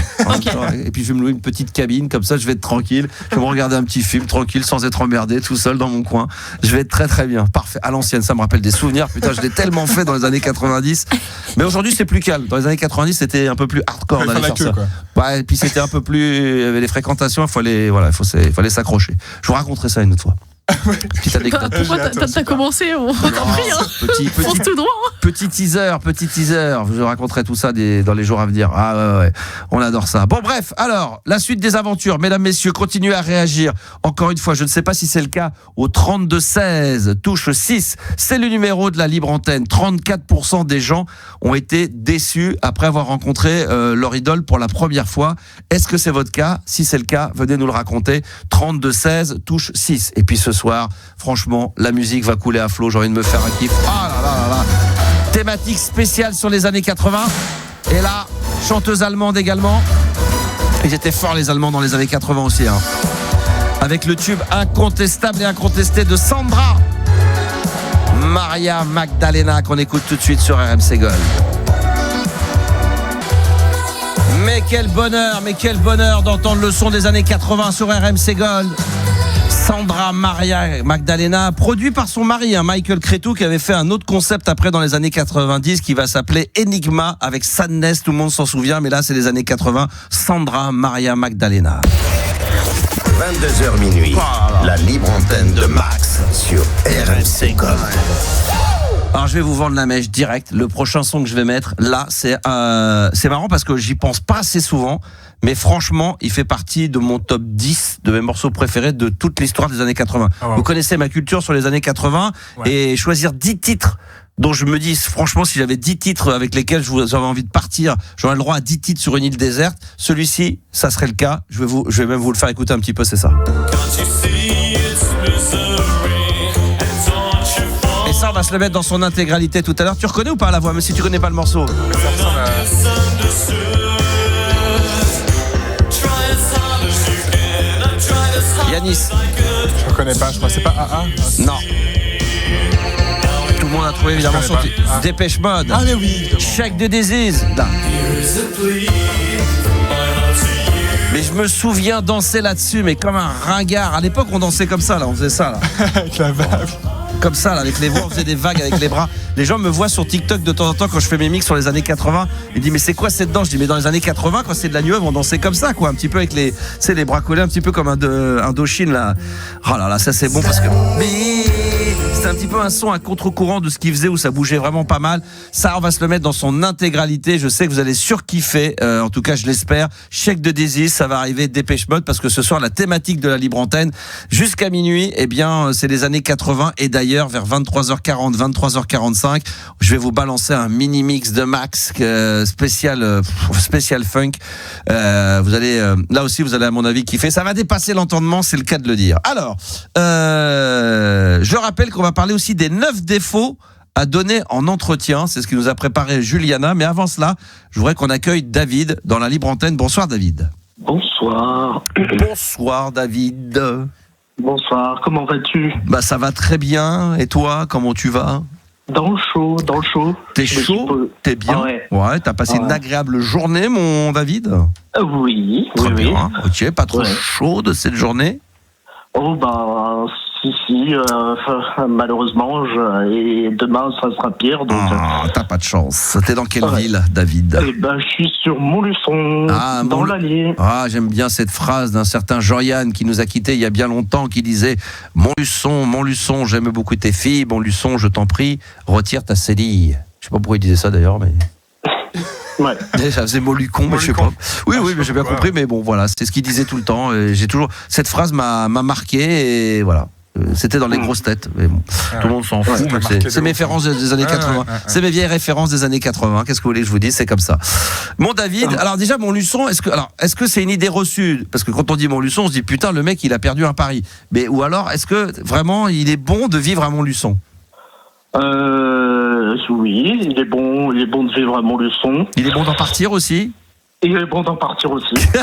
Et puis je vais me louer une petite cabine, comme ça je vais être tranquille. Je vais me regarder un petit film tranquille, sans être emmerdé, tout seul dans mon coin. Je vais être très très bien. Parfait. À l'ancienne, ça me rappelle des souvenirs. Putain, je l'ai tellement fait dans les années 90. Mais aujourd'hui c'est plus calme. Dans les années 90 c'était un peu plus hardcore d'aller faire ça. Ouais, et puis c'était un peu plus. Il y avait les fréquentations, il fallait s'accrocher. Je vous raconterai ça une autre fois. Pourquoi t'as commencé? On t'en prie, fonce tout droit. Petit teaser. Je vous raconterai tout ça dans les jours à venir. Ah ouais, on adore ça. Bon bref, alors, la suite des aventures. Mesdames, messieurs, continuez à réagir. Encore une fois, je ne sais pas si c'est le cas au 32-16, touche 6. C'est le numéro de la libre antenne. 34% des gens ont été déçus après avoir rencontré leur idole pour la première fois. Est-ce que c'est votre cas? Si c'est le cas, venez nous le raconter. 32-16, touche 6. Et puis ce soir, franchement, la musique va couler à flot. J'ai envie de me faire un kiff. Ah là là là là. Thématique spéciale sur les années 80. Et là, chanteuse allemande également. Ils étaient forts les Allemands dans les années 80 aussi. Avec le tube incontestable et incontesté de Sandra Maria Magdalena qu'on écoute tout de suite sur RMC Gold. Mais quel bonheur d'entendre le son des années 80 sur RMC Gold. Sandra Maria Magdalena, produit par son mari, Michael Cretu, qui avait fait un autre concept après dans les années 90 qui va s'appeler Enigma avec Sadness, tout le monde s'en souvient, mais là c'est les années 80. Sandra Maria Magdalena. 22h minuit, la libre antenne de Max sur RMC Gold. Alors je vais vous vendre la mèche direct. Le prochain son que je vais mettre là, c'est marrant parce que j'y pense pas assez souvent, mais franchement, il fait partie de mon top 10 de mes morceaux préférés de toute l'histoire des années 80. Oh wow. Vous connaissez ma culture sur les années 80, et choisir 10 titres dont je me dis, franchement, si j'avais 10 titres avec lesquels j'avais envie de partir, j'aurais le droit à 10 titres sur une île déserte. Celui-ci, ça serait le cas. Je vais même vous le faire écouter un petit peu, c'est ça. Et ça, on va se le mettre dans son intégralité tout à l'heure. Tu reconnais ou pas la voix, même si tu connais pas le morceau? Yanis. Je reconnais pas, je crois que c'est pas AA. Non. Tout le monde a trouvé évidemment son Dépêche Mode. Ah mais oui, Check the Disease. Là. Mais je me souviens danser là-dessus, mais comme un ringard. À l'époque, on dansait comme ça, là, on faisait ça, là. Avec la vague. Comme ça, là, avec les voix, on faisait des vagues avec les bras. Les gens me voient sur TikTok de temps en temps quand je fais mes mix sur les années 80. Ils disent, mais c'est quoi cette danse? Je dis, mais dans les années 80, quand c'est de la new wave, on dansait comme ça, quoi. Un petit peu avec les bras collés, un petit peu comme un Indochine, là. Oh là là, ça c'est bon parce que. C'était un petit peu un son à contre-courant de ce qu'il faisait où ça bougeait vraiment pas mal. Ça, on va se le mettre dans son intégralité. Je sais que vous allez surkiffer. En tout cas, je l'espère. Chèque de Désir, ça va arriver. Dépêche Mode parce que ce soir, la thématique de la libre antenne jusqu'à minuit, eh bien, c'est les années 80. Et d'ailleurs, vers 23h40, 23h45, je vais vous balancer un mini mix de Max spécial funk. Vous allez, là aussi, vous allez à mon avis kiffer. Ça va dépasser l'entendement, c'est le cas de le dire. Alors, je rappelle qu'on va parler aussi des 9 défauts à donner en entretien. C'est ce que nous a préparé Juliana. Mais avant cela, je voudrais qu'on accueille David dans la libre antenne. Bonsoir David. Bonsoir. Bonsoir David. Bonsoir, comment vas-tu? Bah ça va très bien. Et toi, comment tu vas? Dans le chaud. T'es chaud? T'es bien? Ouais, t'as passé une agréable journée, mon David? Oui. Très bien. Ok, pas trop chaud de cette journée? Oh bah si, malheureusement, et demain ça sera pire. Donc, t'as pas de chance. T'es dans quelle ville, David? Eh ben, je suis sur Montluçon, dans l'Allier. J'aime bien cette phrase d'un certain Jean-Yann qui nous a quittés il y a bien longtemps, qui disait « Montluçon, j'aime beaucoup tes filles, Montluçon, je t'en prie, retire ta cédille. » Je sais pas pourquoi il disait ça d'ailleurs, mais... Ouais. Ça faisait Molucon, mais je sais pas. Oui, mais j'ai bien compris, mais bon, voilà, c'est ce qu'il disait tout le temps. Et j'ai toujours cette phrase m'a marqué et voilà. C'était dans les grosses têtes, mais bon, tout le monde s'en fout. C'est mes références des années 80. C'est mes vieilles références des années 80. Qu'est-ce que vous voulez que je vous dise? C'est comme ça. Mon David, alors déjà Montluçon, est-ce que c'est une idée reçue? Parce que quand on dit Montluçon, on se dit putain, le mec il a perdu un pari. Mais ou alors est-ce que vraiment il est bon de vivre à Montluçon? Oui, il est bon de vivre à Montluçon. Il est bon d'en partir aussi? Il est bon d'en partir aussi. C'est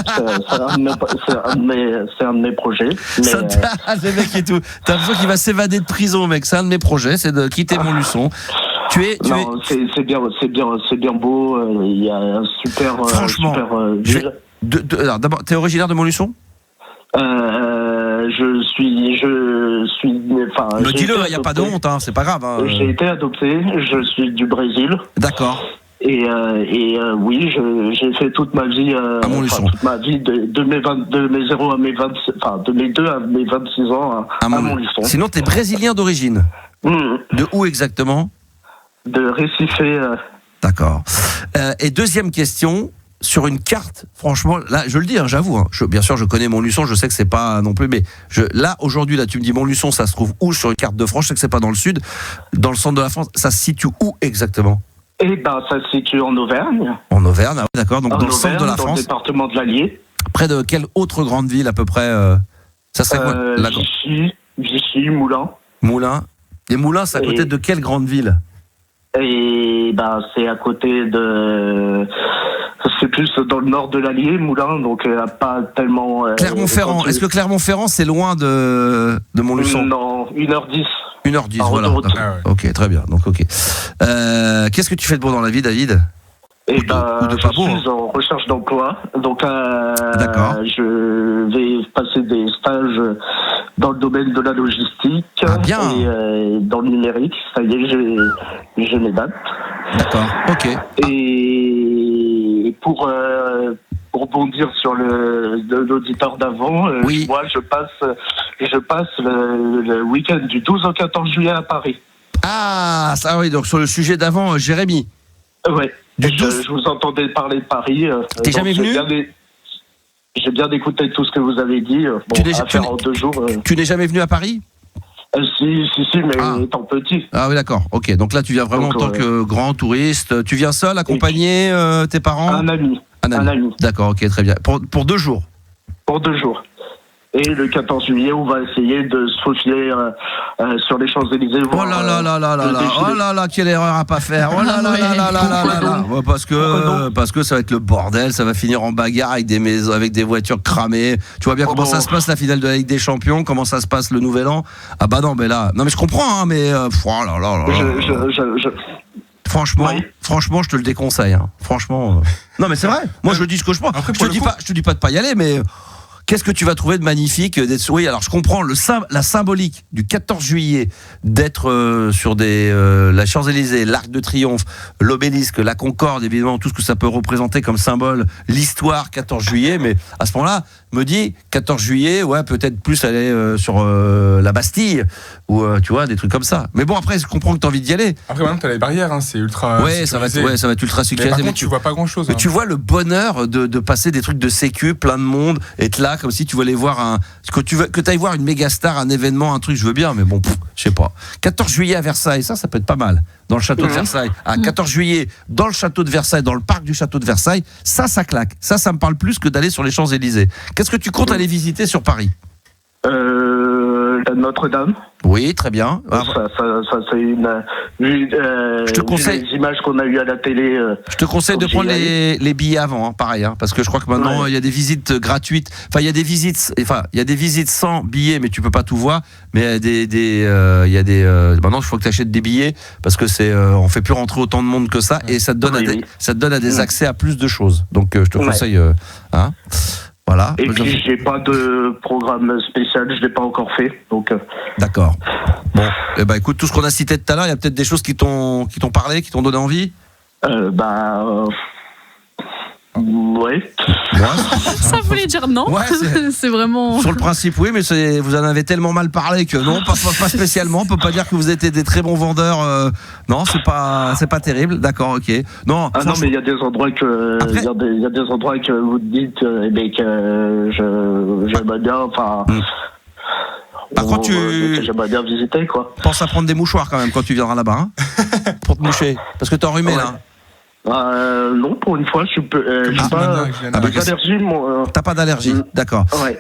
un de mes projets. Mais le mec et tout. T'as l'impression qu'il va s'évader de prison, mec. C'est un de mes projets, c'est de quitter Montluçon. C'est bien beau. Il y a un super. Franchement. Ville. Alors d'abord, t'es originaire de Montluçon? Je suis. Enfin. Me dis-le, il n'y a pas de honte, hein, c'est pas grave. Hein. J'ai été adopté. Je suis du Brésil. D'accord. Et oui, j'ai fait toute ma vie, toute ma vie de mes 0 à mes 26, enfin de mes 2 à mes 26 ans à Montluçon. Sinon, t'es brésilien d'origine. De où exactement? De Recife. D'accord. Et deuxième question. Sur une carte, franchement, là, je le dis, hein, j'avoue, hein, bien sûr, je connais Montluçon, je sais que c'est pas non plus, mais là, aujourd'hui, là, tu me dis Montluçon, ça se trouve où sur une carte de France? Je sais que c'est pas dans le sud, dans le centre de la France, ça se situe où exactement? Eh ben, ça se situe en Auvergne. En Auvergne, ah oui, d'accord, donc dans le centre de la France. Dans le département de l'Allier. Près de quelle autre grande ville, à peu près ça serait quoi? Vichy, Moulins. Moulins. Et Moulins, c'est à côté de quelle grande ville? Et ben, c'est à côté de... C'est plus dans le nord de l'Allier, Moulins, donc pas tellement... Clermont-Ferrand. Est-ce que Clermont-Ferrand, c'est loin de Montluçon? Non, 1h10. 1h10, voilà. Ok, très bien. Donc, ok. Qu'est-ce que tu fais de beau dans la vie, David? Je suis en recherche d'emploi. Donc, je vais passer des stages dans le domaine de la logistique et dans le numérique. Ça y est, j'ai mes dates. D'accord, ok. Et pour rebondir sur l'auditeur d'avant, moi, je passe le week-end du 12 au 14 juillet à Paris. Ah, ça oui, donc sur le sujet d'avant, Jérémy. Ouais. Je vous entendais parler de Paris. T'es jamais venu? J'ai bien écouté tout ce que vous avez dit. En 2 jours. Tu n'es jamais venu à Paris? Si, mais étant petit. Ah oui, d'accord. Ok, donc là, tu viens vraiment en tant que grand touriste. Tu viens seul, accompagné tes parents? Un ami. D'accord, ok, très bien. Pour 2 jours? Pour 2 jours. Et le 14 juillet, on va essayer de se faufiler sur les Champs-Élysées. Oh là là là là là là, oh là là, quelle erreur à pas faire. Oh là là là là là là là. Ouais, parce que ça va être le bordel, ça va finir en bagarre avec des maisons, avec des voitures cramées. Tu vois bien comment ça se passe la finale de la Ligue des Champions, comment ça se passe le Nouvel An. Ah bah non, mais là, non mais je comprends, hein, mais oh là là là. Franchement, je te le déconseille. Hein. Franchement. Non, mais c'est vrai. Moi, je dis ce que je pense. Je te dis pas de pas y aller, mais. Qu'est-ce que tu vas trouver de magnifique d'être sur... Oui, alors je comprends la symbolique du 14 juillet d'être sur la Champs-Élysées, l'Arc de Triomphe, l'Obélisque, la Concorde, évidemment, tout ce que ça peut représenter comme symbole, l'histoire 14 juillet, mais à ce moment-là, me dit 14 juillet, peut-être plus aller sur la Bastille ou tu vois des trucs comme ça. Mais bon, après je comprends que tu as envie d'y aller. Après maintenant tu as les barrières, hein, c'est ultra ça va être ultra sécurisé. Mais par contre, tu vois pas grand-chose. Mais tu vois le bonheur de passer des trucs de sécu, plein de monde, être là comme si tu voulais voir que tu ailles voir une méga star, un événement, un truc, je veux bien, mais bon, je sais pas. 14 juillet à Versailles, ça peut être pas mal. Dans le château de Versailles, à 14 juillet, dans le château de Versailles, dans le parc du château de Versailles, ça claque. Ça me parle plus que d'aller sur les Champs-Élysées. Qu'est-ce que tu comptes aller visiter sur Paris ? Notre-Dame. Oui, très bien. Ça c'est je te conseille les images qu'on a eues à la télé. Je te conseille de prendre les billets avant, pareil, parce que je crois que maintenant il y a des visites gratuites. Enfin, il y a des visites sans billets, mais tu peux pas tout voir. Mais il y a des maintenant il faut que tu achètes des billets parce que on fait plus rentrer autant de monde que ça et ça te donne des accès à plus de choses. Donc je te conseille Voilà. Et puis j'ai pas de programme spécial, je l'ai pas encore fait, donc. D'accord. Bon, écoute, tout ce qu'on a cité tout à l'heure, il y a peut-être des choses qui t'ont parlé, qui t'ont donné envie. Ouais. Ça voulait dire non. Ouais, c'est vraiment. Sur le principe, oui, mais vous en avez tellement mal parlé que non, pas spécialement. On peut pas dire que vous êtes des très bons vendeurs. Non, c'est pas terrible. D'accord, ok. Non. Non, mais il y a des endroits il y a des endroits que vous dites, que j'aimerais bien. Enfin. Par contre, j'aimerais bien visiter, quoi. Pense à prendre des mouchoirs quand même quand tu viendras là-bas, pour te moucher, parce que t'es enrhumé là. Non, pour une fois, je suis pas d'allergie. T'as pas d'allergie, d'accord. Ouais,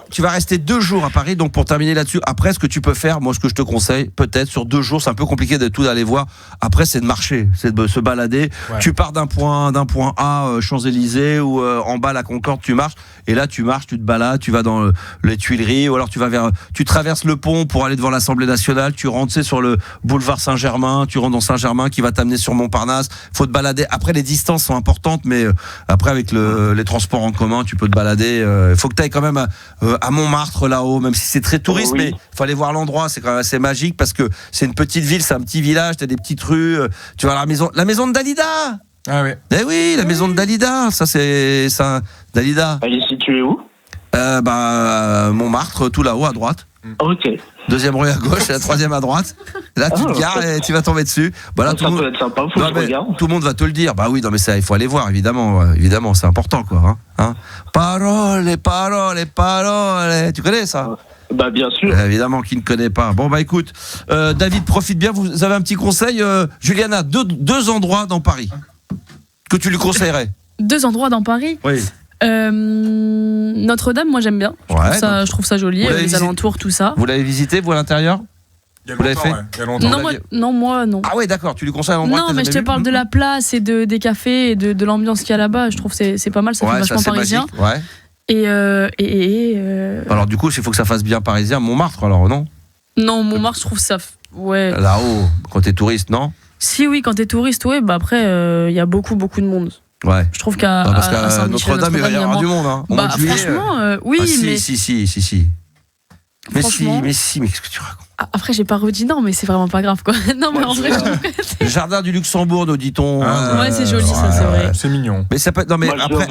tu vas rester 2 jours à Paris, donc pour terminer là-dessus, après ce que tu peux faire, moi ce que je te conseille, peut-être sur 2 jours, c'est un peu compliqué de tout aller voir. Après, c'est de marcher, c'est de se balader. Ouais. Tu pars d'un point A, Champs-Élysées, ou en bas la Concorde, tu marches, et là tu marches, tu te balades, tu vas dans les Tuileries, ou alors tu traverses le pont pour aller devant l'Assemblée nationale, tu rentres sur le boulevard Saint-Germain, tu rentres dans Saint-Germain qui va t'amener sur Montparnasse. Faut te balader. Après, les distances sont importantes, mais après, avec les transports en commun, tu peux te balader. Il faut que tu ailles quand même à Montmartre, là-haut, même si c'est très touriste, mais il faut aller voir l'endroit. C'est quand même assez magique parce que c'est une petite ville, c'est un petit village, tu as des petites rues. Tu vois la maison de Dalida. Ah oui. Eh oui, la maison de Dalida. Ça, c'est ça. Dalida. Elle est située où ? Montmartre, tout là-haut, à droite. Ok. 2e rue à gauche et la 3e à droite. Là, tu te gares et tu vas tomber dessus. Là, ça peut être sympa, faut que je regarde. Tout le monde va te le dire. Bah oui, non, mais ça, il faut aller voir, évidemment. Évidemment, c'est important, quoi. Parole, parole, parole. Tu connais ça ? Bah, bien sûr. Évidemment, qui ne connaît pas. Bon, écoute, David, profite bien. Vous avez un petit conseil. Juliana, 2 endroits dans Paris que tu lui conseillerais. 2 endroits dans Paris ? Oui. Notre-Dame, moi j'aime bien. Je trouve ça joli, les alentours, tout ça. Vous l'avez visité, vous, à l'intérieur ? Vous l'avez fait ? Non, moi non. Ah ouais, d'accord, tu lui conseilles un endroit. Non, mais je te parle de la place et des cafés et de l'ambiance qu'il y a là-bas. Je trouve que c'est pas mal, ça fait vachement parisien. Magique, Alors du coup, il faut que ça fasse bien parisien. Montmartre, alors, non ? Non, Montmartre, je trouve ça... Ouais. Là-haut, quand t'es touriste, non ? Si, oui, quand t'es touriste, ouais, après, il y a beaucoup de monde. Ouais. Je trouve qu'à Notre-Dame, il va y avoir du monde. Franchement, oui, mais... Si. Mais qu'est-ce que tu racontes ? Après, j'ai pas redit non, mais c'est vraiment pas grave, quoi. Non, mais en vrai, le jardin du Luxembourg, nous dit-on. Ouais, c'est joli, ça, c'est vrai. C'est mignon. Mais ça peut. Non, mais moi, après.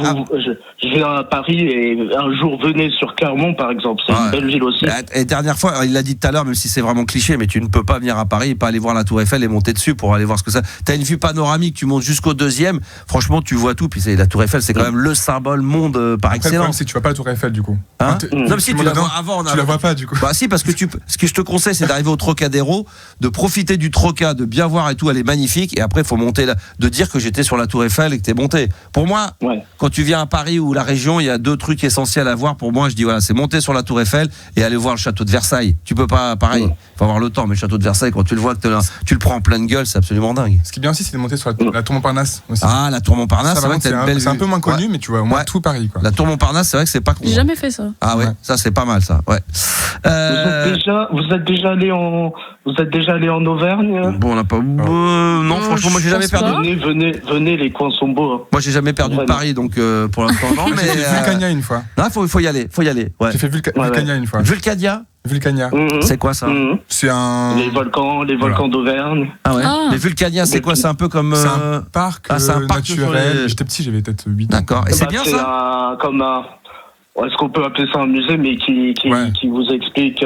Je viens à Paris et un jour venez sur Clermont, par exemple. C'est une belle ville aussi. Et dernière fois, il l'a dit tout à l'heure, même si c'est vraiment cliché, mais tu ne peux pas venir à Paris et pas aller voir la Tour Eiffel et monter dessus pour aller voir ce que ça. T'as une vue panoramique, tu montes jusqu'au 2e. Franchement, tu vois tout. Puis la Tour Eiffel, c'est quand même le symbole monde par excellence. Le problème, c'est que tu vois pas la Tour Eiffel, du coup. Non, mais si tu la vois avant. Tu la vois pas, du coup. Bah si, parce que ce que je te conseille, c'est d'arriver au Trocadéro, de profiter du Troca, de bien voir et tout, elle est magnifique. Et après, il faut monter là, de dire que j'étais sur la Tour Eiffel et que t'es monté. Pour moi, quand tu viens à Paris ou la région, il y a 2 trucs essentiels à voir. Pour moi, je dis voilà, c'est monter sur la Tour Eiffel et aller voir le château de Versailles. Tu peux pas, pareil, faut avoir le temps. Mais le château de Versailles, quand tu le vois, que tu le prends en pleine gueule, c'est absolument dingue. Ce qui est bien aussi, c'est de monter sur la Tour Montparnasse aussi. Ah, la Tour Montparnasse, c'est vrai que c'est une belle vue. C'est un peu moins connu, mais tu vois au moins tout Paris, quoi. La Tour Montparnasse, c'est vrai que c'est pas con. J'ai jamais fait ça. Ah ouais, ça c'est pas mal, ça. Ouais. Vous êtes déjà déjà allé en Auvergne? Bon, on n'a pas. Non, franchement, moi j'ai jamais perdu. Venez, les coins sont beaux. Hein. Moi j'ai jamais perdu de Paris, donc pour l'instant non. Mais j'ai fait Vulcania une fois. Non, faut y aller. Ouais. J'ai fait Vulcania une fois. Vulcania. C'est quoi ça? C'est un. Les volcans d'Auvergne. Ah ouais. Les Vulcania, c'est quoi? C'est un peu comme. C'est un parc naturel. J'étais petit, j'avais peut-être 8 ans. D'accord. Et c'est bien ça? Comme un. Est-ce qu'on peut appeler ça un musée, mais qui vous explique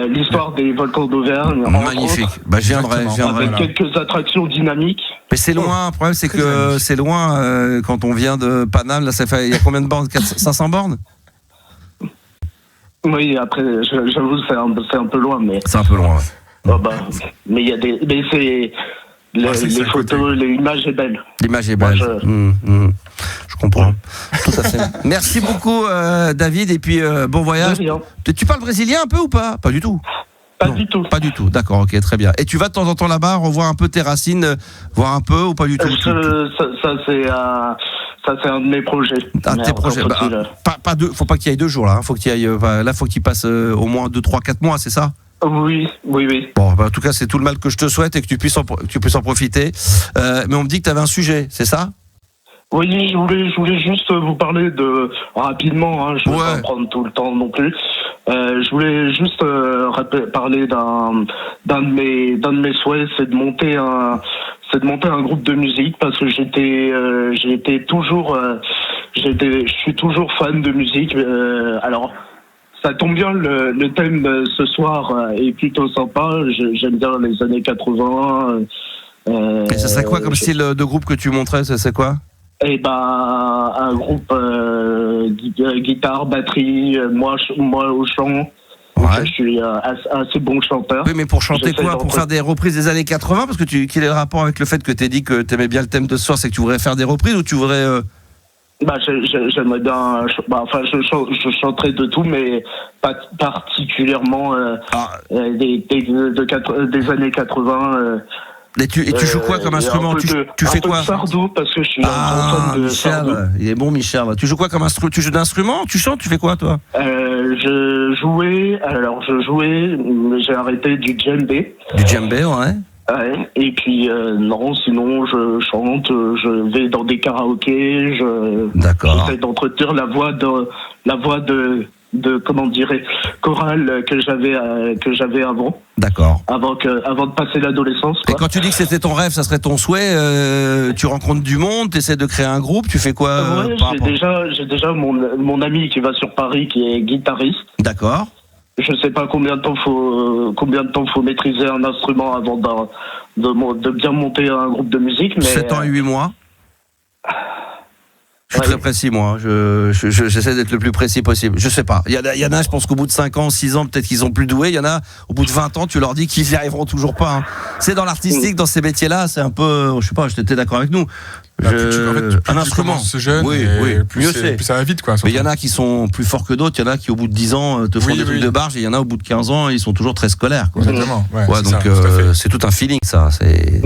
l'histoire des volcans d'Auvergne. Magnifique. Bah, je viendrai. Avec quelques attractions dynamiques. Mais c'est loin. Le problème, c'est que c'est loin quand on vient de Paname. Là, il y a combien de bornes? 500 bornes? Oui, après, j'avoue, c'est un peu loin, mais. C'est un peu loin. Ouais. Mais il y a des. Mais c'est. Les photos, l'image est belle. L'image est belle. Je comprends. Tout à fait. Merci beaucoup, David, et puis bon voyage. Tu parles brésilien un peu ou pas? Pas du tout. Pas du tout. D'accord, ok, très bien. Et tu vas de temps en temps là-bas revoir un peu tes racines, voir un peu ou pas du tout? Ça c'est un de mes projets. Un de tes projets. Faut pas qu'il y aille 2 jours là. Faut que tu ailles. Là, faut que tu passes au moins 2, 3, 4 mois, c'est ça? Oui. Bon, en tout cas, c'est tout le mal que je te souhaite et que tu puisses en profiter. Mais on me dit que tu avais un sujet, c'est ça? Oui, je voulais juste vous parler rapidement, hein, je ne vais pas prendre tout le temps non plus. Je voulais juste parler d'un de mes souhaits, c'est de monter un groupe de musique, parce que je suis toujours fan de musique. Alors, ça tombe bien, le thème de ce soir est plutôt sympa. J'aime bien les années 80. Et ça serait quoi comme style de groupe que tu montrais? C'est quoi? Eh ben, un groupe guitare, batterie, moi au chant. Ouais. Je suis assez bon chanteur. Oui, mais pour chanter quoi? Pour faire des reprises des années 80? Parce que quel est le rapport avec le fait que tu as dit que tu aimais bien le thème de ce soir? C'est que tu voudrais faire des reprises ou tu voudrais... j'aimerais bien. Je chanterais de tout, mais pas particulièrement des années 80. Et tu joues quoi comme instrument? Tu fais quoi? Sardou, parce que je suis un fan de Sardou. Il est bon, Michel. Tu joues quoi comme instrument? Tu joues d'instrument? Tu chantes? Tu fais quoi, toi? Je jouais, mais j'ai arrêté du djembé. Du djembé, ouais. Ouais, et puis non, sinon je chante, je vais dans des karaokés, j'essaie d'entretenir la voix de comment dirais, chorale que j'avais avant. D'accord. Avant de passer l'adolescence. Et quand tu dis que c'était ton rêve, ça serait ton souhait, tu rencontres du monde, tu essaies de créer un groupe, tu fais quoi? J'ai déjà mon ami qui va sur Paris, qui est guitariste. D'accord. Je sais pas combien de temps faut maîtriser un instrument avant de bien monter un groupe de musique, mais 7 ans et 8 mois. Je suis très précis, moi. J'essaie d'être le plus précis possible. Je sais pas. Il y en a, je pense qu'au bout de 5 ans, 6 ans, peut-être qu'ils sont plus doués. Il y en a, au bout de 20 ans, tu leur dis qu'ils n'y arriveront toujours pas. Hein. C'est dans l'artistique, dans ces métiers-là, c'est un peu, je sais pas, t'es d'accord avec nous. Un instrument. Jeune, oui, plus ça va vite, quoi. Mais il y en a qui sont plus forts que d'autres. Il y en a qui, au bout de 10 ans, te font des trucs de barge. Et il y en a, au bout de 15 ans, ils sont toujours très scolaires, quoi. Exactement. Donc, c'est tout un feeling, ça. Eh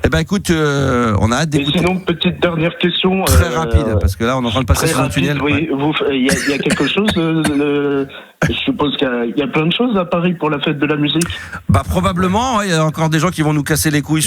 ben, écoute, on a hâte d'écouter. Sinon, petite dernière question. Très rapide, parce que là, on est en train de passer sur un tunnel. Oui, il y a quelque chose. Je suppose qu'il y a plein de choses à Paris pour la fête de la musique. Bah, probablement. Il y a encore des gens qui vont nous casser les couilles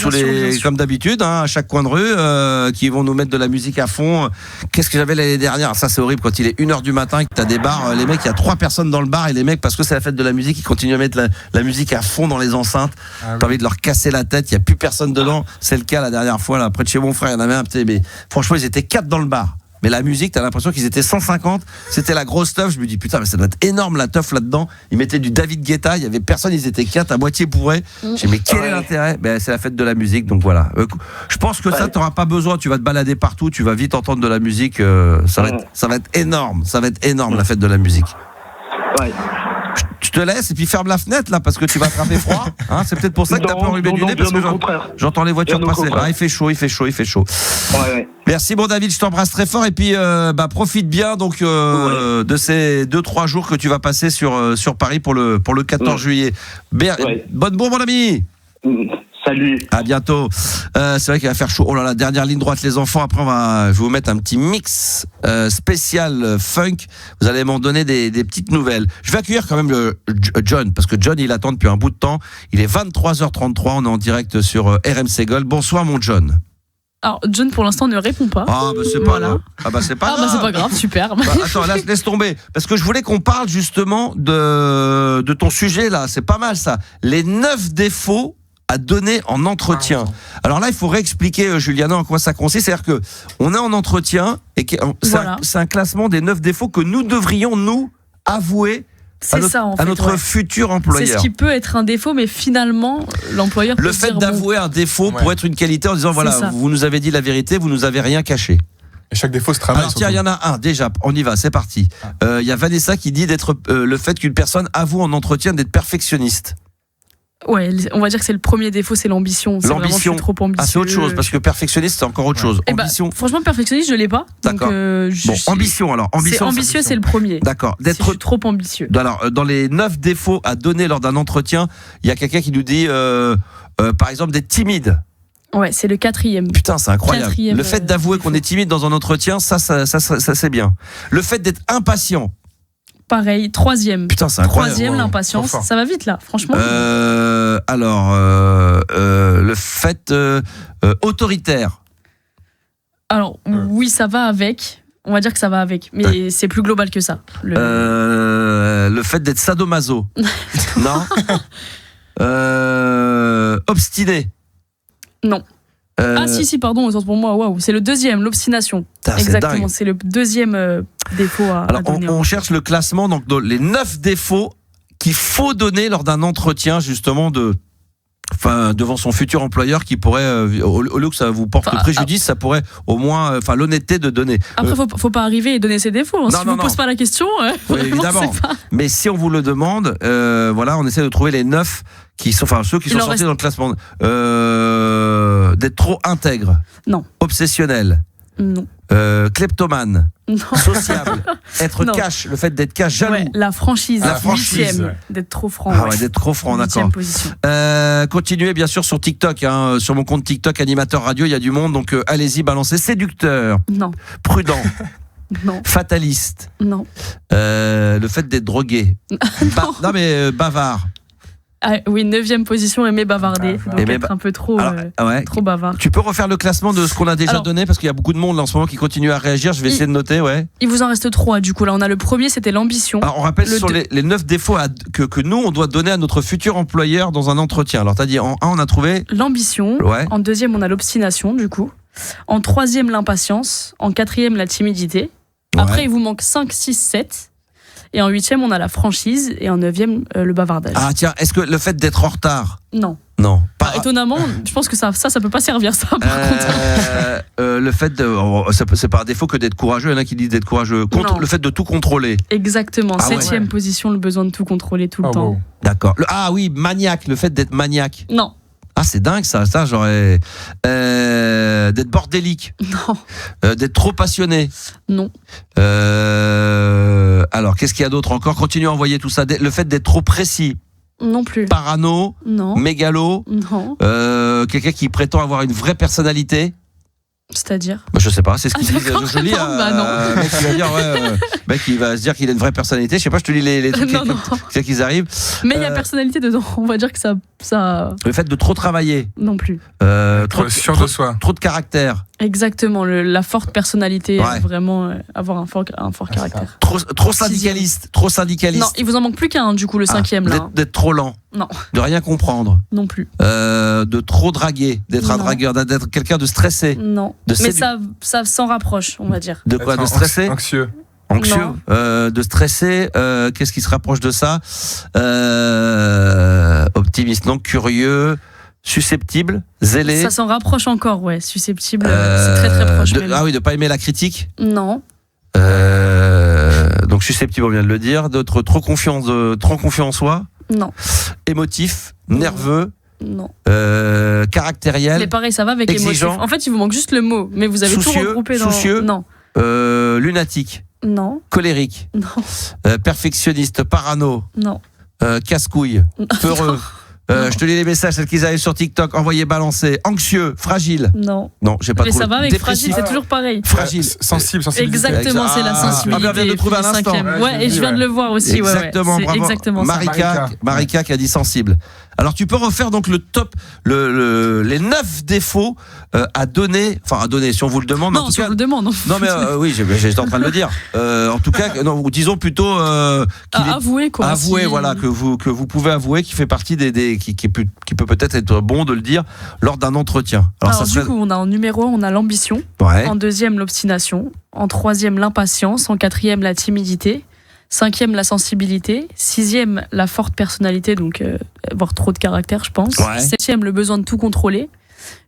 comme d'habitude, hein, à chaque coin de rue. Qui vont nous mettre de la musique à fond. Qu'est-ce que j'avais l'année dernière? Ça, c'est horrible quand il est 1h du matin et que t'as des bars. Les mecs, il y a 3 personnes dans le bar et les mecs, parce que c'est la fête de la musique, ils continuent à mettre la musique à fond dans les enceintes. T'as envie de leur casser la tête. Il n'y a plus personne dedans. C'est le cas la dernière fois, là, près de chez mon frère. Il y en avait un petit, mais franchement, ils étaient 4 dans le bar. Mais la musique, t'as l'impression qu'ils étaient 150. C'était la grosse teuf. Je me dis, putain, mais ça doit être énorme la teuf là-dedans. Ils mettaient du David Guetta. Il y avait personne. Ils étaient 4 à moitié bourrés. J'ai dit, mais quel est l'intérêt? C'est la fête de la musique. Donc voilà. Je pense que ça, t'auras pas besoin. Tu vas te balader partout. Tu vas vite entendre de la musique. Ça va être énorme. Ça va être énorme, la fête de la musique. Ouais. Je te laisse et puis ferme la fenêtre là parce que tu vas attraper froid. Hein, c'est peut-être pour ça que t'as pas enrhumé du nez parce que j'entends les voitures passer. Il fait chaud. Ouais. Merci bon David, je t'embrasse très fort et puis profite bien donc de ces 2-3 jours que tu vas passer sur Paris pour le 14 juillet. Bonne bourre mon ami. Salut. À bientôt. C'est vrai qu'il va faire chaud. Oh là là, dernière ligne droite, les enfants. Après, je vais vous mettre un petit mix spécial funk. Vous allez m'en donner des petites nouvelles. Je vais accueillir quand même John, parce que John, il attend depuis un bout de temps. Il est 23h33. On est en direct sur RMC Gold. Bonsoir, mon John. Alors, John, pour l'instant, ne répond pas. Ah, bah c'est pas grave. Ah, bah c'est pas grave. C'est pas grave, super. Bah, attends, laisse tomber. Parce que je voulais qu'on parle justement de ton sujet, là. C'est pas mal, ça. Les 9 défauts à donner en entretien. Alors là, il faut réexpliquer, Juliana, en quoi ça consiste. C'est-à-dire que on est en entretien et c'est un classement des 9 défauts que nous devrions, nous, avouer à notre futur employeur. C'est ce qui peut être un défaut, mais finalement, l'employeur peut le fait d'avouer un défaut pour être une qualité en disant voilà, vous nous avez dit la vérité, vous nous avez rien caché. Et chaque défaut se travaille. Alors tiens, il y en a un déjà, on y va, c'est parti. Il y a Vanessa qui dit d'être le fait qu'une personne avoue en entretien d'être perfectionniste. Ouais, on va dire que c'est le premier défaut, c'est l'ambition. L'ambition, je suis trop ambitieux. Ah, c'est autre chose, parce que perfectionniste, c'est encore autre chose. Ambition. Franchement, perfectionniste, je l'ai pas. D'accord. Ambition alors. C'est ambitieux, c'est le premier. D'accord. D'être trop ambitieux. Alors, dans les 9 défauts à donner lors d'un entretien, il y a quelqu'un qui nous dit, par exemple, d'être timide. Ouais, c'est le 4e. Putain, c'est incroyable. Le fait d'avouer qu'on est timide dans un entretien, ça c'est bien. Le fait d'être impatient. Pareil, 3e. Putain, c'est incroyable. 3e, l'impatience. Ça va vite là, franchement. Alors, le fait autoritaire. Alors, oui, ça va avec. On va dire que ça va avec. Mais c'est plus global que ça. Le fait d'être sadomaso. Non. Obstiné. Non. Si, pardon, autant pour moi. Waouh, c'est le 2e, l'obstination. Exactement, c'est le 2e défaut à donner. On cherche le classement, donc les 9 défauts qu'il faut donner lors d'un entretien, justement, devant son futur employeur, qui pourrait, au lieu que ça vous porte préjudice, ça pourrait au moins, l'honnêteté de donner. Après, faut pas arriver et donner ses défauts. Si vous pose pas la question, oui, évidemment. Mais si on vous le demande, on essaie de trouver les 9 qui sont, ceux qui sont sortis dans le classement. D'être trop intègre. Non. Obsessionnel. Non. Kleptomane. Non. Sociable. Être cash, le fait d'être cash, jaloux. Ouais, la franchise. 8e, d'être trop franc. Ah ouais, d'être trop franc, d'accord. Position. Continuez bien sûr sur TikTok, sur mon compte TikTok Animateur Radio, il y a du monde, donc allez-y, balancez. Séducteur. Non. Prudent. Non. Fataliste. Non. Le fait d'être drogué. Non mais bavard. Ah, oui, 9e position, aimer bavarder. Donc être un peu trop bavard. Tu peux refaire le classement de ce qu'on a déjà donné, parce qu'il y a beaucoup de monde là, en ce moment qui continue à réagir. Je vais essayer de noter, Il vous en reste 3 du coup. Là, on a le premier, c'était l'ambition. Alors, on rappelle sur les 9 défauts que nous, on doit donner à notre futur employeur dans un entretien. Alors, t'as dit en 1, on a trouvé l'ambition. Ouais. En 2e, on a l'obstination, du coup. En 3e, l'impatience. En 4e, la timidité. Ouais. Après, il vous manque 5, 6, 7. Et en 8e, on a la franchise. Et en 9e, le bavardage. Ah tiens, est-ce que le fait d'être en retard? Non. Non. Étonnamment, je pense que ça peut pas servir, ça, par contre. Le fait c'est pas un défaut que d'être courageux. Il y en a qui disent d'être courageux. Le fait de tout contrôler. Exactement. 7e position, le besoin de tout contrôler tout le temps. Wow. D'accord. Oui, maniaque. Le fait d'être maniaque. Non. Ah, c'est dingue ça j'aurais. D'être bordélique. Non. D'être trop passionné. Non. Alors, qu'est-ce qu'il y a d'autre encore? Continue à envoyer tout ça. Le fait d'être trop précis. Non plus. Parano. Non. Mégalo. Non. Quelqu'un qui prétend avoir une vraie personnalité. C'est-à-dire je sais pas, c'est ce qu'il dit. Je lis non. Mec qui va dire mec qui va se dire qu'il a une vraie personnalité. Je sais pas, je te lis les trucs qui arrivent. Mais il y a personnalité dedans. On va dire que ça. Le fait de trop travailler. Non plus. Trop sûr de soi. Trop de caractère. Exactement, la forte personnalité, vraiment avoir un fort caractère. Trop syndicaliste. Non, il vous en manque plus qu'un, du coup, le 5e là. D'être trop lent. Non. De rien comprendre. Non plus. De trop draguer, d'être un dragueur, d'être quelqu'un de stressé. Non. Mais ça s'en rapproche, on va dire. De quoi? De stressé? Anxieux. De stresser, qu'est-ce qui se rapproche de ça? Optimiste, non. Curieux, susceptible, zélé. Ça s'en rapproche encore, susceptible, c'est très très proche. De pas aimer la critique? Non. Donc susceptible, on vient de le dire. D'autres trop confiant en soi? Non. Émotif, nerveux? Non. Caractériel? Mais pareil, ça va avec émotif. En fait, il vous manque juste le mot, mais vous avez tout regroupé dans... Soucieux? Non. Lunatique? Non. Colérique? Non. Perfectionniste? Parano? Non. Casse-couille? Peureux? Je te lis les messages, celles qui arrivent sur TikTok. Envoyez, balancer. Anxieux, fragile. Non. Non, j'ai pas Mais trouvé. ça va avec Dépressif. fragile, c'est toujours pareil. Fragile. Sensible. Exactement, c'est la sensibilité. On vient de le trouver à l'instant. Ouais, et je viens de le voir aussi. Exactement, ouais. C'est bravo. exactement ça. Marika qui a dit sensible. Alors tu peux refaire donc le top, les 9 défauts à donner, si on vous le demande. Non, si on vous le demande. Non mais oui, j'étais en train de le dire. En tout cas, non, disons plutôt avouer quoi. Avouer, voilà, que vous pouvez avouer, qui fait partie qui peut-être être bon de le dire lors d'un entretien. Alors du coup, on a en numéro 1, on a l'ambition. Ouais. En deuxième, l'obstination. En troisième, l'impatience. En quatrième, la timidité. Cinquième, la sensibilité. Sixième, la forte personnalité, donc avoir trop de caractère, je pense. Ouais. Septième, le besoin de tout contrôler.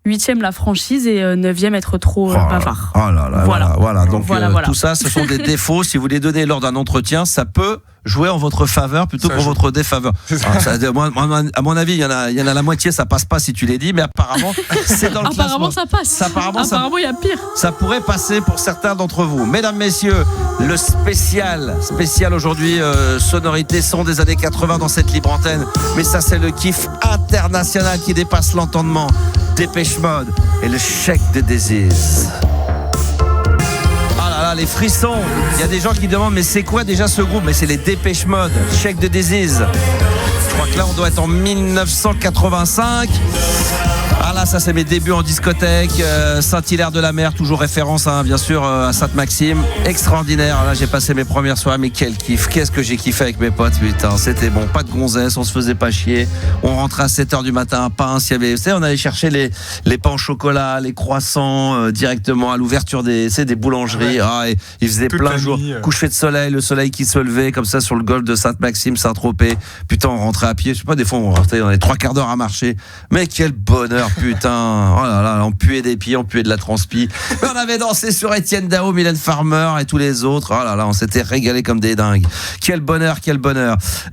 Huitième, la franchise. Et neuvième, être trop bavard. Oh là là, voilà. Donc voilà. tout ça, ce sont des défauts. Si vous les donnez lors d'un entretien, ça peut jouer en votre faveur plutôt qu'en votre défaveur. À mon avis, il y en a la moitié, ça passe pas si tu les dis, mais apparemment, c'est dans le apparemment, classement. ça passe. Apparemment, il y a pire. Ça pourrait passer pour certains d'entre vous. Mesdames, messieurs, le spécial aujourd'hui, sonorité son des années 80 dans cette libre antenne. Mais ça, c'est le kiff international qui dépasse l'entendement. Dépêche Mode et le chèque de Disease. Ah là là, les frissons. Il y a des gens qui demandent, mais c'est quoi déjà ce groupe? Mais c'est les Dépêche Mode, chèque de Disease. Je crois que là, on doit être en 1985. Ah là, ça c'est mes débuts en discothèque, Saint-Hilaire-de-la-Mer, toujours référence bien sûr à Sainte-Maxime, extraordinaire. Là j'ai passé mes premières soirées, mais quel kiff, qu'est-ce que j'ai kiffé avec mes potes, putain, c'était bon, pas de gonzesse, on se faisait pas chier, on rentrait à 7h du matin à pain, s'il y avait, vous savez, on allait chercher les pains au chocolat, les croissants directement à l'ouverture des boulangeries, et il faisait plein de jours, coucher de soleil, le soleil qui se levait comme ça sur le golfe de Sainte-Maxime, Saint-Tropez, putain on rentrait à pied, je sais pas, des fois on restait dans les 3/4 d'heure à marcher, mais quel bonheur. Putain, oh là là, on puait des pieds, on puait de la transpi. On avait dansé sur Étienne Dao, Mylène Farmer et tous les autres. Oh là là, on s'était régalé comme des dingues. Quel bonheur.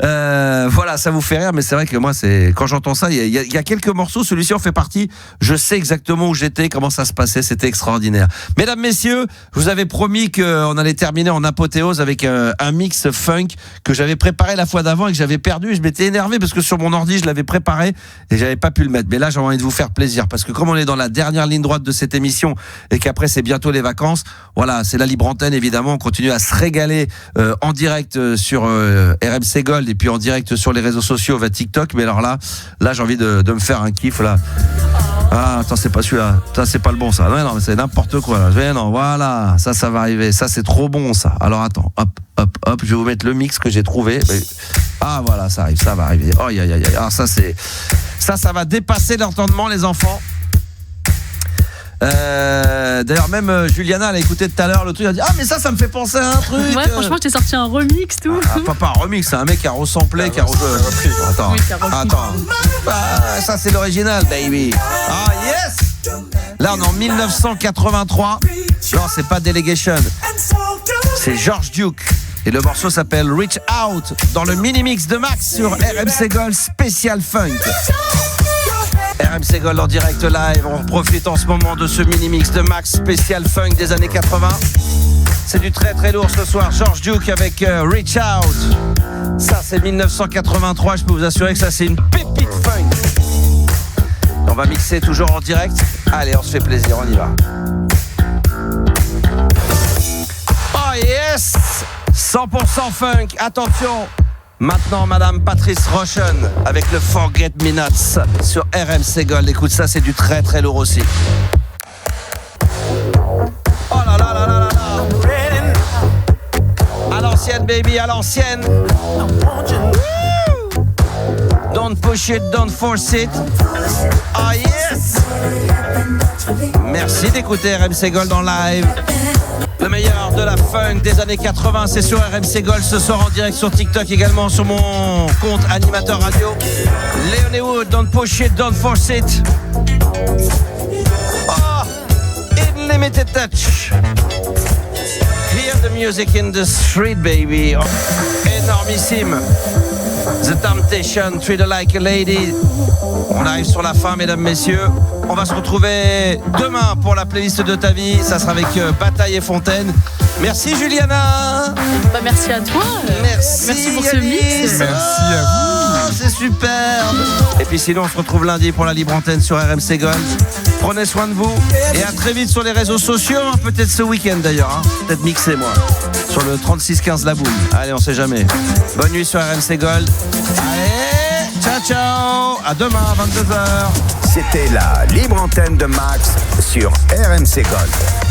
Voilà, ça vous fait rire, mais c'est vrai que moi, quand j'entends ça, il y a quelques morceaux. Celui-ci en fait partie. Je sais exactement où j'étais, comment ça se passait. C'était extraordinaire. Mesdames, messieurs, je vous avais promis qu'on allait terminer en apothéose avec un mix funk que j'avais préparé la fois d'avant et que j'avais perdu. Et je m'étais énervé parce que sur mon ordi, je l'avais préparé et j'avais pas pu le mettre. Mais là, j'ai envie de vous faire plaisir parce que comme on est dans la dernière ligne droite de cette émission et qu'après c'est bientôt les vacances, voilà, c'est la libre antenne évidemment, on continue à se régaler en direct sur RMC Gold et puis en direct sur les réseaux sociaux via TikTok, mais alors là j'ai envie de me faire un kiff là. Ah attends, c'est pas celui-là, ça c'est pas le bon ça. Non mais c'est n'importe quoi là. Non, voilà, ça va arriver, ça c'est trop bon ça. Alors attends, hop, je vais vous mettre le mix que j'ai trouvé. Ah voilà, ça arrive, ça va arriver. Oh aïe. Alors ça va dépasser l'entendement les enfants. D'ailleurs même Juliana elle a écouté tout à l'heure le truc, elle a dit mais ça me fait penser à un truc. Ouais, franchement je t'ai sorti un remix tout. Pas un remix, c'est un mec qui a resamplé, qui a repris. Attends. Ça c'est l'original baby. Ah yes. Là on est en 1983. Non, c'est pas Delegation. C'est George Duke. Et le morceau s'appelle Reach Out dans le mini-mix de Max sur RMC Gold Spécial Funk. RMC Gold en direct live. On profite en ce moment de ce mini-mix de Max Spécial Funk des années 80. C'est du très très lourd ce soir. George Duke avec Reach Out. Ça c'est 1983. Je peux vous assurer que ça c'est une pépite funk. On va mixer toujours en direct. Allez, on se fait plaisir, on y va. Oh yes! 100% funk, attention. Maintenant, Madame Patrice Roshan avec le Forget Me Nots sur RMC Gold. Écoute, ça, c'est du très très lourd aussi. Oh là là là là là là. À l'ancienne, baby, à l'ancienne. Don't push it, don't force it. Oh yes. Merci d'écouter RMC Gold en live. Le meilleur de la funk des années 80, c'est sur RMC Gold ce soir en direct sur TikTok, également sur mon compte animateur radio. Léoné Wood, don't push it, don't force it. Oh, Unlimited Touch. Hear the music in the street, baby. Oh, énormissime. The Temptation, Treat Her Like a Lady. On arrive sur la fin, mesdames, messieurs. On va se retrouver demain pour la playlist de ta vie. Ça sera avec Bataille et Fontaine. Merci Juliana. Merci à toi. Merci pour ce Yanis. mix. Merci à vous. C'est c'est superbe. Et puis sinon, on se retrouve lundi pour la libre antenne sur RMC Gold. Prenez soin de vous et à très vite sur les réseaux sociaux. Peut-être ce week-end d'ailleurs. Peut-être mixer moi. Sur le 3615 La Boum. Allez, on sait jamais. Bonne nuit sur RMC Gold. Allez, ciao ciao. À demain à 22h. C'était la libre antenne de Max sur RMC Gold.